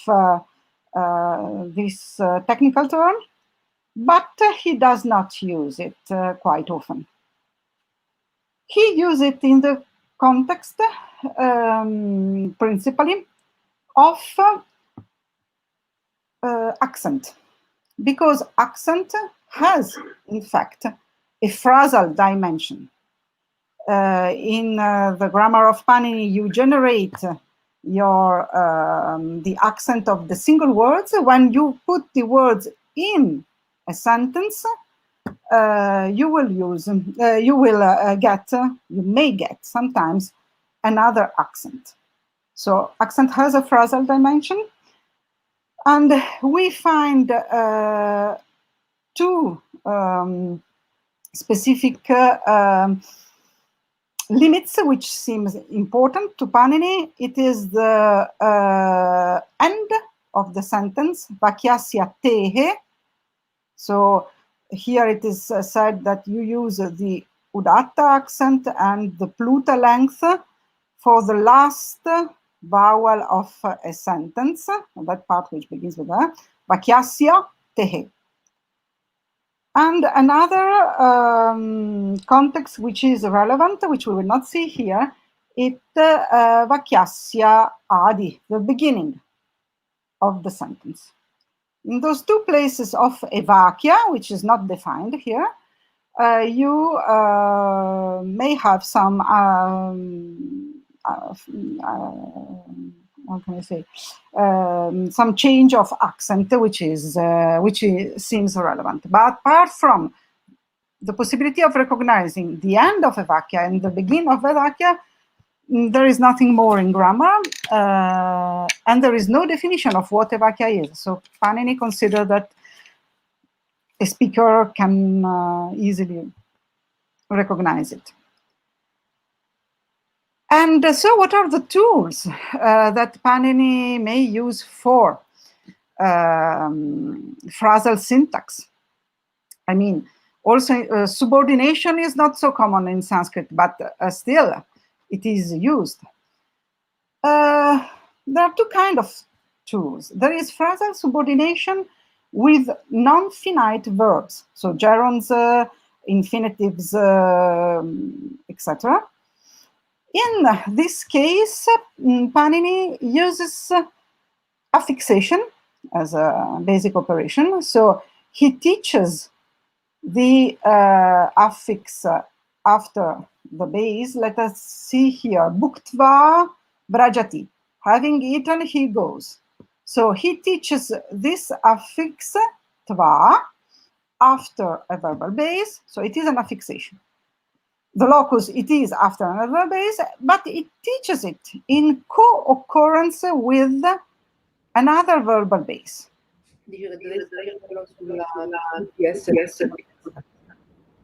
this technical term, but he does not use it quite often. He uses it in the context principally of accent, because accent has, in fact, a phrasal dimension. In the grammar of Panini, you generate the accent of the single words. When you put the words in a sentence, you may get sometimes another accent. So accent has a phrasal dimension, and we find two specific limits which seems important to Panini. It is the end of the sentence, vakyasya tehe. So here it is said that you use the udatta accent and the pluta length for the last vowel of a sentence, that part which begins with vakyasya tehe. And another context which is relevant, which we will not see here, it vakyasya adi, the beginning of the sentence. In those two places of a vakya, which is not defined here, you may have some how can I say, some change of accent, which seems relevant. But apart from the possibility of recognizing the end of a vakya and the beginning of a vakya, there is nothing more in grammar, and there is no definition of what a vakya is. So Panini considered that a speaker can easily recognize it. And so what are the tools that Panini may use for phrasal syntax? I mean, also subordination is not so common in Sanskrit, but still it is used. There are two kinds of tools. There is phrasal subordination with non-finite verbs, so gerunds, infinitives, etc. In this case, Panini uses affixation as a basic operation. So he teaches the affix after the base. Let us see here. Bhuktva vrajati. Having eaten, he goes. So he teaches this affix tva after a verbal base. So it is an affixation. The locus, it is after another base, but it teaches it in co-occurrence with another verbal base.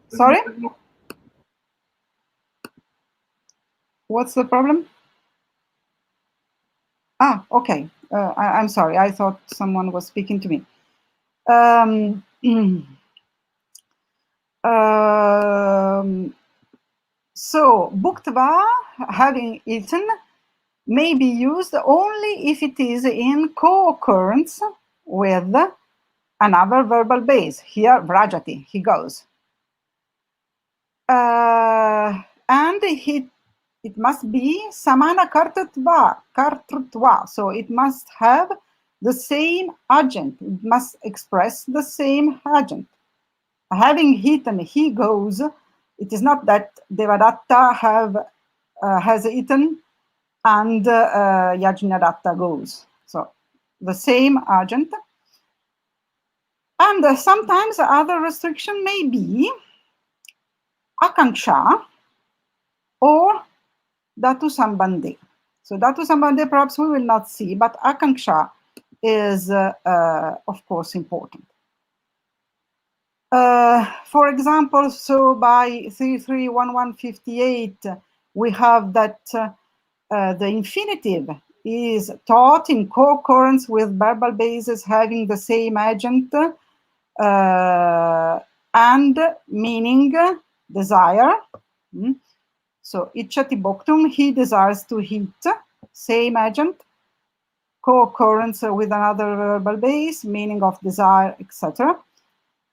Sorry? What's the problem? Ah, okay. I'm sorry. I thought someone was speaking to me. So, bhuktva, having eaten, may be used only if it is in co-occurrence with another verbal base. Here, vrajati, he goes. And it must be samana kartrutva, so it must have the same agent. It must express the same agent. Having eaten, he goes. It is not that Devadatta has eaten and Yajnadatta goes. So the same agent. And sometimes other restriction may be akanksha or dhatu sambandhe. So dhatu sambandhe perhaps we will not see, but akanksha is of course important. For example, so by 331158, we have that the infinitive is taught in co-occurrence with verbal bases having the same agent and meaning desire. So, ichati bhoktum, he desires to eat, same agent, co-occurrence with another verbal base, meaning of desire, etc.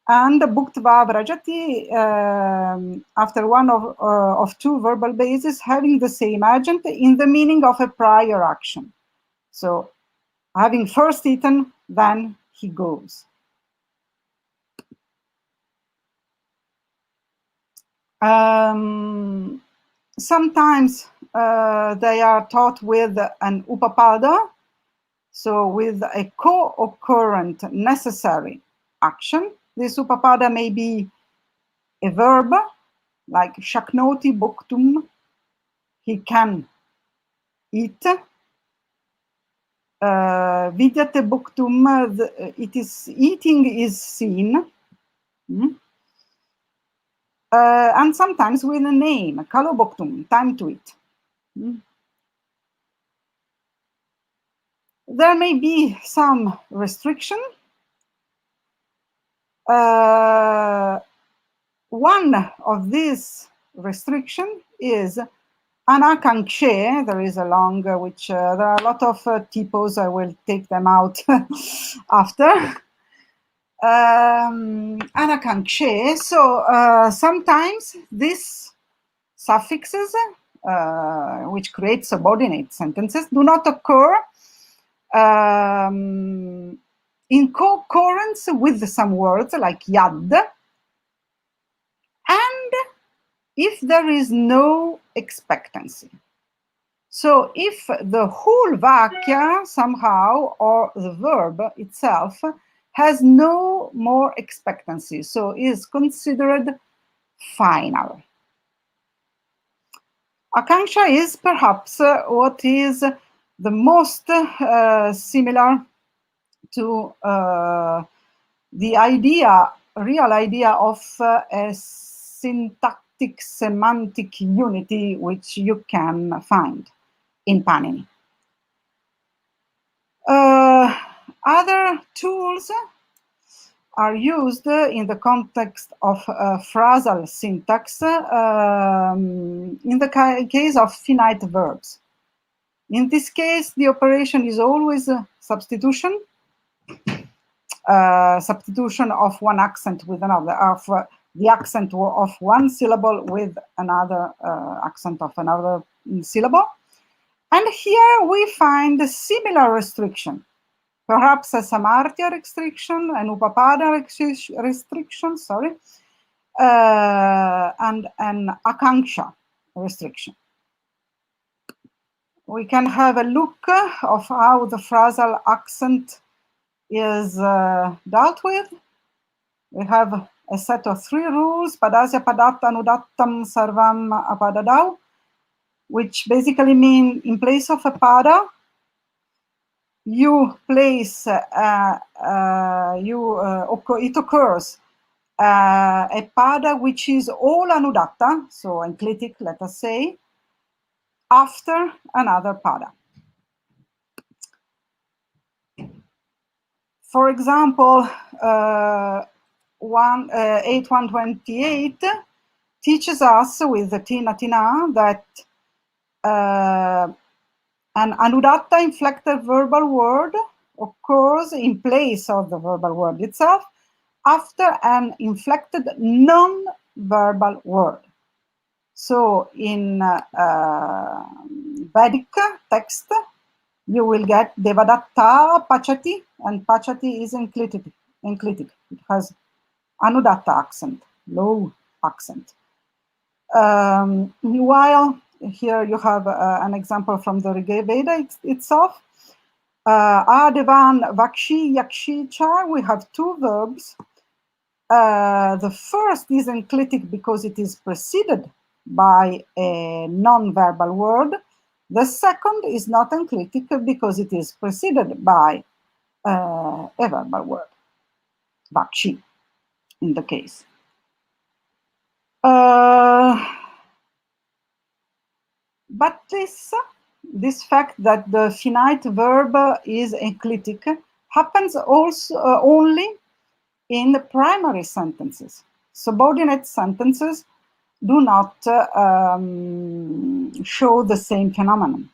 And bhuktva vrajati, after one of two verbal bases having the same agent in the meaning of a prior action. So, having first eaten, then he goes. Sometimes they are taught with an upapada, so with a co-occurrent necessary action. This upapada may be a verb, like shaknoti bhuktum, he can eat. Vidyate bhuktum, it is eating is seen. And sometimes with a name, kalo bhuktum, time to eat. There may be some restriction. One of these restriction is anakankshe. There is a long, which there are a lot of typos. I will take them out after. Anakankshe. So sometimes these suffixes, which create subordinate sentences, do not occur in co-occurrence with some words like yad, and if there is no expectancy. So if the whole vakya somehow, or the verb itself, has no more expectancy, so is considered final. Akanksha is perhaps what is the most similar to the idea, real idea of a syntactic semantic unity which you can find in Panini. Other tools are used in the context of phrasal syntax in the case of finite verbs. In this case, the operation is always substitution. Substitution of one accent with another, of the accent of one syllable with another accent of another syllable. And here we find a similar restriction, perhaps a samarthya restriction, an upapada restriction, sorry, and an akanksha restriction. We can have a look of how the phrasal accent is dealt with. We have a set of 3 rules, padasya padatta anudattam sarvam apadadau, which basically mean in place of a pada, you place, it occurs a pada which is all anudatta, so enclitic, let us say, after another pada. For example, 8128 teaches us with the tina tina that an anudatta inflected verbal word occurs in place of the verbal word itself after an inflected non-verbal word. So in Vedic text, you will get devadatta pachati, and pachati is enclitic. It has anudatta accent, low accent. While here you have an example from the Rig Veda itself. Adevan vakshi yakshi cha, we have 2 verbs. The first is enclitic because it is preceded by a non-verbal word. The second is not enclitic because it is preceded by a verbal word, vakshi in the case. But this fact that the finite verb is enclitic happens also only in the primary sentences. Subordinate sentences do not show the same phenomenon.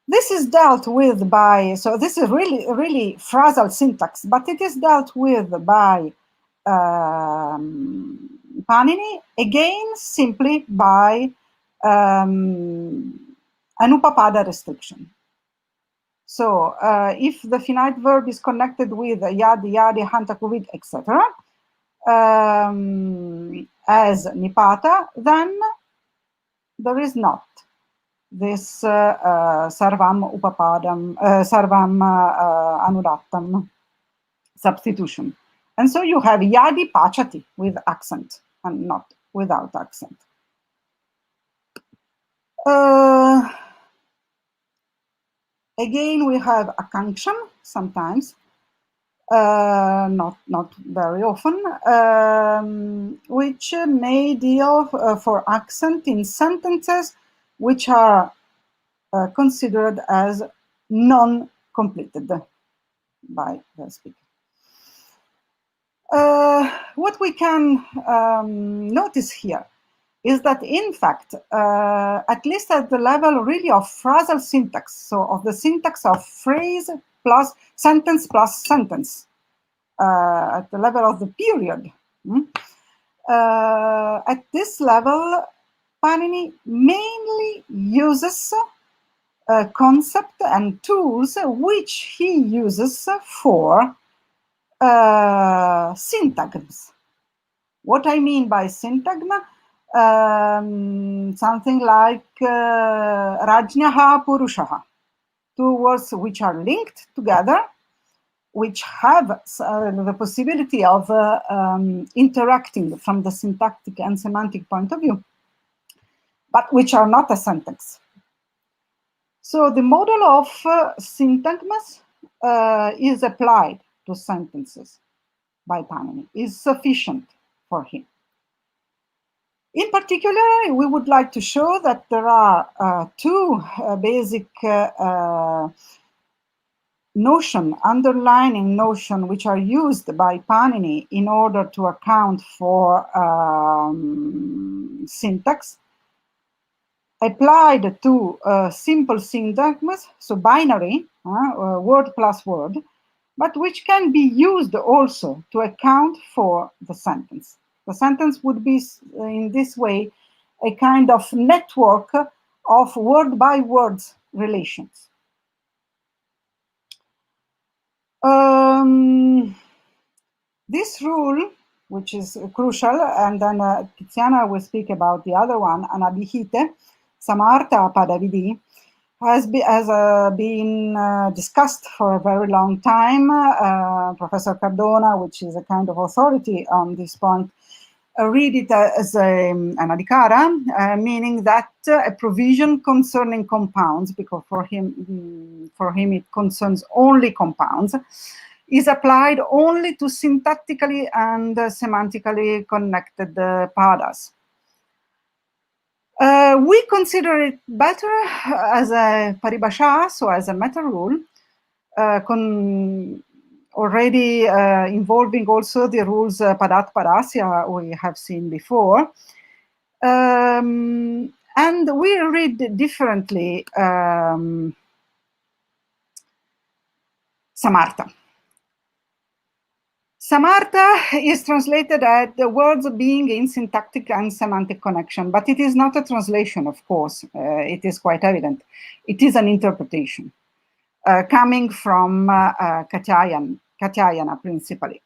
This is dealt with by, so this is really phrasal syntax, but it is dealt with by Panini, again, simply by an upapada restriction. So if the finite verb is connected with yadi, yadi, hanta, kuvid, etc., as nipata, then there is not this sarvam upapadam, sarvam anudattam substitution. And so you have yadi pachati with accent and not without accent. Again, we have akanksha sometimes, not very often, which may deal for accent in sentences which are considered as non-completed by the speaker. What we can notice here is that, in fact, at least at the level really of phrasal syntax, so of the syntax of phrase plus sentence, at the level of the period, at this level, Panini mainly uses concept and tools which he uses for syntagms. What I mean by syntagma, something like Rajnyaha Purushaha, two words which are linked together, which have the possibility of interacting from the syntactic and semantic point of view, but which are not a sentence. So the model of syntagmas is applied to sentences by Panini, is sufficient for him. In particular, we would like to show that there are two basic underlining notion, which are used by Panini in order to account for syntax, applied to simple syntagms, so binary, word plus word, but which can be used also to account for the sentence. The sentence would be, in this way, a kind of network of word-by-word relations. This rule, which is crucial, and then Tiziana will speak about the other one, anabhihite, samartha padavidi, has been discussed for a very long time. Professor Cardona, which is a kind of authority on this point, read it as an adhikara, meaning that a provision concerning compounds, because for him it concerns only compounds, is applied only to syntactically and semantically connected padas. We consider it better as a paribhasha, so as a meta rule, already involving also the rules padat padasya we have seen before. And we read differently samartha. Samartha is translated as the words being in syntactic and semantic connection, but it is not a translation, of course. It is quite evident. It is an interpretation coming from Katyayana principally.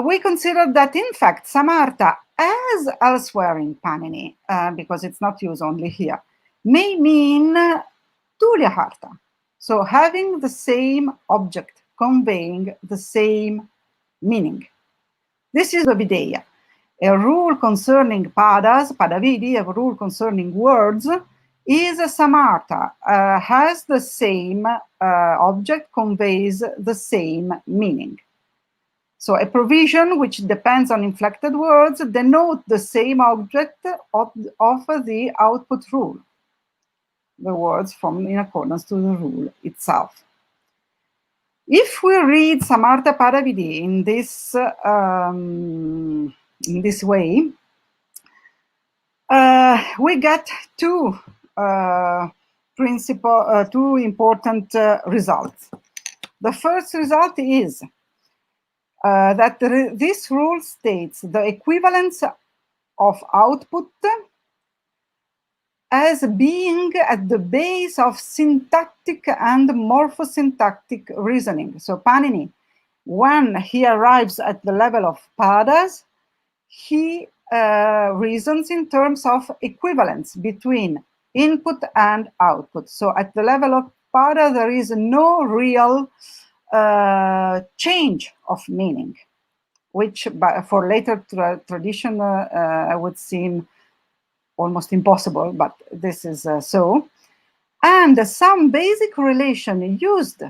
We consider that, in fact, samartha, as elsewhere in Panini, because it's not used only here, may mean tulyahartha, so having the same object, conveying the same meaning. This is the videya. A rule concerning padas, padavidi, a rule concerning words, is a samartha, has the same object, conveys the same meaning. So a provision which depends on inflected words denote the same object of the output rule, the words formed in accordance to the rule itself. If we read samartha padavidi in this way, we get two important results. The first result is that this rule states the equivalence of output as being at the base of syntactic and morphosyntactic reasoning. So Panini, when he arrives at the level of padas, he reasons in terms of equivalence between input and output. So at the level of pada, there is no real change of meaning, which for later tradition would seem almost impossible, but this is so. And some basic relation used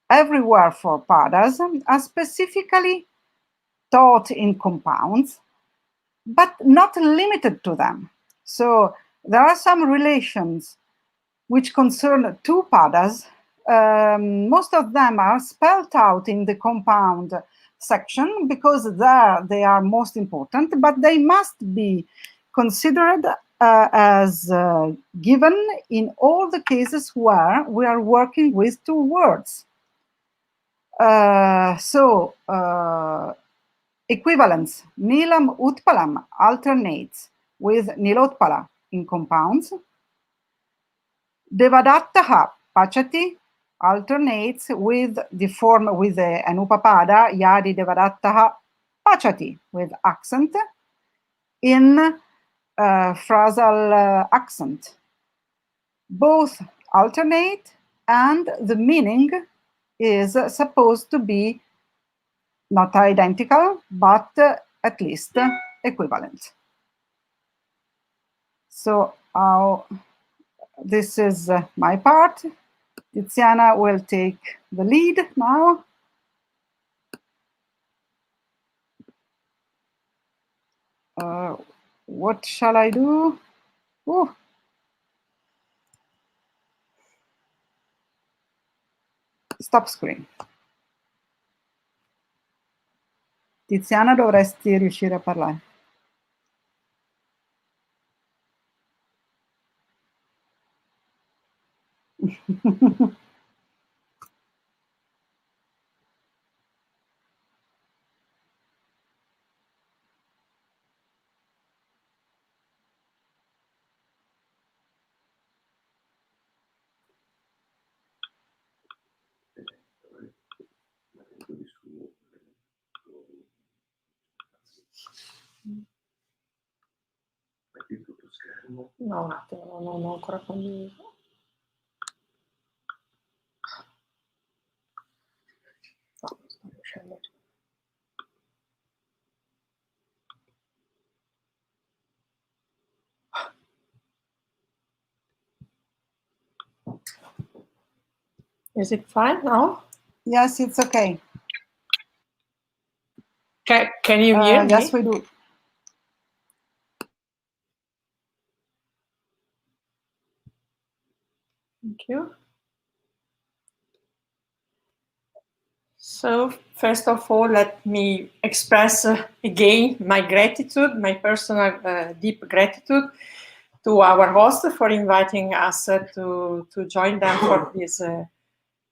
everywhere for padas are specifically taught in compounds, but not limited to them. So there are some relations which concern two padas. Most of them are spelled out in the compound section because there they are most important, but they must be considered as given in all the cases where we are working with two words. Equivalence, nilam utpalam alternates with nilotpala in compounds. Devadattaha pachati alternates with the form with an upapada, yadi devadattaha pachati, with accent in phrasal accent. Both alternate and the meaning is supposed to be not identical, but at least equivalent. So this is my part. Tiziana will take the lead now. What shall I do? Oh. Stop screen. Tiziana, dovresti riuscire a parlare. No, un attimo, non ho ancora condiviso. No, non sto riuscendo. Is it fine now? Yes, it's okay. Can you hear me? Yes, we do. Thank you. So, first of all, let me express again my gratitude, my personal deep gratitude to our host for inviting us to join them for this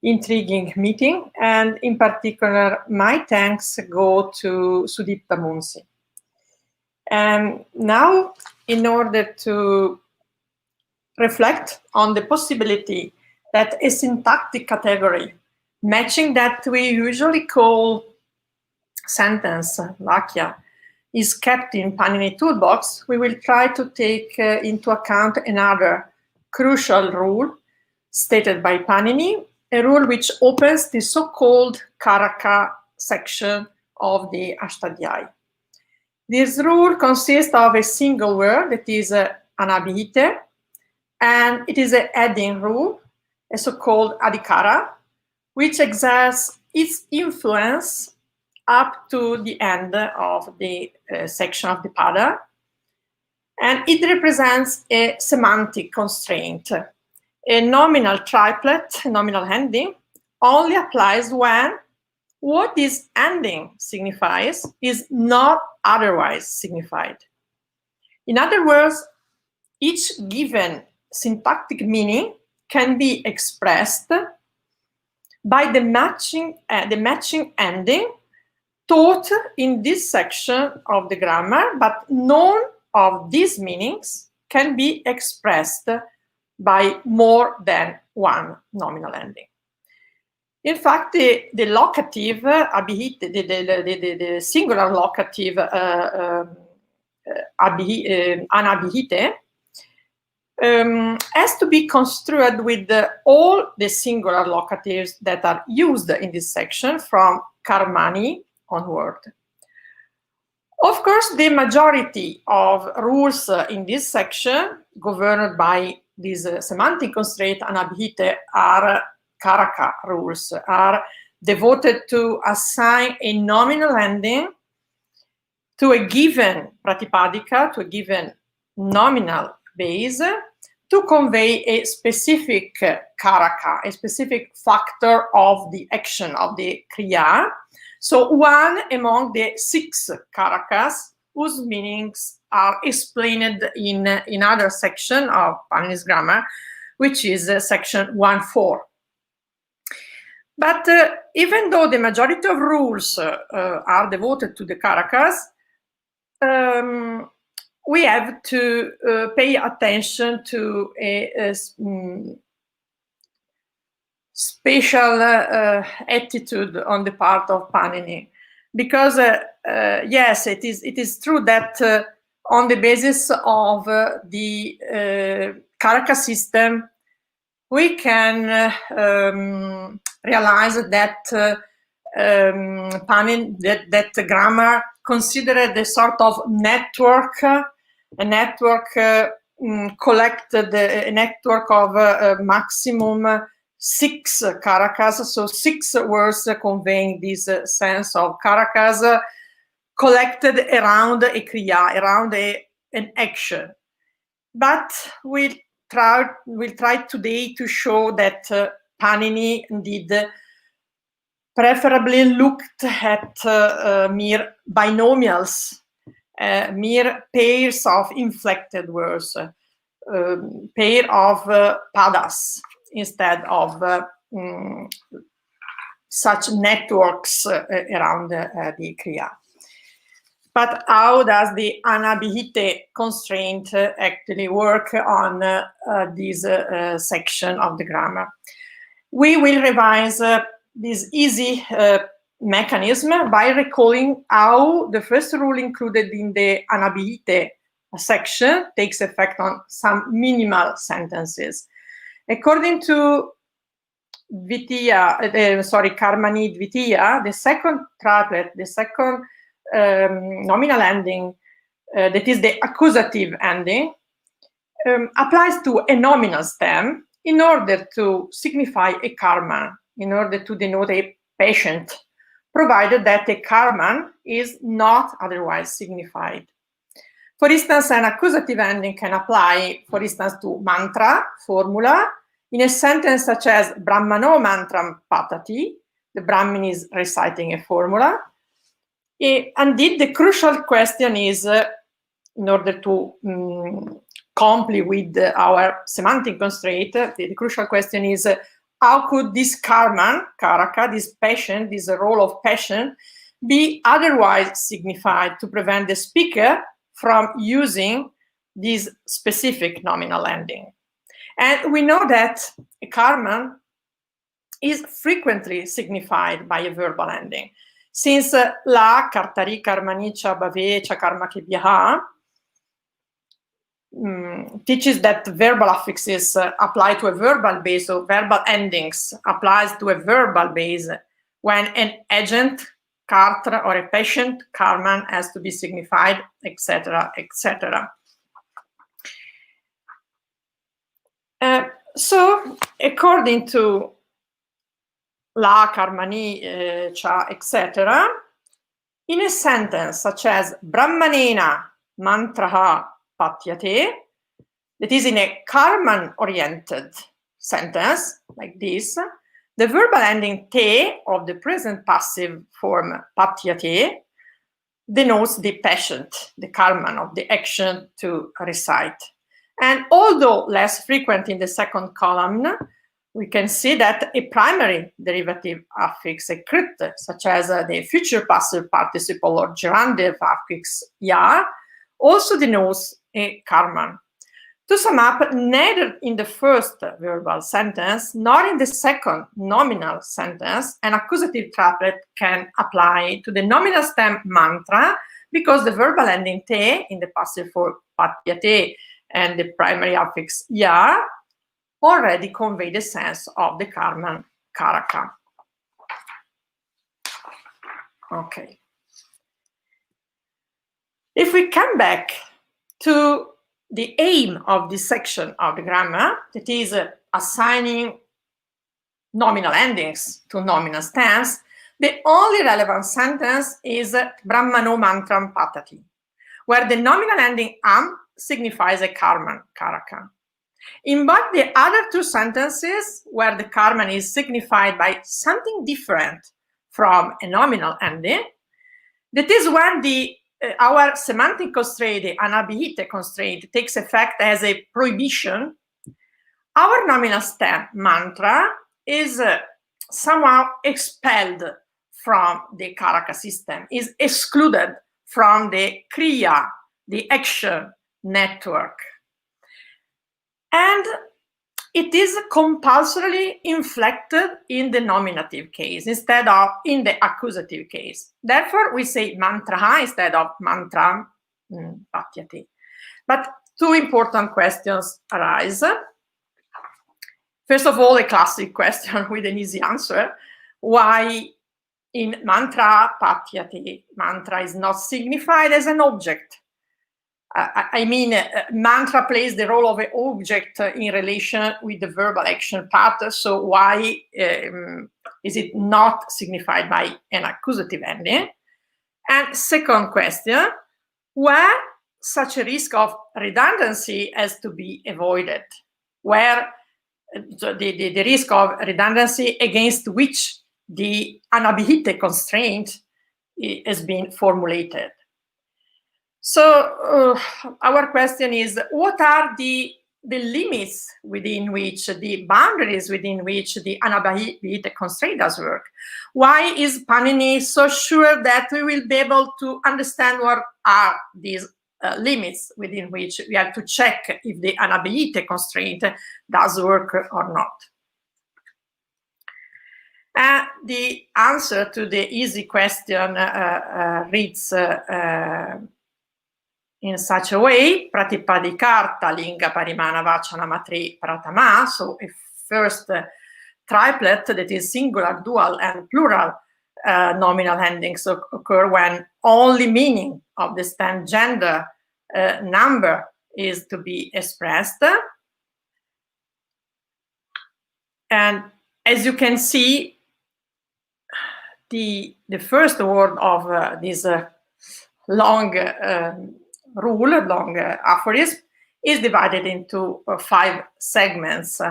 intriguing meeting. And in particular, my thanks go to Sudipta Munsi. And now, in order to reflect on the possibility that a syntactic category matching that we usually call sentence, vakya, is kept in Panini toolbox, we will try to take into account another crucial rule stated by Panini, a rule which opens the so-called Karaka section of the Ashtadhyayi. This rule consists of a single word that is anabhite, and it is a adding rule, a so-called adhikara, which exerts its influence up to the end of the section of the pada. And it represents a semantic constraint. A nominal triplet, nominal ending, only applies when what this ending signifies is not otherwise signified. In other words, each given syntactic meaning can be expressed by the matching ending taught in this section of the grammar, but none of these meanings can be expressed by more than one nominal ending. In fact, the locative abhite, the singular locative anabhite, has to be construed with all the singular locatives that are used in this section from Karmani onward. Of course, the majority of rules in this section, governed by this semantic constraint anabhite, are Karaka rules, are devoted to assign a nominal ending to a given pratipadika, to a given nominal base, to convey a specific karaka, a specific factor of the action of the kriya. So one among the 6 karakas whose meanings are explained in other section of Panini's grammar, which is section 1.4. But even though the majority of rules are devoted to the karakas, we have to pay attention to a special attitude on the part of Panini, because yes, it is true that on the basis of the karaka system, we can realize that Panin, that grammar considered a sort of network, collected a network of maximum 6 karakas, so 6 words conveying this sense of karakas collected around a kriya, around an action. But we'll try today to show that Panini indeed preferably looked at mere binomials, mere pairs of inflected words, pair of padas, instead of such networks around the kriya. But how does the anabhite constraint actually work on this section of the grammar? We will revise this easy mechanism by recalling how the first rule included in the anabhite section takes effect on some minimal sentences. According to Karmani Dvitiya, the second triplet, the second nominal ending, that is the accusative ending, applies to a nominal stem in order to signify a karman, in order to denote a patient, provided that a karman is not otherwise signified. For instance, an accusative ending can apply, for instance, to mantra, formula, in a sentence such as Brahmano mantram patati, the Brahmin is reciting a formula. Indeed, the crucial question is, in order to comply with our semantic constraint, the crucial question is, how could this karman, karaka, this patient, this role of patient, be otherwise signified to prevent the speaker from using this specific nominal ending? And we know that a karman is frequently signified by a verbal ending. Since la, kartari, karmani, cha, bhave, cha, karma, ke, bhyaha, teaches that verbal affixes apply to a verbal base, so verbal endings applies to a verbal base when an agent, kartra, or a patient, karman, has to be signified, etc., etc. So, according to la, karmani, cha, etc., in a sentence such as brahmanena mantraha patyate, that is in a karman-oriented sentence, like this, the verbal ending te of the present passive form patyate denotes the patient, the karman of the action to recite. And although less frequent in the second column, we can see that a primary derivative affix, a krit, such as the future passive participle or gerundive affix ya, also denotes a karman. To sum up, neither in the first verbal sentence nor in the second nominal sentence an accusative triplet can apply to the nominal stem mantra, because the verbal ending te in the passive form patyate and the primary affix ya already convey the sense of the Karman Karaka. Okay. If we come back to the aim of this section of the grammar, that is assigning nominal endings to nominal stems, the only relevant sentence is Brahmano Mantram Patati, where the nominal ending am signifies a Karman Karaka. In both the other two sentences, where the Karman is signified by something different from a nominal ending, that is when our semantic constraint, the anabhite constraint, takes effect as a prohibition. Our nominal stem mantra is somehow expelled from the Karaka system, is excluded from the Kriya, the action network. And it is compulsorily inflected in the nominative case instead of in the accusative case. Therefore, we say mantraha instead of mantram patyate. But two important questions arise. First of all, a classic question with an easy answer. Why in mantra patyate, mantra is not signified as an object? I mean, mantra plays the role of an object in relation with the verbal action part. So why is it not signified by an accusative ending? And second question, where such a risk of redundancy has to be avoided? Where the risk of redundancy against which the anabhite constraint has been formulated. So our question is, what are the limits within which, the boundaries within which the anabhite constraint does work? Why is Panini so sure that we will be able to understand what are these limits within which we have to check if the anabhite constraint does work or not? The answer to the easy question reads in such a way: Pratipadikarta linga parimana vachana matri pratama. So a first triplet that is singular, dual, and plural nominal endings occur when only meaning of the stem gender number is to be expressed. And as you can see, the first word of this long aphorism is divided into 5 segments.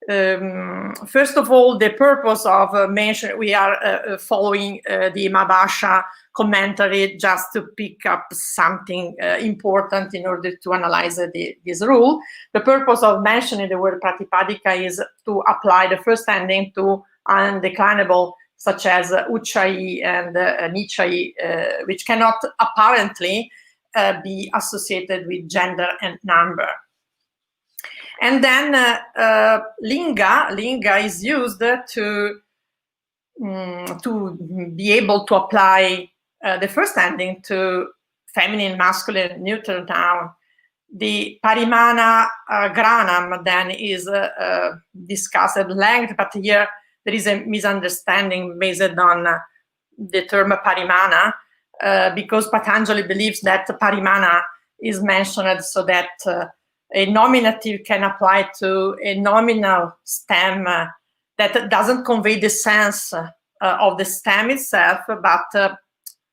First of all, the purpose of mention, we are following the Mabasha commentary just to pick up something important in order to analyze this rule. The purpose of mentioning the word pratipadika is to apply the first ending to undeclinable, such as uchai and nichai, which cannot apparently be associated with gender and number. And then linga is used to be able to apply the first ending to feminine, masculine, neutral noun. The parimana granam then is discussed at length, but here there is a misunderstanding based on the term parimana, because Patanjali believes that parimana is mentioned so that a nominative can apply to a nominal stem that doesn't convey the sense of the stem itself, but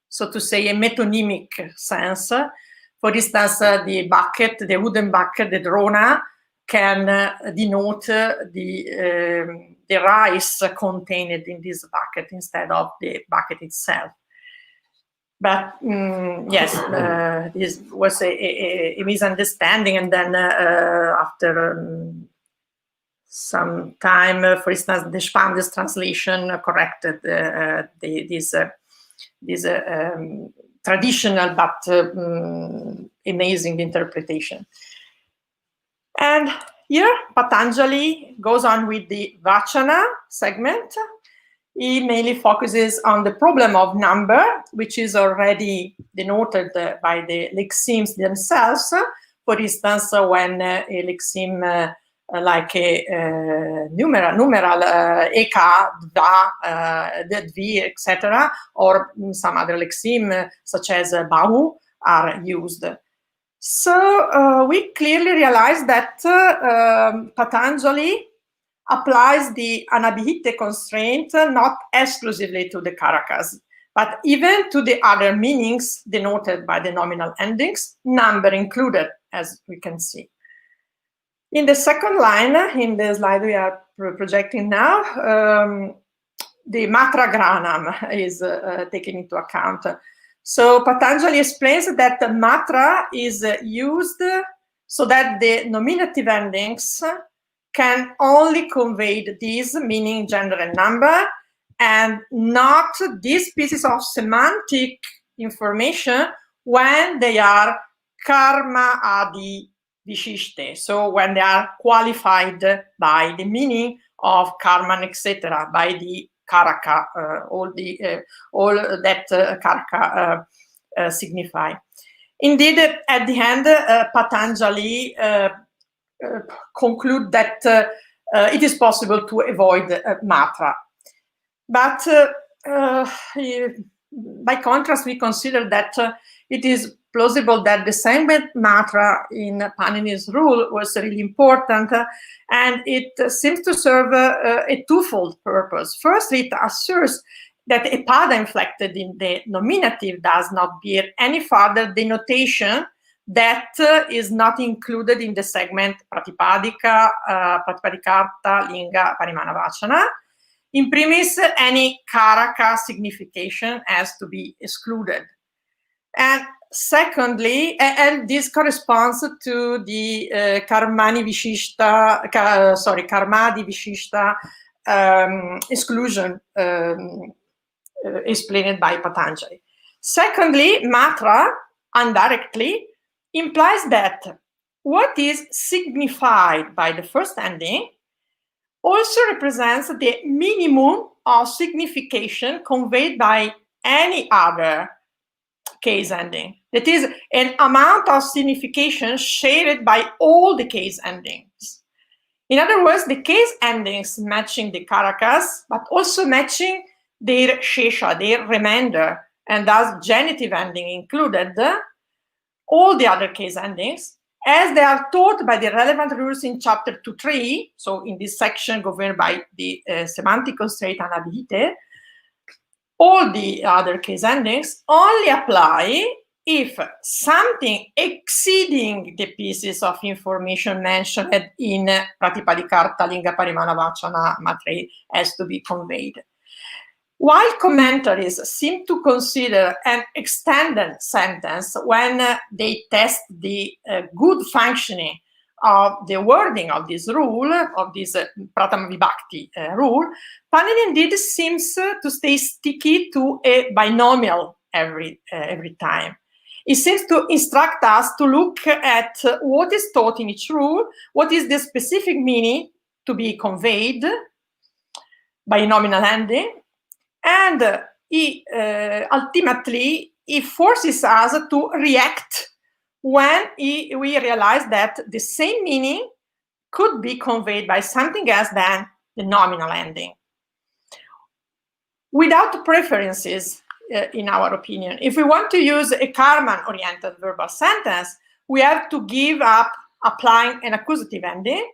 so to say a metonymic sense. For instance, the bucket, the wooden bucket, the drona, can denote the rice contained in this bucket instead of the bucket itself. But yes, this was a misunderstanding, and then after some time, for instance, the Spande's translation corrected this traditional but amazing interpretation. And here Patanjali goes on with the Vachana segment. He mainly focuses on the problem of number, which is already denoted by the lexemes themselves. For instance, when a lexeme like a numeral eka, dva, dvi, etc., or some other lexeme such as bahu are used. So we clearly realize that Patanjali applies the anabhite constraint not exclusively to the karakas, but even to the other meanings denoted by the nominal endings, number included, as we can see. In the second line, in the slide we are projecting now, the matra granam is taken into account. So Patanjali explains that the matra is used so that the nominative endings can only convey these, meaning gender and number, and not these pieces of semantic information when they are karma adi vishishte, so when they are qualified by the meaning of karma, etc., by the karaka, all that karaka signify. Indeed, at the end, Patanjali conclude that it is possible to avoid matra. But by contrast, we consider that it is plausible that the segment matra in Panini's rule was really important, and it seems to serve a twofold purpose. First, it assures that a pada inflected in the nominative does not bear any further denotation that is not included in the segment pratipadika, pratipadikata, linga, parimana, vachana. In primis, any karaka signification has to be excluded. And secondly, and this corresponds to the karmadi vishishta exclusion explained by Patanjali. Secondly, matra, indirectly, implies that what is signified by the first ending also represents the minimum of signification conveyed by any other case ending. That is, an amount of signification shared by all the case endings. In other words, the case endings matching the karakas, but also matching their shesha, their remainder, and thus genitive ending included, all the other case endings, as they are taught by the relevant rules in chapter 2.3, so in this section governed by the semantic constraint anabhite, all the other case endings only apply if something exceeding the pieces of information mentioned in Pratipadikata, Linga, Parimana, Vachana, Matre has to be conveyed. While commentaries seem to consider an extended sentence when they test the good functioning of the wording of this rule, of this Pratama Vibhakti rule, Panini indeed seems to stay sticky to a binomial every time. It seems to instruct us to look at what is taught in each rule, what is the specific meaning to be conveyed by a nominal ending, and ultimately it forces us to react when we realize that the same meaning could be conveyed by something else than the nominal ending. Without preferences, in our opinion, if we want to use a Karman-oriented verbal sentence, we have to give up applying an accusative ending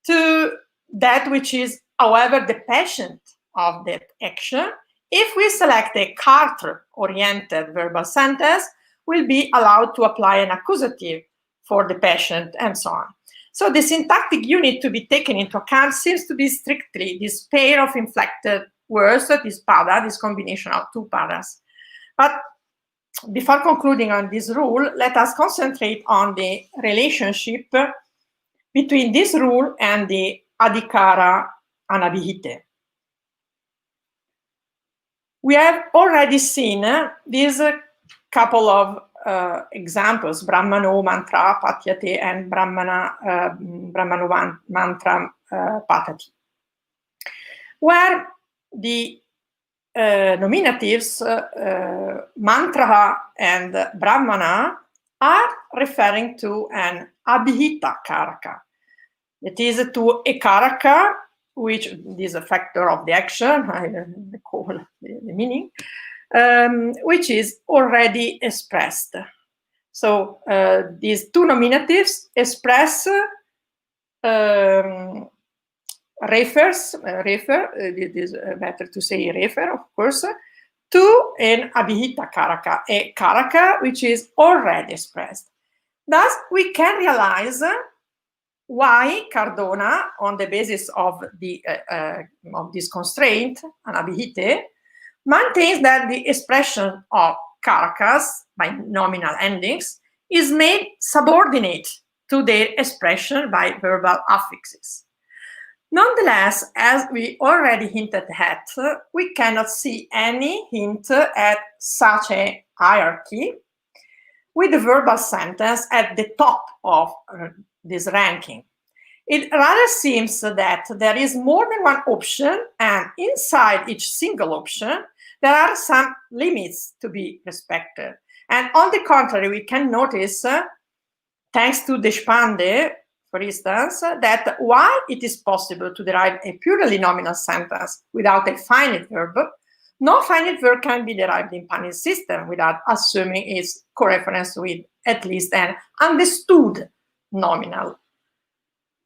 to that which is, however, the patient of that action. If we select a Carter-oriented verbal sentence, we'll be allowed to apply an accusative for the patient, and so on. So the syntactic unit to be taken into account seems to be strictly this pair of inflected words, this pada, this combination of two padas. But before concluding on this rule, let us concentrate on the relationship between this rule and the adhikara anabhite. We have already seen these couple of examples, Brahmano mantra patyate and Brahmano mantra patati, where the nominatives mantra and Brahmana are referring to an abhita karaka. That is to a karaka, which is a factor of the action, I call the meaning, which is already expressed. So these two nominatives express it is better to say refer, of course, to an abhita karaka, a karaka which is already expressed. Thus, we can realize why Cardona, on the basis of this constraint, an abhite, maintains that the expression of karakas by nominal endings is made subordinate to their expression by verbal affixes. Nonetheless, as we already hinted at, we cannot see any hint at such a hierarchy with the verbal sentence at the top of this ranking. It rather seems that there is more than one option, and inside each single option, there are some limits to be respected. And on the contrary, we can notice, thanks to Deshpande, for instance, that while it is possible to derive a purely nominal sentence without a finite verb, no finite verb can be derived in Panin's system without assuming its coreference with at least an understood nominal.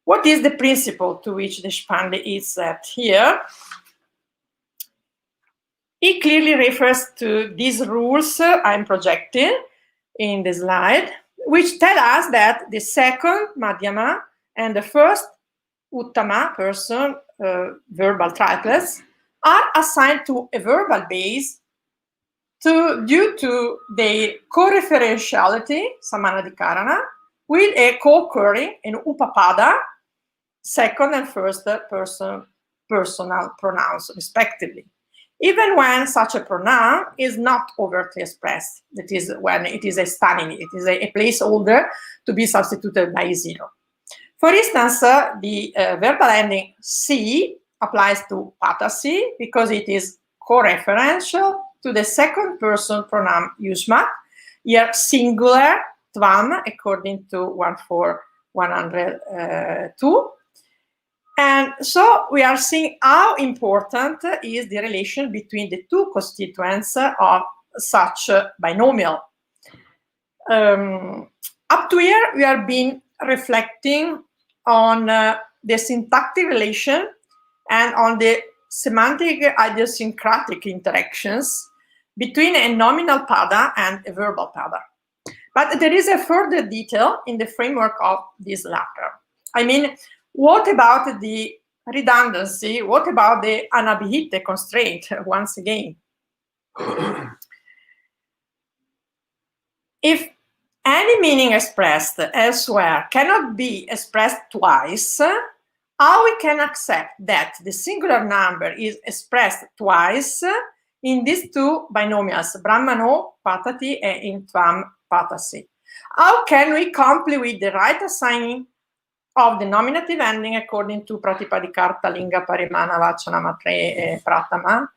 What is the principle to which Deshpande is set here? He clearly refers to these rules I'm projecting in the slide, which tell us that the second Madhyama and the first Uttama person verbal triplets are assigned to a verbal base due to their co-referentiality, samanadikarana, with a co-occurring in upapada, second and first person personal pronouns, respectively. Even when such a pronoun is not overtly expressed, that is, when it is a staniny, it is a placeholder to be substituted by zero. For instance, the verbal ending si applies to patasi because it is co-referential to the second person pronoun yusmat, here singular tvam, according to 14102. And so we are seeing how important is the relation between the two constituents of such binomial. Up to here, we have been reflecting on the syntactic relation and on the semantic idiosyncratic interactions between a nominal pada and a verbal pada. But there is a further detail in the framework of this latter. I mean, what about the redundancy? What about the anabhite constraint, once again? If any meaning expressed elsewhere cannot be expressed twice, how we can accept that the singular number is expressed twice in these two binomials, Brahmano patati and in Tvam patasi? How can we comply with the right assigning of the nominative ending according to Pratipadikarta Linga Parimana Vachana Matre Pratama?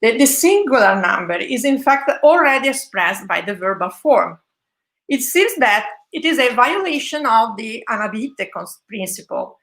The singular number is in fact already expressed by the verbal form. It seems that it is a violation of the anabhite principle,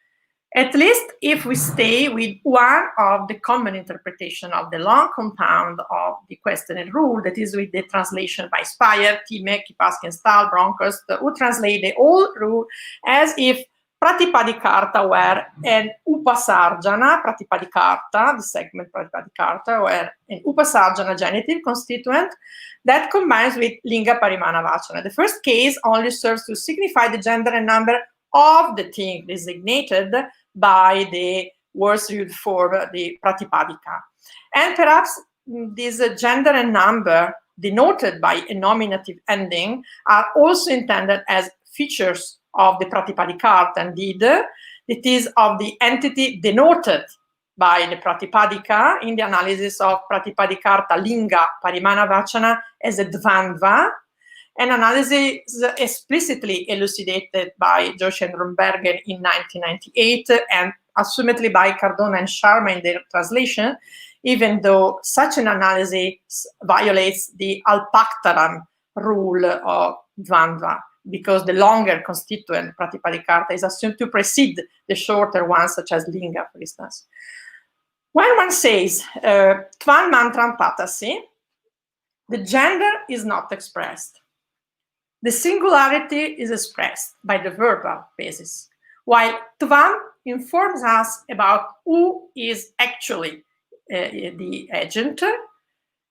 at least if we stay with one of the common interpretation of the long compound of the questioned rule, that is with the translation by Speyer, Time, Kipaskin, Stahl, Bronkhorst, who translate the whole rule as if Pratipadikarta were an upasarjana, Pratipadikarta, the segment Pratipadikarta, were an upasarjana genitive constituent that combines with Linga Parimana Vachana. The first case only serves to signify the gender and number of the thing designated by the words-used form, the Pratipadika. And perhaps this gender and number denoted by a nominative ending are also intended as features of the Pratipadikarta, indeed, it is of the entity denoted by the Pratipadika in the analysis of Pratipadikarta Linga Parimana Vachana as a Dvandva, an analysis explicitly elucidated by Joshi and Rombergen in 1998 and assumedly by Cardona and Sharma in their translation, even though such an analysis violates the alpactaram rule of Dvandva, because the longer constituent Pratipadikarta is assumed to precede the shorter ones, such as Linga, for instance. When one says Tvam Mantram Patasi, the gender is not expressed. The singularity is expressed by the verbal basis, while Tvam informs us about who is actually the agent.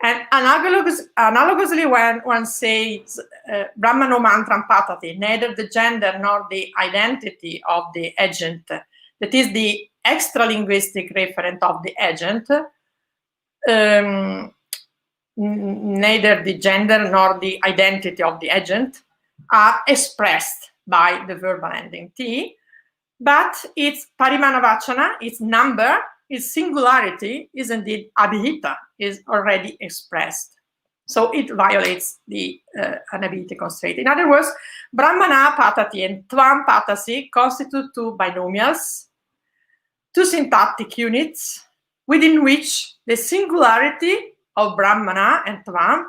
And analogously, when one says Brahmano Mantram Patati, neither the gender nor the identity of the agent, that is the extra-linguistic referent of the agent, neither the gender nor the identity of the agent are expressed by the verbal ending T, but its parimana vachana, its number, its singularity is indeed abhita, is already expressed. So it violates the inability constraint. In other words, Brahmana Patati and Tvam Patasi constitute two binomials, two syntactic units, within which the singularity of Brahmana and Tvam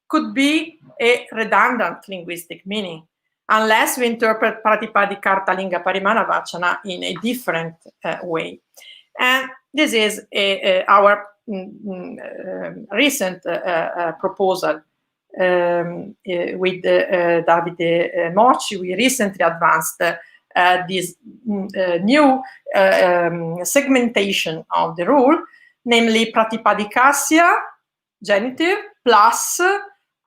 could be a redundant linguistic meaning, unless we interpret Pratipadikarta Linga Parimana Vachana in a different way. And this is our recent proposal with Davide Mocci. We recently advanced this new segmentation of the rule, namely Pratipadikasya, genitive, plus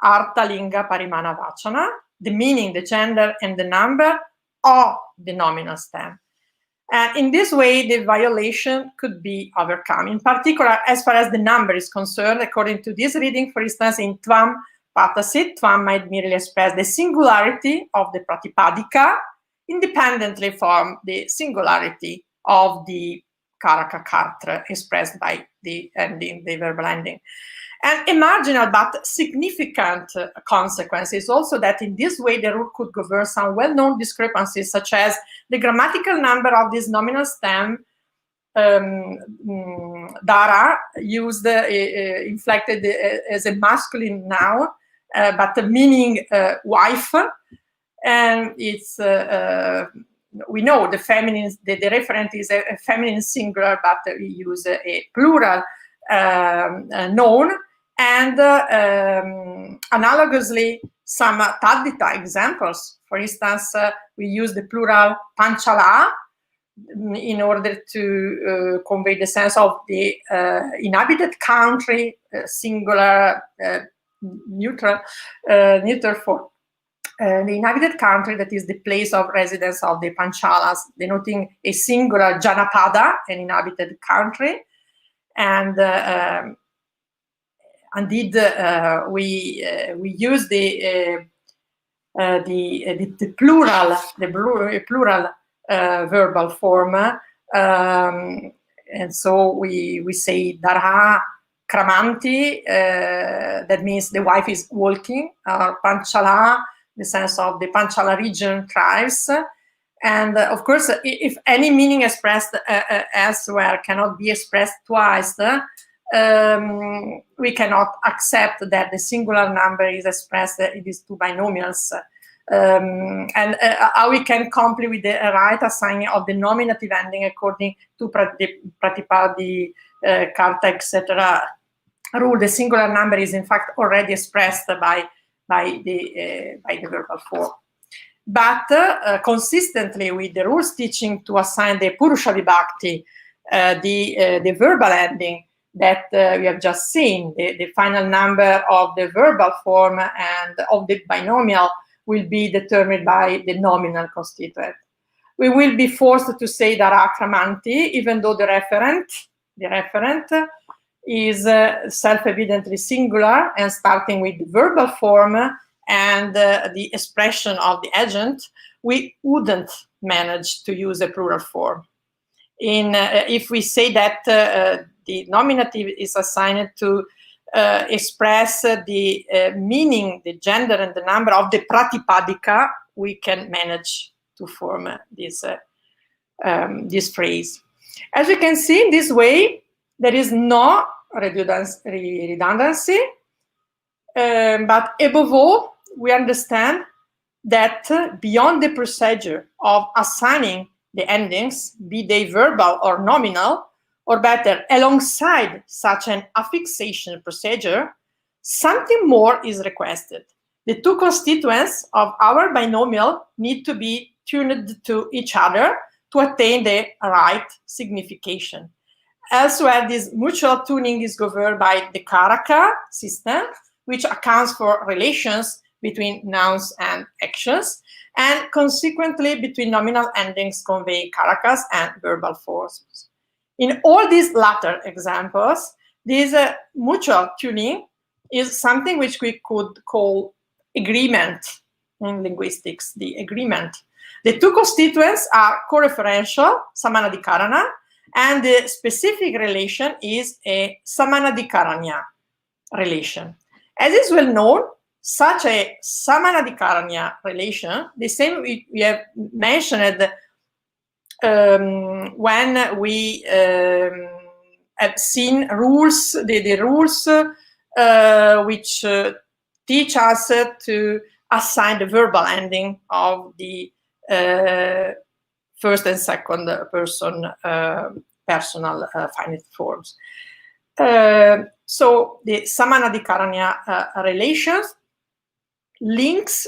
Artha Linga Parimana Vachana, the meaning, the gender, and the number of the nominal stem. And in this way, the violation could be overcome. In particular, as far as the number is concerned, according to this reading, for instance, in Tvam Patasi, Tvam might merely express the singularity of the Pratipadika independently from the singularity of the Karaka Kartra expressed by the ending, the verbal ending. And a marginal but significant consequence is also that in this way the rule could govern some well-known discrepancies, such as the grammatical number of this nominal stem, Dara, used, inflected as a masculine noun, but meaning wife, and it's we know the feminine, the referent is a feminine singular, but we use a plural noun. And analogously, some Taddhita examples, for instance, we use the plural panchala in order to convey the sense of the inhabited country, singular, neutral form. The inhabited country, that is the place of residence of the panchalas, denoting a singular janapada, an inhabited country. And indeed, we use the plural verbal form, and so we say Darha Kramanti, that means the wife is walking, Panchala, the sense of the Panchala region tribes. And of course, if any meaning expressed elsewhere cannot be expressed twice, we cannot accept that the singular number is expressed in these two binomials. And how we can comply with the right assigning of the nominative ending according to Pratipadi, Karta, etc. rule. The singular number is in fact already expressed by the verbal form. But consistently with the rules teaching to assign the Purusha Vibhakti, the verbal ending that we have just seen, the final number of the verbal form and of the binomial will be determined by the nominal constituent. We will be forced to say Dara Kramanti, even though the referent is self-evidently singular and starting with the verbal form and the expression of the agent, we wouldn't manage to use a plural form. If we say that the nominative is assigned to express the meaning, the gender, and the number of the pratipadika, we can manage to form this phrase. As you can see, in this way, there is no redundancy, but above all, we understand that beyond the procedure of assigning the endings, be they verbal or nominal, or better, alongside such an affixation procedure, something more is requested. The two constituents of our binomial need to be tuned to each other to attain the right signification. Elsewhere, this mutual tuning is governed by the Karaka system, which accounts for relations between nouns and actions, and consequently between nominal endings conveying Karakas and verbal forms. In all these latter examples, this mutual tuning is something which we could call agreement in linguistics, the agreement. The two constituents are co-referential, samanadikarana, and the specific relation is a samanadikaranya relation. As is well known, such a samanadikaranya relation, the same we have mentioned when we have seen rules, the rules which teach us to assign the verbal ending of the first and second person personal finite forms. So the samanadikaranya relations links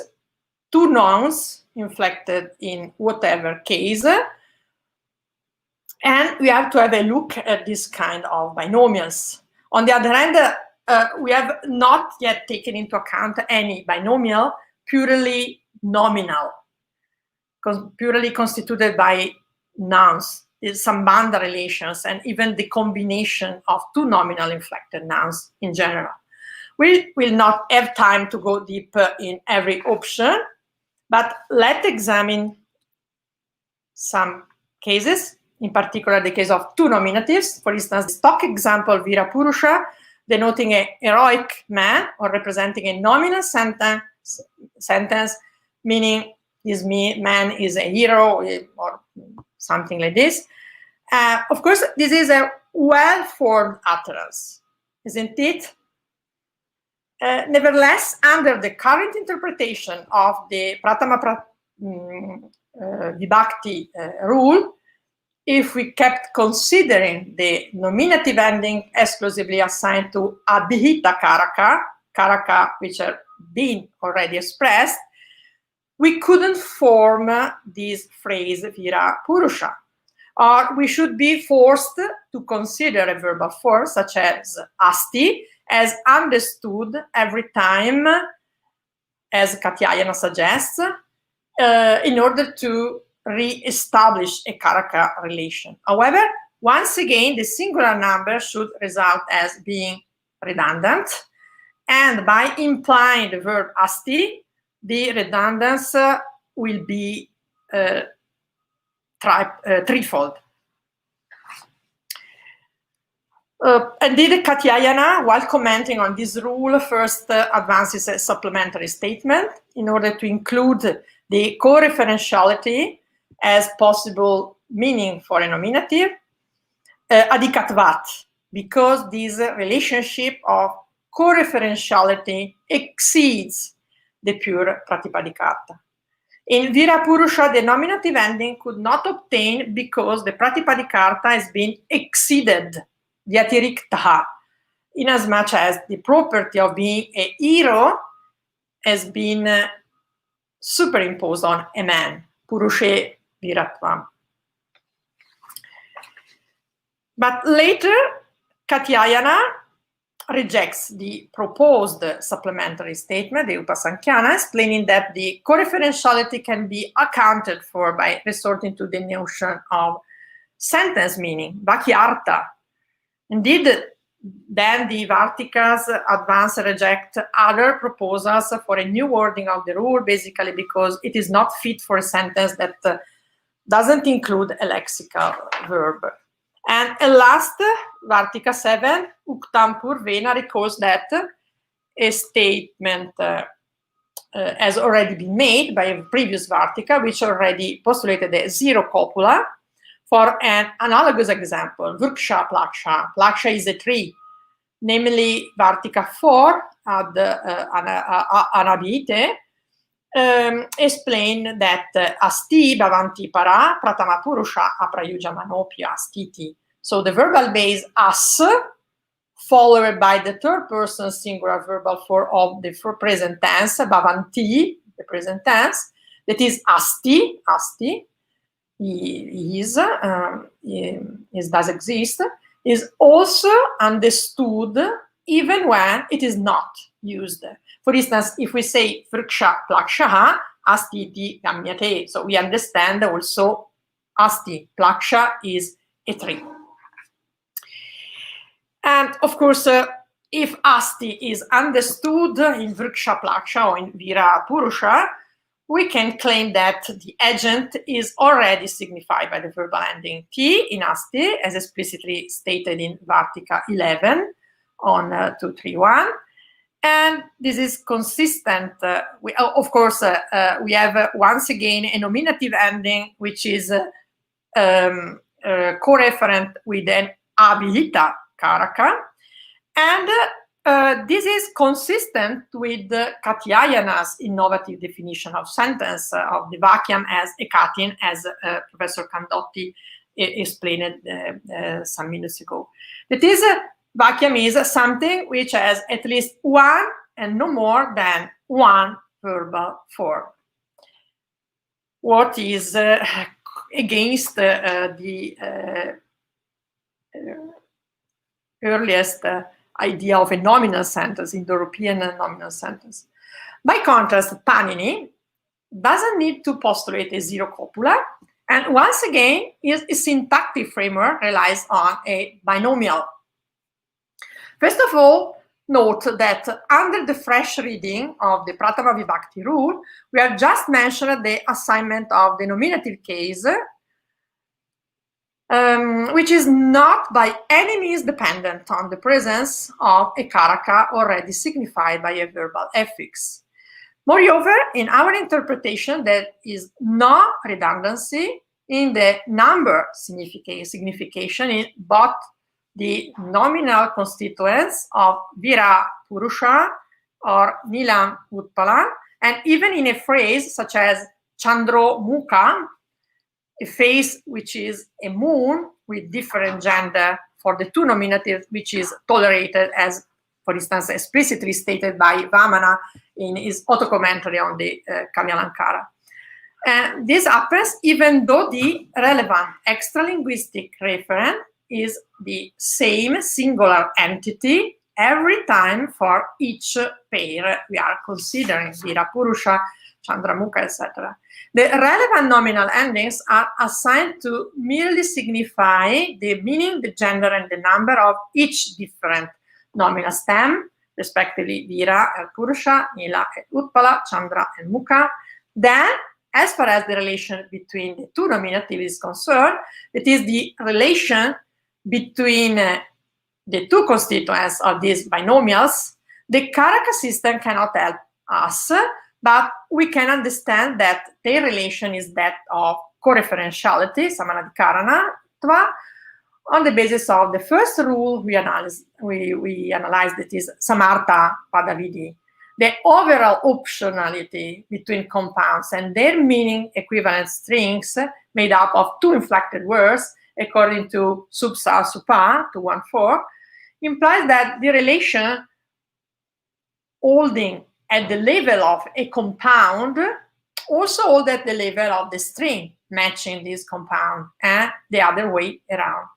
two nouns inflected in whatever case, and we have to have a look at this kind of binomials. On the other hand, we have not yet taken into account any binomial purely nominal, purely constituted by nouns, the sambandha relations, and even the combination of two nominal inflected nouns in general. We will not have time to go deep in every option, but let's examine some cases, in particular the case of two nominatives. For instance, the stock example Virapurusha, denoting a heroic man or representing a nominal sentence, meaning this man is a hero or something like this. Of course, this is a well-formed utterance, isn't it? Nevertheless, under the current interpretation of the Pratama Vibhakti rule, if we kept considering the nominative ending exclusively assigned to abhita karaka, which are being already expressed, we couldn't form this phrase vira purusha. Or we should be forced to consider a verbal form such as asti as understood every time, as Katyayana suggests, in order to re-establish a karaka relation. However, once again, the singular number should result as being redundant, and by implying the verb asti, the redundance will be threefold. Indeed, Katyayana, while commenting on this rule, first advances a supplementary statement in order to include the co-referentiality as possible meaning for a nominative, adikatvat, because this relationship of co-referentiality exceeds the pure pratipadikata. In Virapurusha, the nominative ending could not obtain because the pratipadikata has been exceeded, vyatiriktaha, inasmuch as the property of being a hero has been superimposed on a man, purushe viratvam. But later, Katyayana rejects the proposed supplementary statement, the Upasankhana, explaining that the co-referentiality can be accounted for by resorting to the notion of sentence meaning, vakyartha. Indeed, then the Vartikas advance reject other proposals for a new wording of the rule, basically because it is not fit for a sentence that doesn't include a lexical verb. And a last, Vartika 7, Uktam Purvena, recalls that a statement has already been made by a previous Vartika, which already postulated a zero copula for an analogous example, Vriksha Plaksha. Plaksha is a tree, namely Vartika 4, ad Anabhite, explain that asti bhavanti para pratama purusha aprayuja manopya astiti. So the verbal base as followed by the third person singular verbal form of the present tense, bhavanti, the present tense, that is asti, is, does exist, is also understood even when it is not used. For instance, if we say vriksha plakshaha, asti di gamyate, so we understand also asti, plaksha is a tree. And of course, if asti is understood in vriksha plaksha or in vira purusha, we can claim that the agent is already signified by the verbal ending t in asti, as explicitly stated in Vartika 11 on 231. And this is consistent. Of course, we have once again a nominative ending, which is co-referent with an abhita karaka. And this is consistent with Katyayana's innovative definition of sentence of the vacuum as ekatin, as Professor Candotti explained some minutes ago. That is, vacuum is something which has at least one and no more than one verbal form. What is against the earliest idea of a nominal sentence, Indo-European nominal sentence. By contrast, Panini doesn't need to postulate a zero copula, and once again, his syntactic framework relies on a binomial. First of all, note that under the fresh reading of the Pratama Vibhakti rule, we have just mentioned the assignment of the nominative case, which is not by any means dependent on the presence of a karaka already signified by a verbal affix. Moreover, in our interpretation, there is no redundancy in the number signification in both the nominal constituents of vira purusha or nilam utpalam, and even in a phrase such as chandro mukha, a face which is a moon with different gender for the two nominatives, which is tolerated, as, for instance, explicitly stated by Vamana in his auto-commentary on the Kalyalankara. And this happens even though the relevant extra-linguistic referent is the same singular entity every time for each pair we are considering, Vira Purusha, Chandramukha, etc. The relevant nominal endings are assigned to merely signify the meaning, the gender, and the number of each different nominal stem, respectively Vira and Purusha, Nila and Utpala, Chandra and Mukha. Then, as far as the relation between the two nominatives is concerned, it is the relation between the two constituents of these binomials. The karaka system cannot help us, but we can understand that their relation is that of co-referentiality, samanadikaranatva, on the basis of the first rule we analyzed, that is samartha padavidi, the overall optionality between compounds and their meaning equivalent strings made up of two inflected words, according to Subsa Supa 214, implies that the relation holding at the level of a compound also hold at the level of the string matching this compound, and the other way around.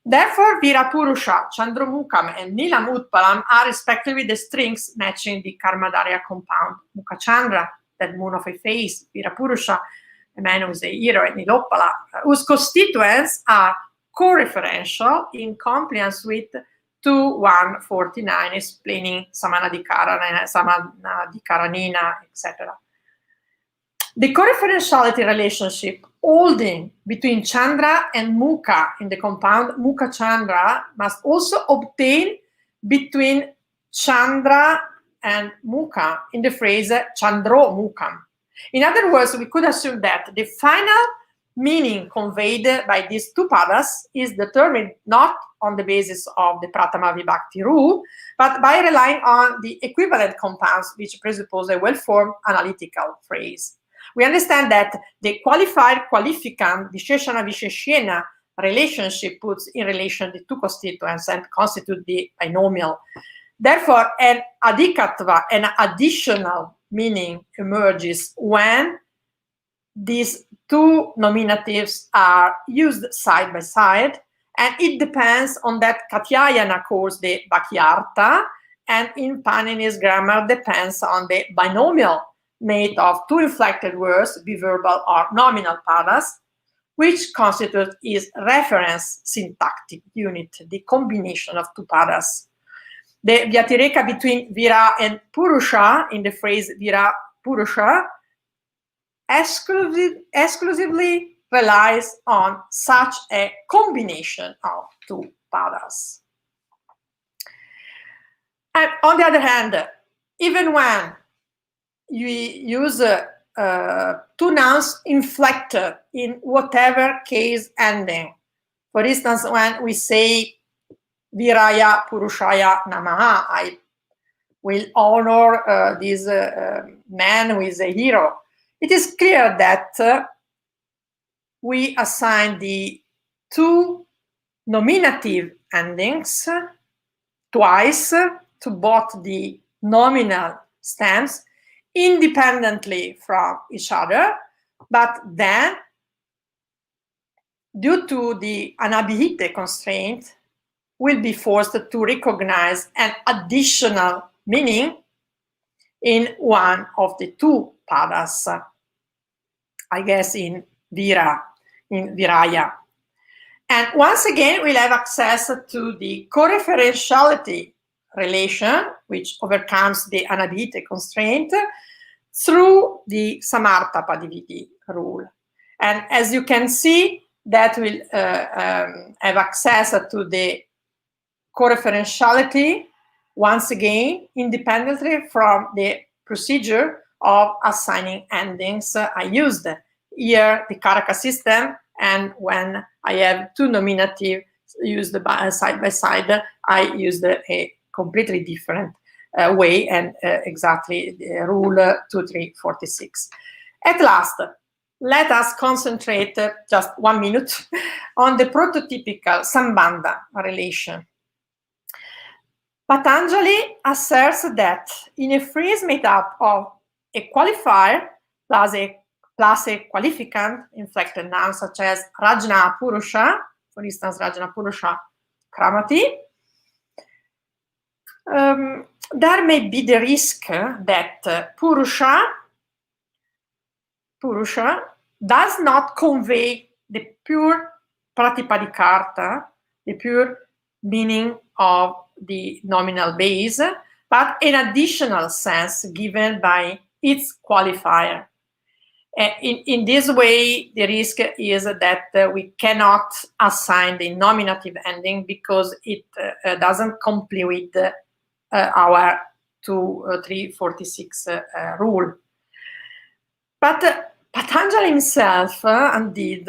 Therefore, Virapurusha, Chandramukam, and Nilam Utpalam are respectively the strings matching the Karmadarya compound, Mukhachandra, that moon of a face, Virapurusha, a man who is a hero, and Nilopala, whose constituents are co-referential in compliance with 2149, explaining Samanadikaranina, Samanadikaranina, etc. The co-referentiality relationship holding between Chandra and Mukha in the compound Mukha Chandra must also obtain between Chandra and Mukha in the phrase Chandro Mukham. In other words, we could assume that the final meaning conveyed by these two padas is determined not on the basis of the Pratama Vibhakti rule, but by relying on the equivalent compounds which presuppose a well-formed analytical phrase. We understand that the qualified qualificant Visheshana Visheshena relationship puts in relation the two constituents and constitute the binomial. Therefore, an adhikatva, an additional meaning emerges when these two nominatives are used side by side, and it depends on that Katyayana calls the Vakyartha, and in Panini's grammar depends on the binomial made of two inflected words, biverbal or nominal padas, which constitute its reference syntactic unit, the combination of two padas. The Vyatireka between Vira and Purusha in the phrase Vira Purusha exclusively relies on such a combination of two padas. And on the other hand, even when you use two nouns inflected in whatever case ending, for instance, when we say Viraya Purushaya Namaha, I will honor this man who is a hero, it is clear that we assign the two nominative endings twice to both the nominal stems independently from each other, but then, due to the anabhite constraint, will be forced to recognize an additional meaning in one of the two padas, I guess in Vira, in Viraya. And once again, we'll have access to the coreferentiality relation, which overcomes the anabhite constraint, through the Samartha Padividi rule. And as you can see, that will have access to the coreferentiality once again independently from the procedure of assigning endings I used. Here the Karaka system, and when I have two nominative used side by side, I used a completely different way, and exactly rule 2346. At last, let us concentrate just 1 minute on the prototypical Sambandha relation. Patanjali asserts that in a phrase made up of a qualifier plus a qualificant inflected noun such as Rajna Purusha, for instance, Rajna Purusha Kramati, there may be the risk that Purusha does not convey the pure Pratipadikarta, the pure meaning of the nominal base, but an additional sense given by its qualifier. In this way, the risk is that we cannot assign the nominative ending because it doesn't comply with our 2346 rule. But Patanjali himself indeed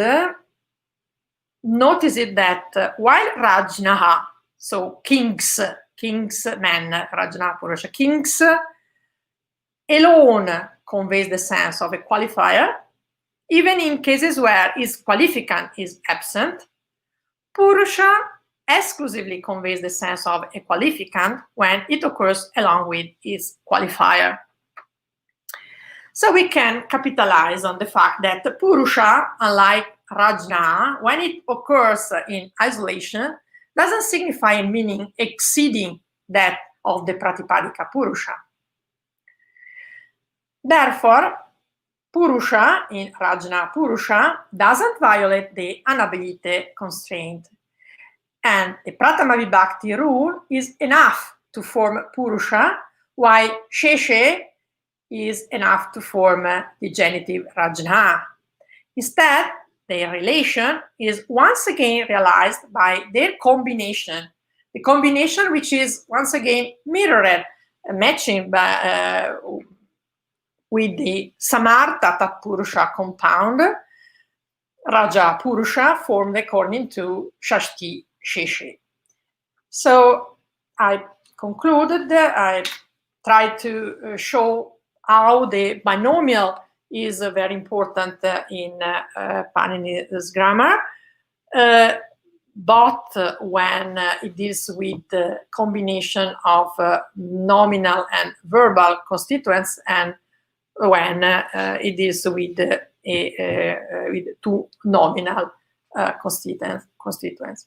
noticed that while Rajnaha, so kings men, Rajna Purusha, kings alone conveys the sense of a qualifier, even in cases where its qualificant is absent, Purusha exclusively conveys the sense of a qualificant when it occurs along with its qualifier. So we can capitalize on the fact that Purusha, unlike Rajna, when it occurs in isolation, doesn't signify a meaning exceeding that of the Pratipadika Purusha. Therefore, Purusha in Rajna Purusha doesn't violate the anabhite constraint. And the Pratama Vibhakti rule is enough to form Purusha, while Sheshe is enough to form the genitive Rajna. Instead, their relation is once again realized by their combination. The combination which is once again mirrored, matching by, with the Samartha Tatpurusha compound, Raja Purusha, formed according to Shashti Sheshe. So I concluded that I tried to show how the binomial is very important in Panini's grammar, but when it deals with the combination of nominal and verbal constituents, and when it deals with two nominal constituents.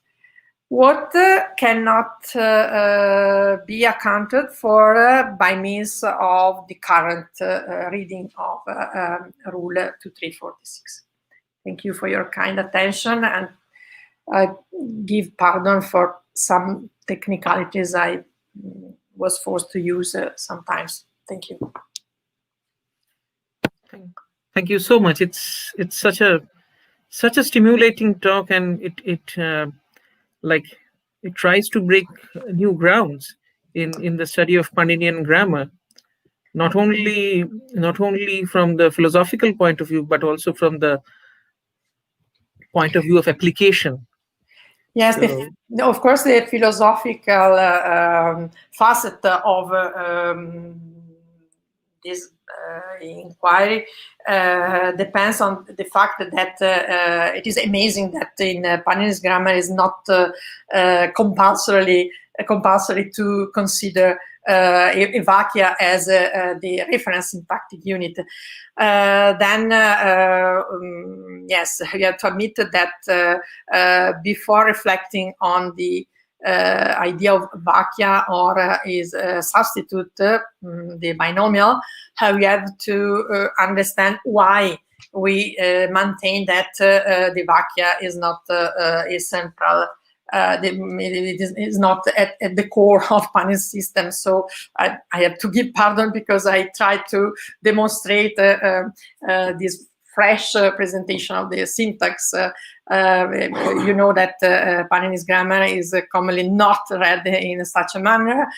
What cannot be accounted for by means of the current reading of Rule 2346. Thank you for your kind attention, and I give pardon for some technicalities I was forced to use sometimes. Thank you. Thank you so much. It's such a stimulating talk, and it tries to break new grounds in the study of Paninian grammar, not only from the philosophical point of view, but also from the point of view of application. Yes, So, of course, the philosophical facet of this inquiry depends on the fact that it is amazing that in Panini's grammar is not compulsory to consider Evachia as the reference syntactic unit. Yes, you have to admit that before reflecting on the idea of Evachia or his substitute, the binomial, we have to understand why we maintain that the Evachia is not a central. It is not at the core of Panini's system. So I have to give pardon because I tried to demonstrate this fresh presentation of the syntax. You know that Panini's grammar is commonly not read in such a manner.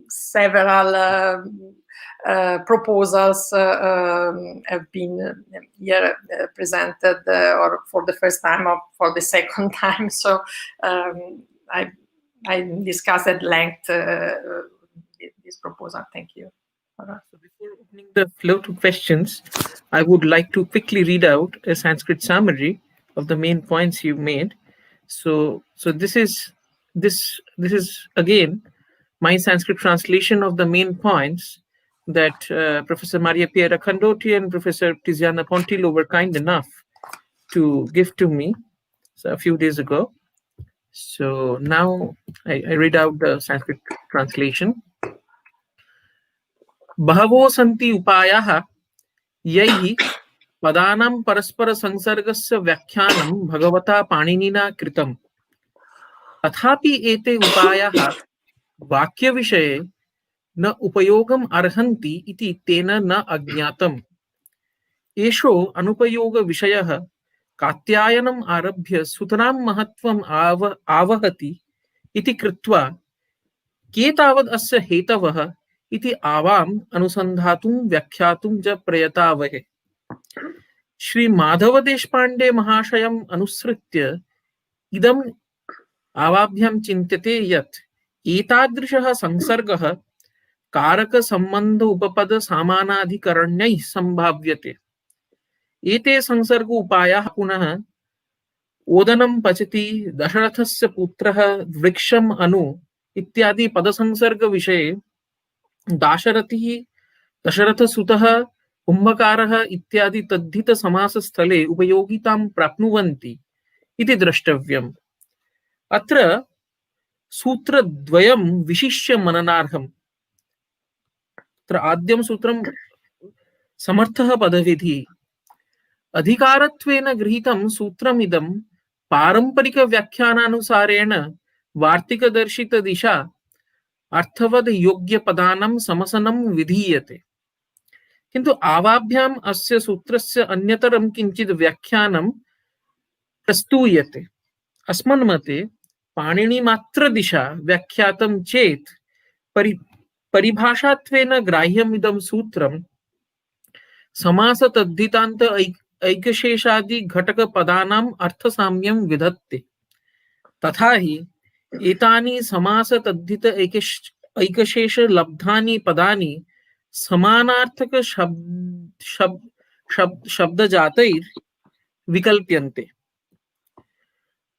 Several proposals have been here presented or for the first time or for the second time. So I discussed at length this proposal. Thank you. So before opening the floor to questions, I would like to quickly read out a Sanskrit summary of the main points you made. So this is again my Sanskrit translation of the main points that Professor Maria Piera Candotti and Professor Tiziana Pontillo were kind enough to give to me a few days ago. So now I read out the Sanskrit translation. Bahavo santi upayaha yaihi padanam paraspara sansargasya vyakhyanam bhagavata paninina kritam. Tathapi ete upayaha vakya vishaye न उपयोगम अर्हन्ति इति तेन न अज्ञातम्. एषो अनुपयोग विषयः कात्यायनम् आरभ्य सुतरां महत्त्वम् आवहति इति कृत्वा के तावद् अस्य हेतवः इति आवाम् अनुसन्धातुं व्याख्यातुं च प्रयतावहे. श्री माधव देशपांडे महाशयम् अनुसृत्य इदम् आवाभ्यां चिन्त्यते यत् एतादृशः संसर्गः कारक संबंध उपपद सामानाधिकरण्यैः संभाव्यते. एते संसर्ग उपायाः पुनः ओदनं पचति दशरथस्य पुत्रः वृक्षम् अनु इत्यादि पदसंसर्ग विषये दाशरथिः दशरथसुतः कुम्भकारः इत्यादि तद्धित समास स्थले उपयोगितां प्राप्नुवन्ति इति द्रष्टव्यम्. अत्र सूत्रद्वयं विशिष्य मननार्हम्. अत्र आद्यं सूत्रं समर्थः पदविधि. अधिकारत्वेन गृहीतं सूत्रमिदं पारंपरिक व्याख्यानानुसारेण वार्तिकदर्शित दिशा अर्थवद योग्य पदानां समसनं विधीयते. किन्तु आवाभ्याम् अस्य सूत्रस्य अन्यतरं किञ्चित् व्याख्यानं प्रस्तूयते। अस्मन् मते पाणिनिमात्रदिशा व्याख्यातं चेत् परिभाषात्वेन ग्राह्यमिदं सूत्रं समासतद्धितान्त ऐकशेषादि घटकपदानाम् अर्थसाम्यं विधत्ते। तथा हि एतानि समासतद्धित ऐकशेष लब्धानि पदानि समानार्थक शब्दजातैर् विकल्प्यन्ते।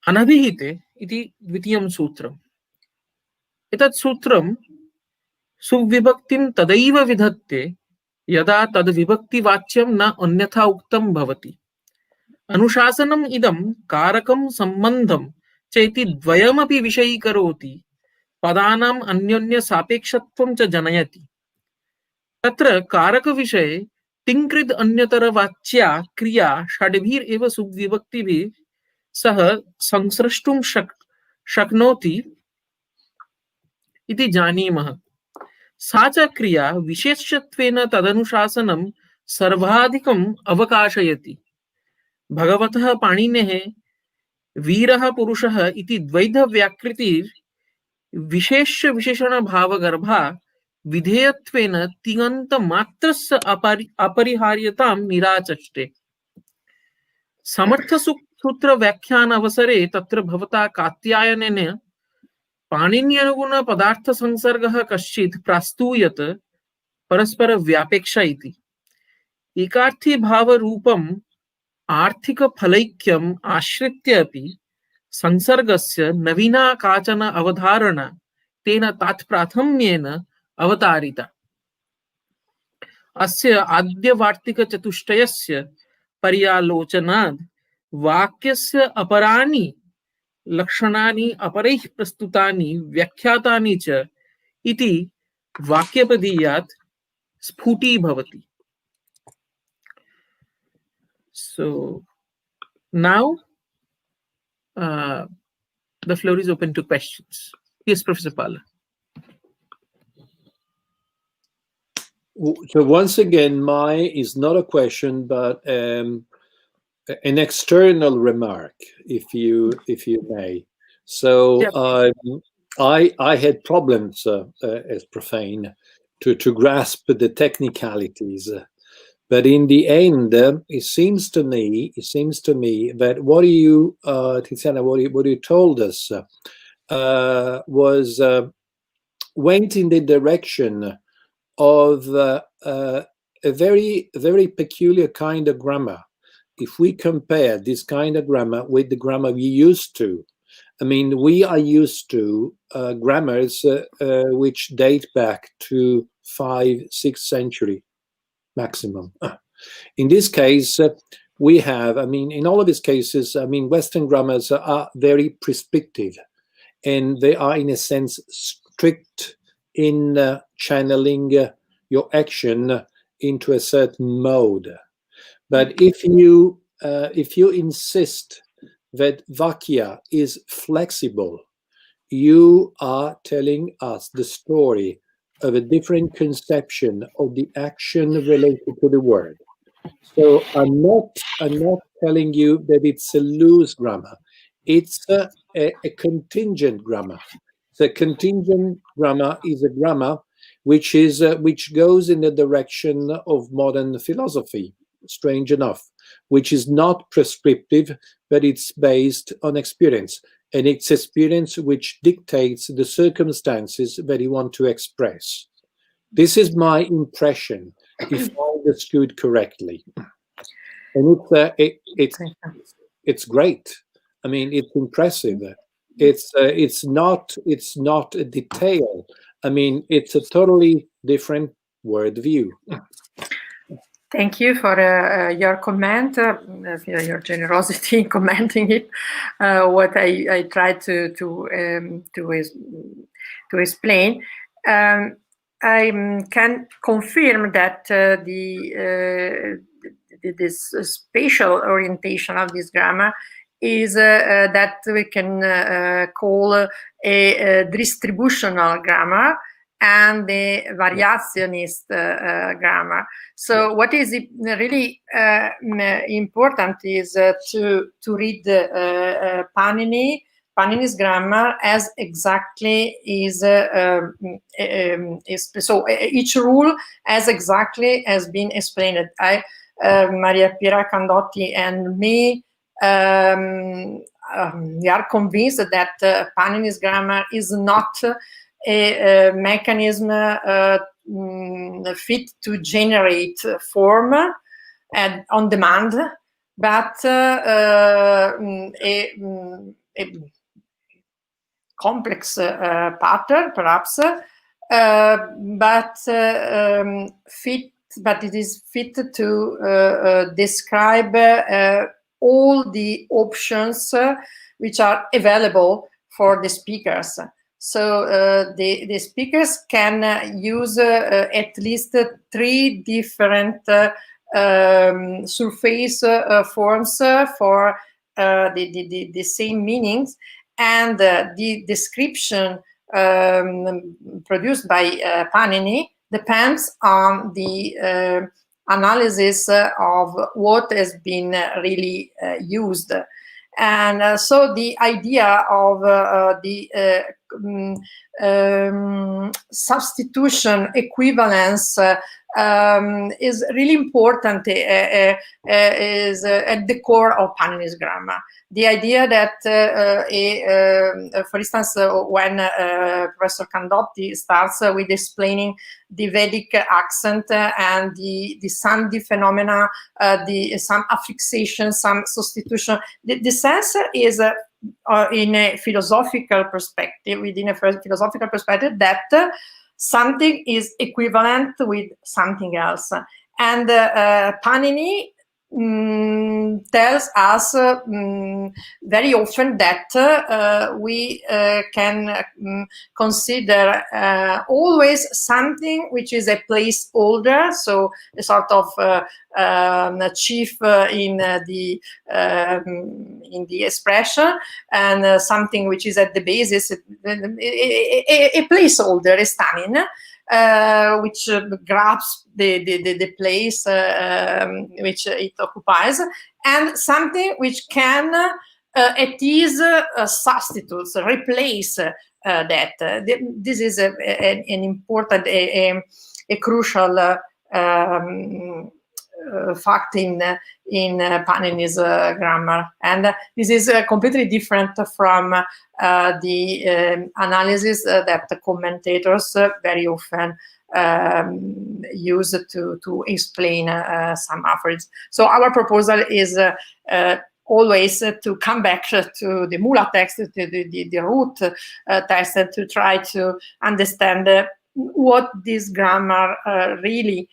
अनभिहिते इति द्वितीयं सूत्रम्। एतत् सूत्रं सुविभक्तिं तदैव विधत्ते यदा तद्विभक्तिवाच्यं न अन्यथा उक्तं भवति। अनुशासनम् इदं कारकं सम्बन्धं चेति द्वयमपि विषयीकरोति, पदानाम् अन्योन्य सापेक्षत्वं च जनयति। तत्र कारकविषये तिङ्कृद् अन्यतरवाच्या क्रिया षड्भिरेव सुविभक्तिभिः सह संसृष्टुं शक्नोति इति जानीमः। सा च क्रिया विशेषत्वेन तदनुशासनं सर्वाधिकम् अवकाशयति। भगवतः पाणिनेः वीरः पुरुषः इति द्वैधव्याकृतिर् विशेष्य विशेषणभावगर्भा विधेयत्वेन तिङन्तमात्रस्य अपरिहार्यतां निराचष्टे। समर्थसूत्रव्याख्यानावसरे तत्र भवता कात्यायनेन पाणिन्यनुगुणपदार्थसंसर्गः कश्चित् प्रास्तूयत परस्परव्यापेक्षा इति। एकार्थीभावरूपम् आर्थिकफलैक्यम् आश्रित्य अपि संसर्गस्य नवीना काचन अवधारणा तेन तात्प्राथम्येन अवतारिता। अस्य आद्यवार्तिकचतुष्टयस्य पर्यालोचनाद् वाक्यस्य अपराणि लक्षणानि अपरैः प्रस्तुतानि व्याख्यातानि च इति वाक्यपदीयात् स्फुटीभवति। So now the floor is open to questions. Yes, Professor Pala. So once again, mine is not a question, but an external remark, if you may. So Yep. I had problems as profane to grasp the technicalities, but in the end, it seems to me that what you, Tiziana, what you told us was went in the direction of a very, very peculiar kind of grammar. If we compare this kind of grammar with the grammar we used to, I mean, we are used to grammars which date back to 5-6 century maximum. In this case, we have, I mean, in all of these cases, I mean, Western grammars are very prescriptive, and they are, in a sense, strict in channeling your action into a certain mode. But if you insist that Vakya is flexible, you are telling us the story of a different conception of the action related to the word. So I'm not telling you that it's a loose grammar. It's a contingent grammar. The contingent grammar is a grammar which goes in the direction of modern philosophy, strange enough, which is not prescriptive, but it's based on experience. And it's experience which dictates the circumstances that you want to express. This is my impression, if I understood correctly. And it's great. I mean, it's impressive. It's not a detail. I mean, it's a totally different worldview. Thank you for your comment, your generosity in commenting it. What I tried to explain. I can confirm that this spatial orientation of this grammar is that we can call a distributional grammar, and the variationist grammar. So what is really important is to read Panini's grammar as exactly is so each rule as exactly has been explained. Maria Pira Candotti and me, we are convinced that Panini's grammar is not a mechanism fit to generate form and on demand, but a complex pattern, perhaps, but it is fit to describe all the options which are available for the speakers. So the speakers can use at least 3 different surface forms for the same meanings, and the description produced by Panini depends on the analysis of what has been really used. And so the idea of the substitution equivalence is really important, is at the core of Panini's grammar. The idea that, for instance, when Professor Candotti starts with explaining the Vedic accent and the sandhi phenomena, some affixation, some substitution, the sense is in a philosophical perspective, within a philosophical perspective, that something is equivalent with something else. And Panini tells us very often that we can consider always something which is a placeholder, so a sort of chief in the expression, and something which is at the basis, a placeholder, a stannin, which grabs the place which it occupies, and something which can at ease substitutes, replace that. This is an important, a crucial fact in Panini's grammar, and this is completely different from the analysis that the commentators very often use to explain some aphorisms. So our proposal is always to come back to the Mula text, to the root text, and to try to understand what this grammar really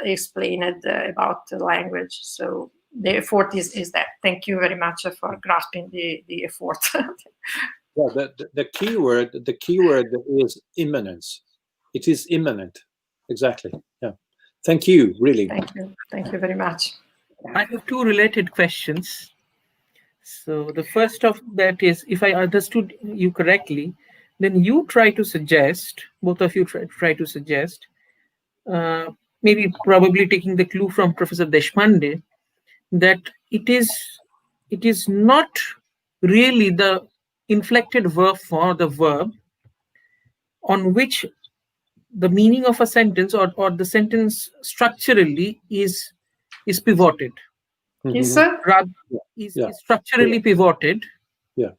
explained about the language. So the effort is that. Thank you very much for grasping the effort. Well, the key word is immanence. It is immanent. Exactly. Yeah. Thank you. Really. Thank you very much. I have 2 related questions. So the first of that is, if I understood you correctly, then you try to suggest, both of you try to suggest, maybe probably taking the clue from Professor Deshpande, that it is not really the inflected verb for the verb on which the meaning of a sentence or the sentence structurally is pivoted. Is Structurally pivoted. Yeah.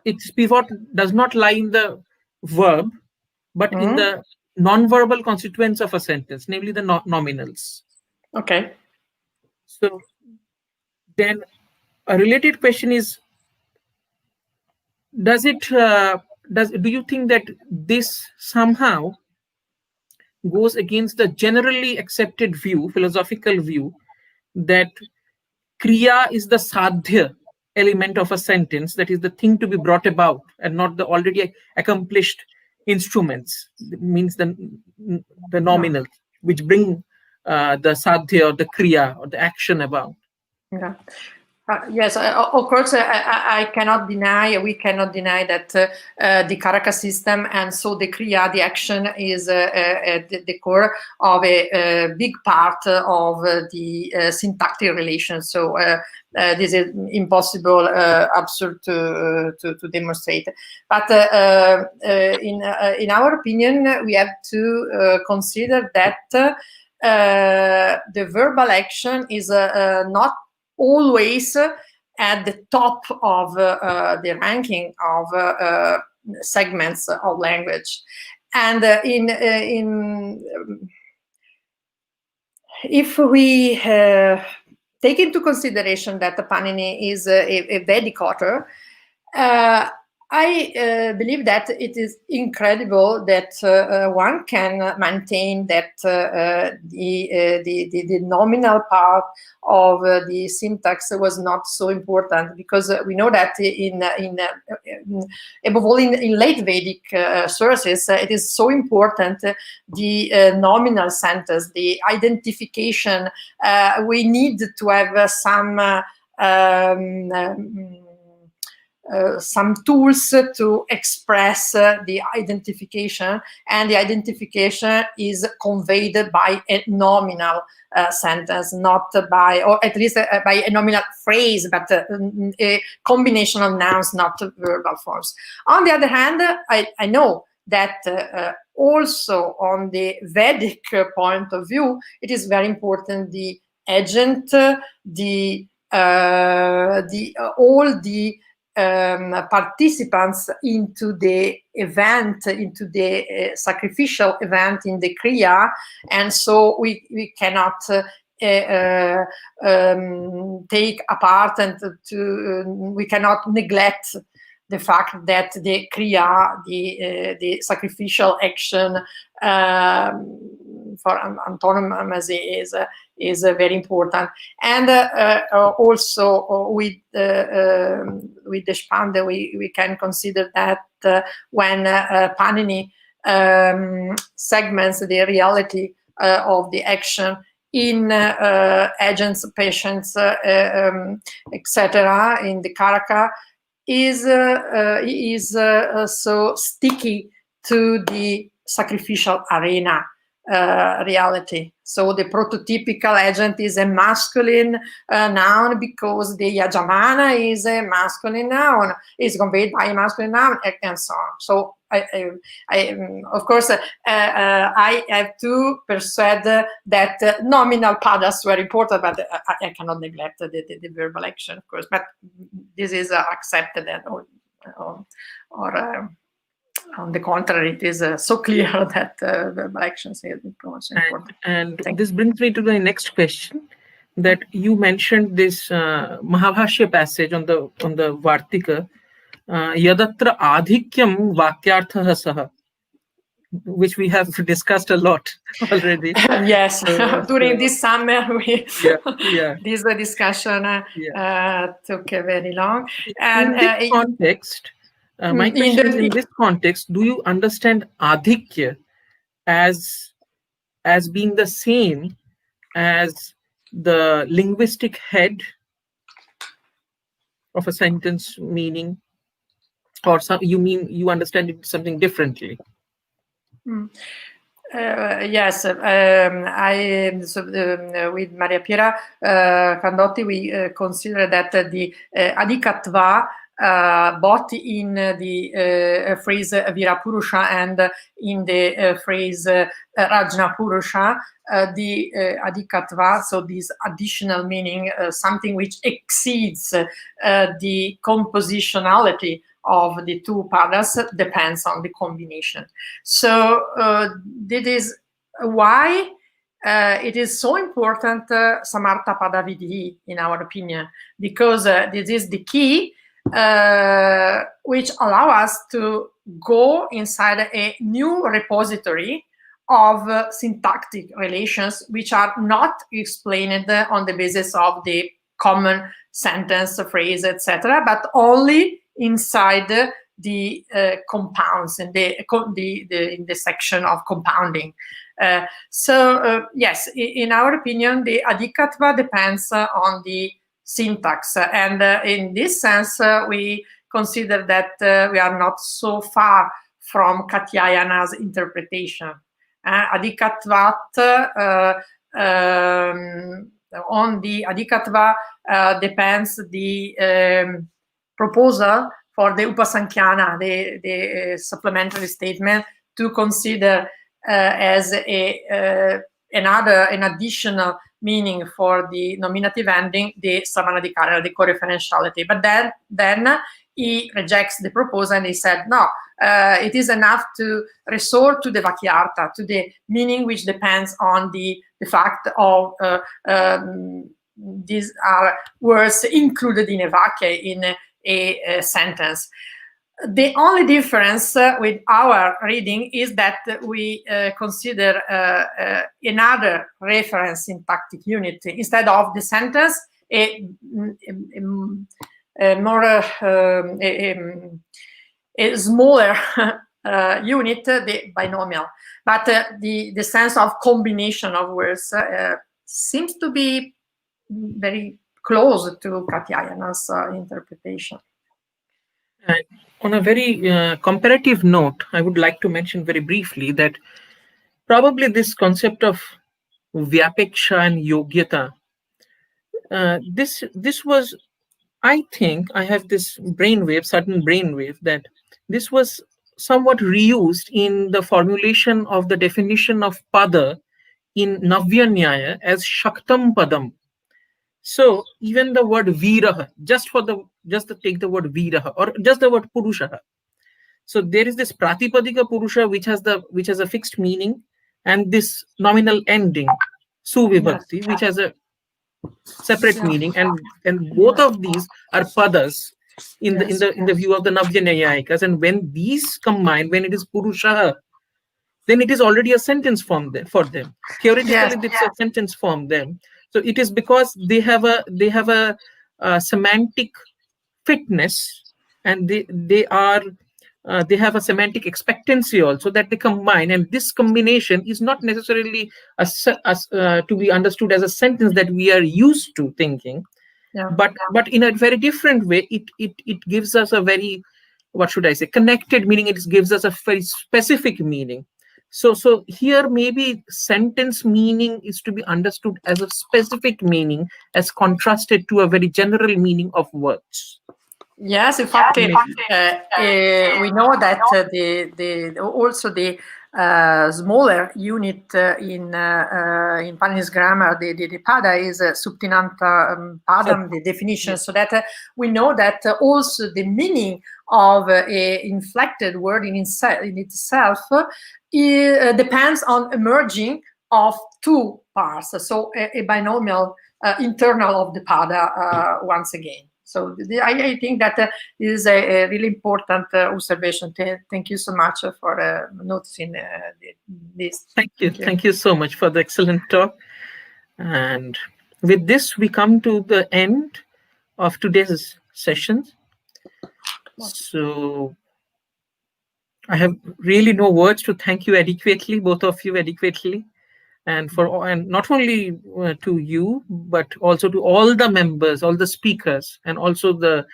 Its pivot does not lie in the verb, but in the non-verbal constituents of a sentence, namely the nominals. Okay. So then a related question is, do you think that this somehow goes against the generally accepted view, philosophical view, that kriya is the sadhya element of a sentence, that is the thing to be brought about, and not the already accomplished instruments, means the nominal, which bring the sadhya or the kriya or the action about? Yeah. Yes, of course, I cannot deny, we cannot deny that the Caracas system, and so the Kriya, the action, is at the core of a big part of the syntactic relation. So this is impossible, absurd to demonstrate. But in our opinion, we have to consider that the verbal action is not always at the top of the ranking of segments of language. And if we take into consideration that Panini is a Vedic author, I believe that it is incredible that one can maintain that the nominal part of the syntax was not so important, because we know that above all in late Vedic sources, it is so important the nominal sentence, the identification. We need to have some tools to express the identification, and the identification is conveyed by a nominal sentence, not by, or at least by a nominal phrase, but a combination of nouns, not verbal forms. On the other hand, I know that also on the Vedic point of view, it is very important the agent, all the participants into the event, into the sacrificial event in the Kriya, and so we cannot take apart and we cannot neglect the fact that the Kriya, the sacrificial action for antonomy is very important. And also with Deshpande, we can consider that when Panini segments the reality of the action in agents, patients, etc., in the Karaka, is so sticky to the sacrificial arena reality. So the prototypical agent is a masculine noun because the Yajamana is a masculine noun, is conveyed by a masculine noun, and so on. So I of course, I have to persuade that nominal padas were important, but I cannot neglect the verbal action, of course. But this is accepted, or on the contrary, it is so clear that verbal actions is important. And this brings me to the next question, that you mentioned this Mahabhashya passage on the Vartika, Yadatra Adhikyam Vakyartha Saha, which we have discussed a lot already. Yes, during this summer, this discussion took very long. And in this context, my question is, in this context, do you understand adhikya as being the same as the linguistic head of a sentence meaning, or you understand it something differently? Yes, with Maria Piera Candotti, we consider that the adhikatva, both in the phrase Virapurusha and in the phrase Rajnapurusha, the adhikatva, so this additional meaning, something which exceeds the compositionality of the two padas, depends on the combination. So that is why it is so important, Samartha Padavidhi, in our opinion, because this is the key which allow us to go inside a new repository of syntactic relations, which are not explained on the basis of the common sentence, phrase, etc., but only inside the compounds in the section of compounding. So yes, in our opinion, the adhikatva depends on the syntax. And in this sense, we consider that we are not so far from Katyayana's interpretation. Adhikatvat, on the Adhikatva depends the proposal for the Upasankhana, the supplementary statement, to consider as an additional meaning for the nominative ending, the Samanadhikara, the co-referentiality. But then he rejects the proposal and he said, no, it is enough to resort to the Vakyartha, to the meaning which depends on the fact of these are words included in a Vakya, in a sentence. The only difference with our reading is that we consider another reference syntactic unit instead of the sentence, a smaller unit, the binomial. But the sense of combination of words seems to be very close to Katyayana's interpretation. And on a very comparative note, I would like to mention very briefly that probably this concept of Vyapeksha and Yogyata, this was, I think, I have this certain brainwave, that this was somewhat reused in the formulation of the definition of pada in Navya Nyaya as Shaktam Padam. So even the word Viraha, just to take the word Viraha, or just the word Purushaha. So there is this Pratipadika Purusha which has a fixed meaning, and this nominal ending, Suvibhakti, which has a separate meaning, and both of these are padas in the view of the Navya Nyayikas. And when these combine, when it is Purushaha, then it is already a sentence form for them. Theoretically, it's a sentence form then. So it is because they have a semantic fitness, and they have a semantic expectancy also, that they combine, and this combination is not necessarily to be understood as a sentence that we are used to thinking, but in a very different way. It gives us a very, what should I say, connected meaning. It gives us a very specific meaning. So here maybe sentence meaning is to be understood as a specific meaning as contrasted to a very general meaning of words. Yes, in fact, we know that also the smaller unit in Panini's grammar, the pada is subtinanta padam, the definition, so that we know that also the meaning of a inflected word in itself depends on a merging of two parts, so a binomial internal of the pada once again. So I think that is a really important observation. Thank you so much for noticing this. Thank you so much for the excellent talk. And with this, we come to the end of today's session. So I have really no words to thank you adequately, both of you adequately. And not only to you, but also to all the members, all the speakers, and also the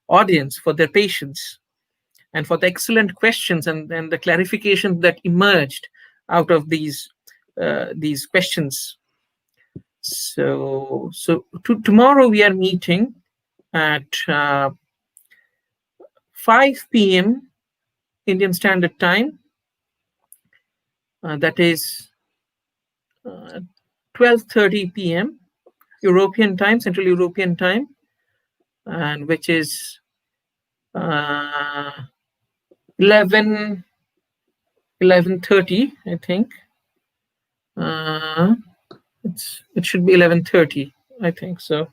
audience for their patience, and for the excellent questions and the clarification that emerged out of these questions. So tomorrow we are meeting at 5 p.m. Indian Standard Time. That is 12:30 p.m. European time, Central European time, and which is 11:30, I think. It should be 11:30, I think so.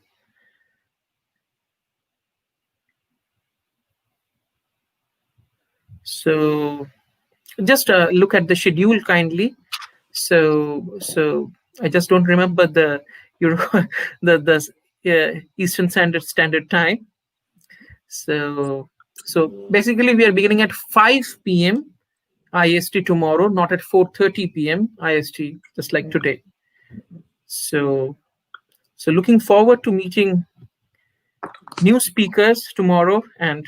So just look at the schedule kindly. So I just don't remember the Eastern Standard Time. So basically we are beginning at 5 p.m. IST tomorrow, not at 4:30 p.m. IST, just like today. So looking forward to meeting new speakers tomorrow and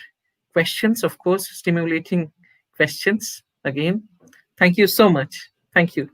questions, of course, stimulating questions again. Thank you so much. Thank you.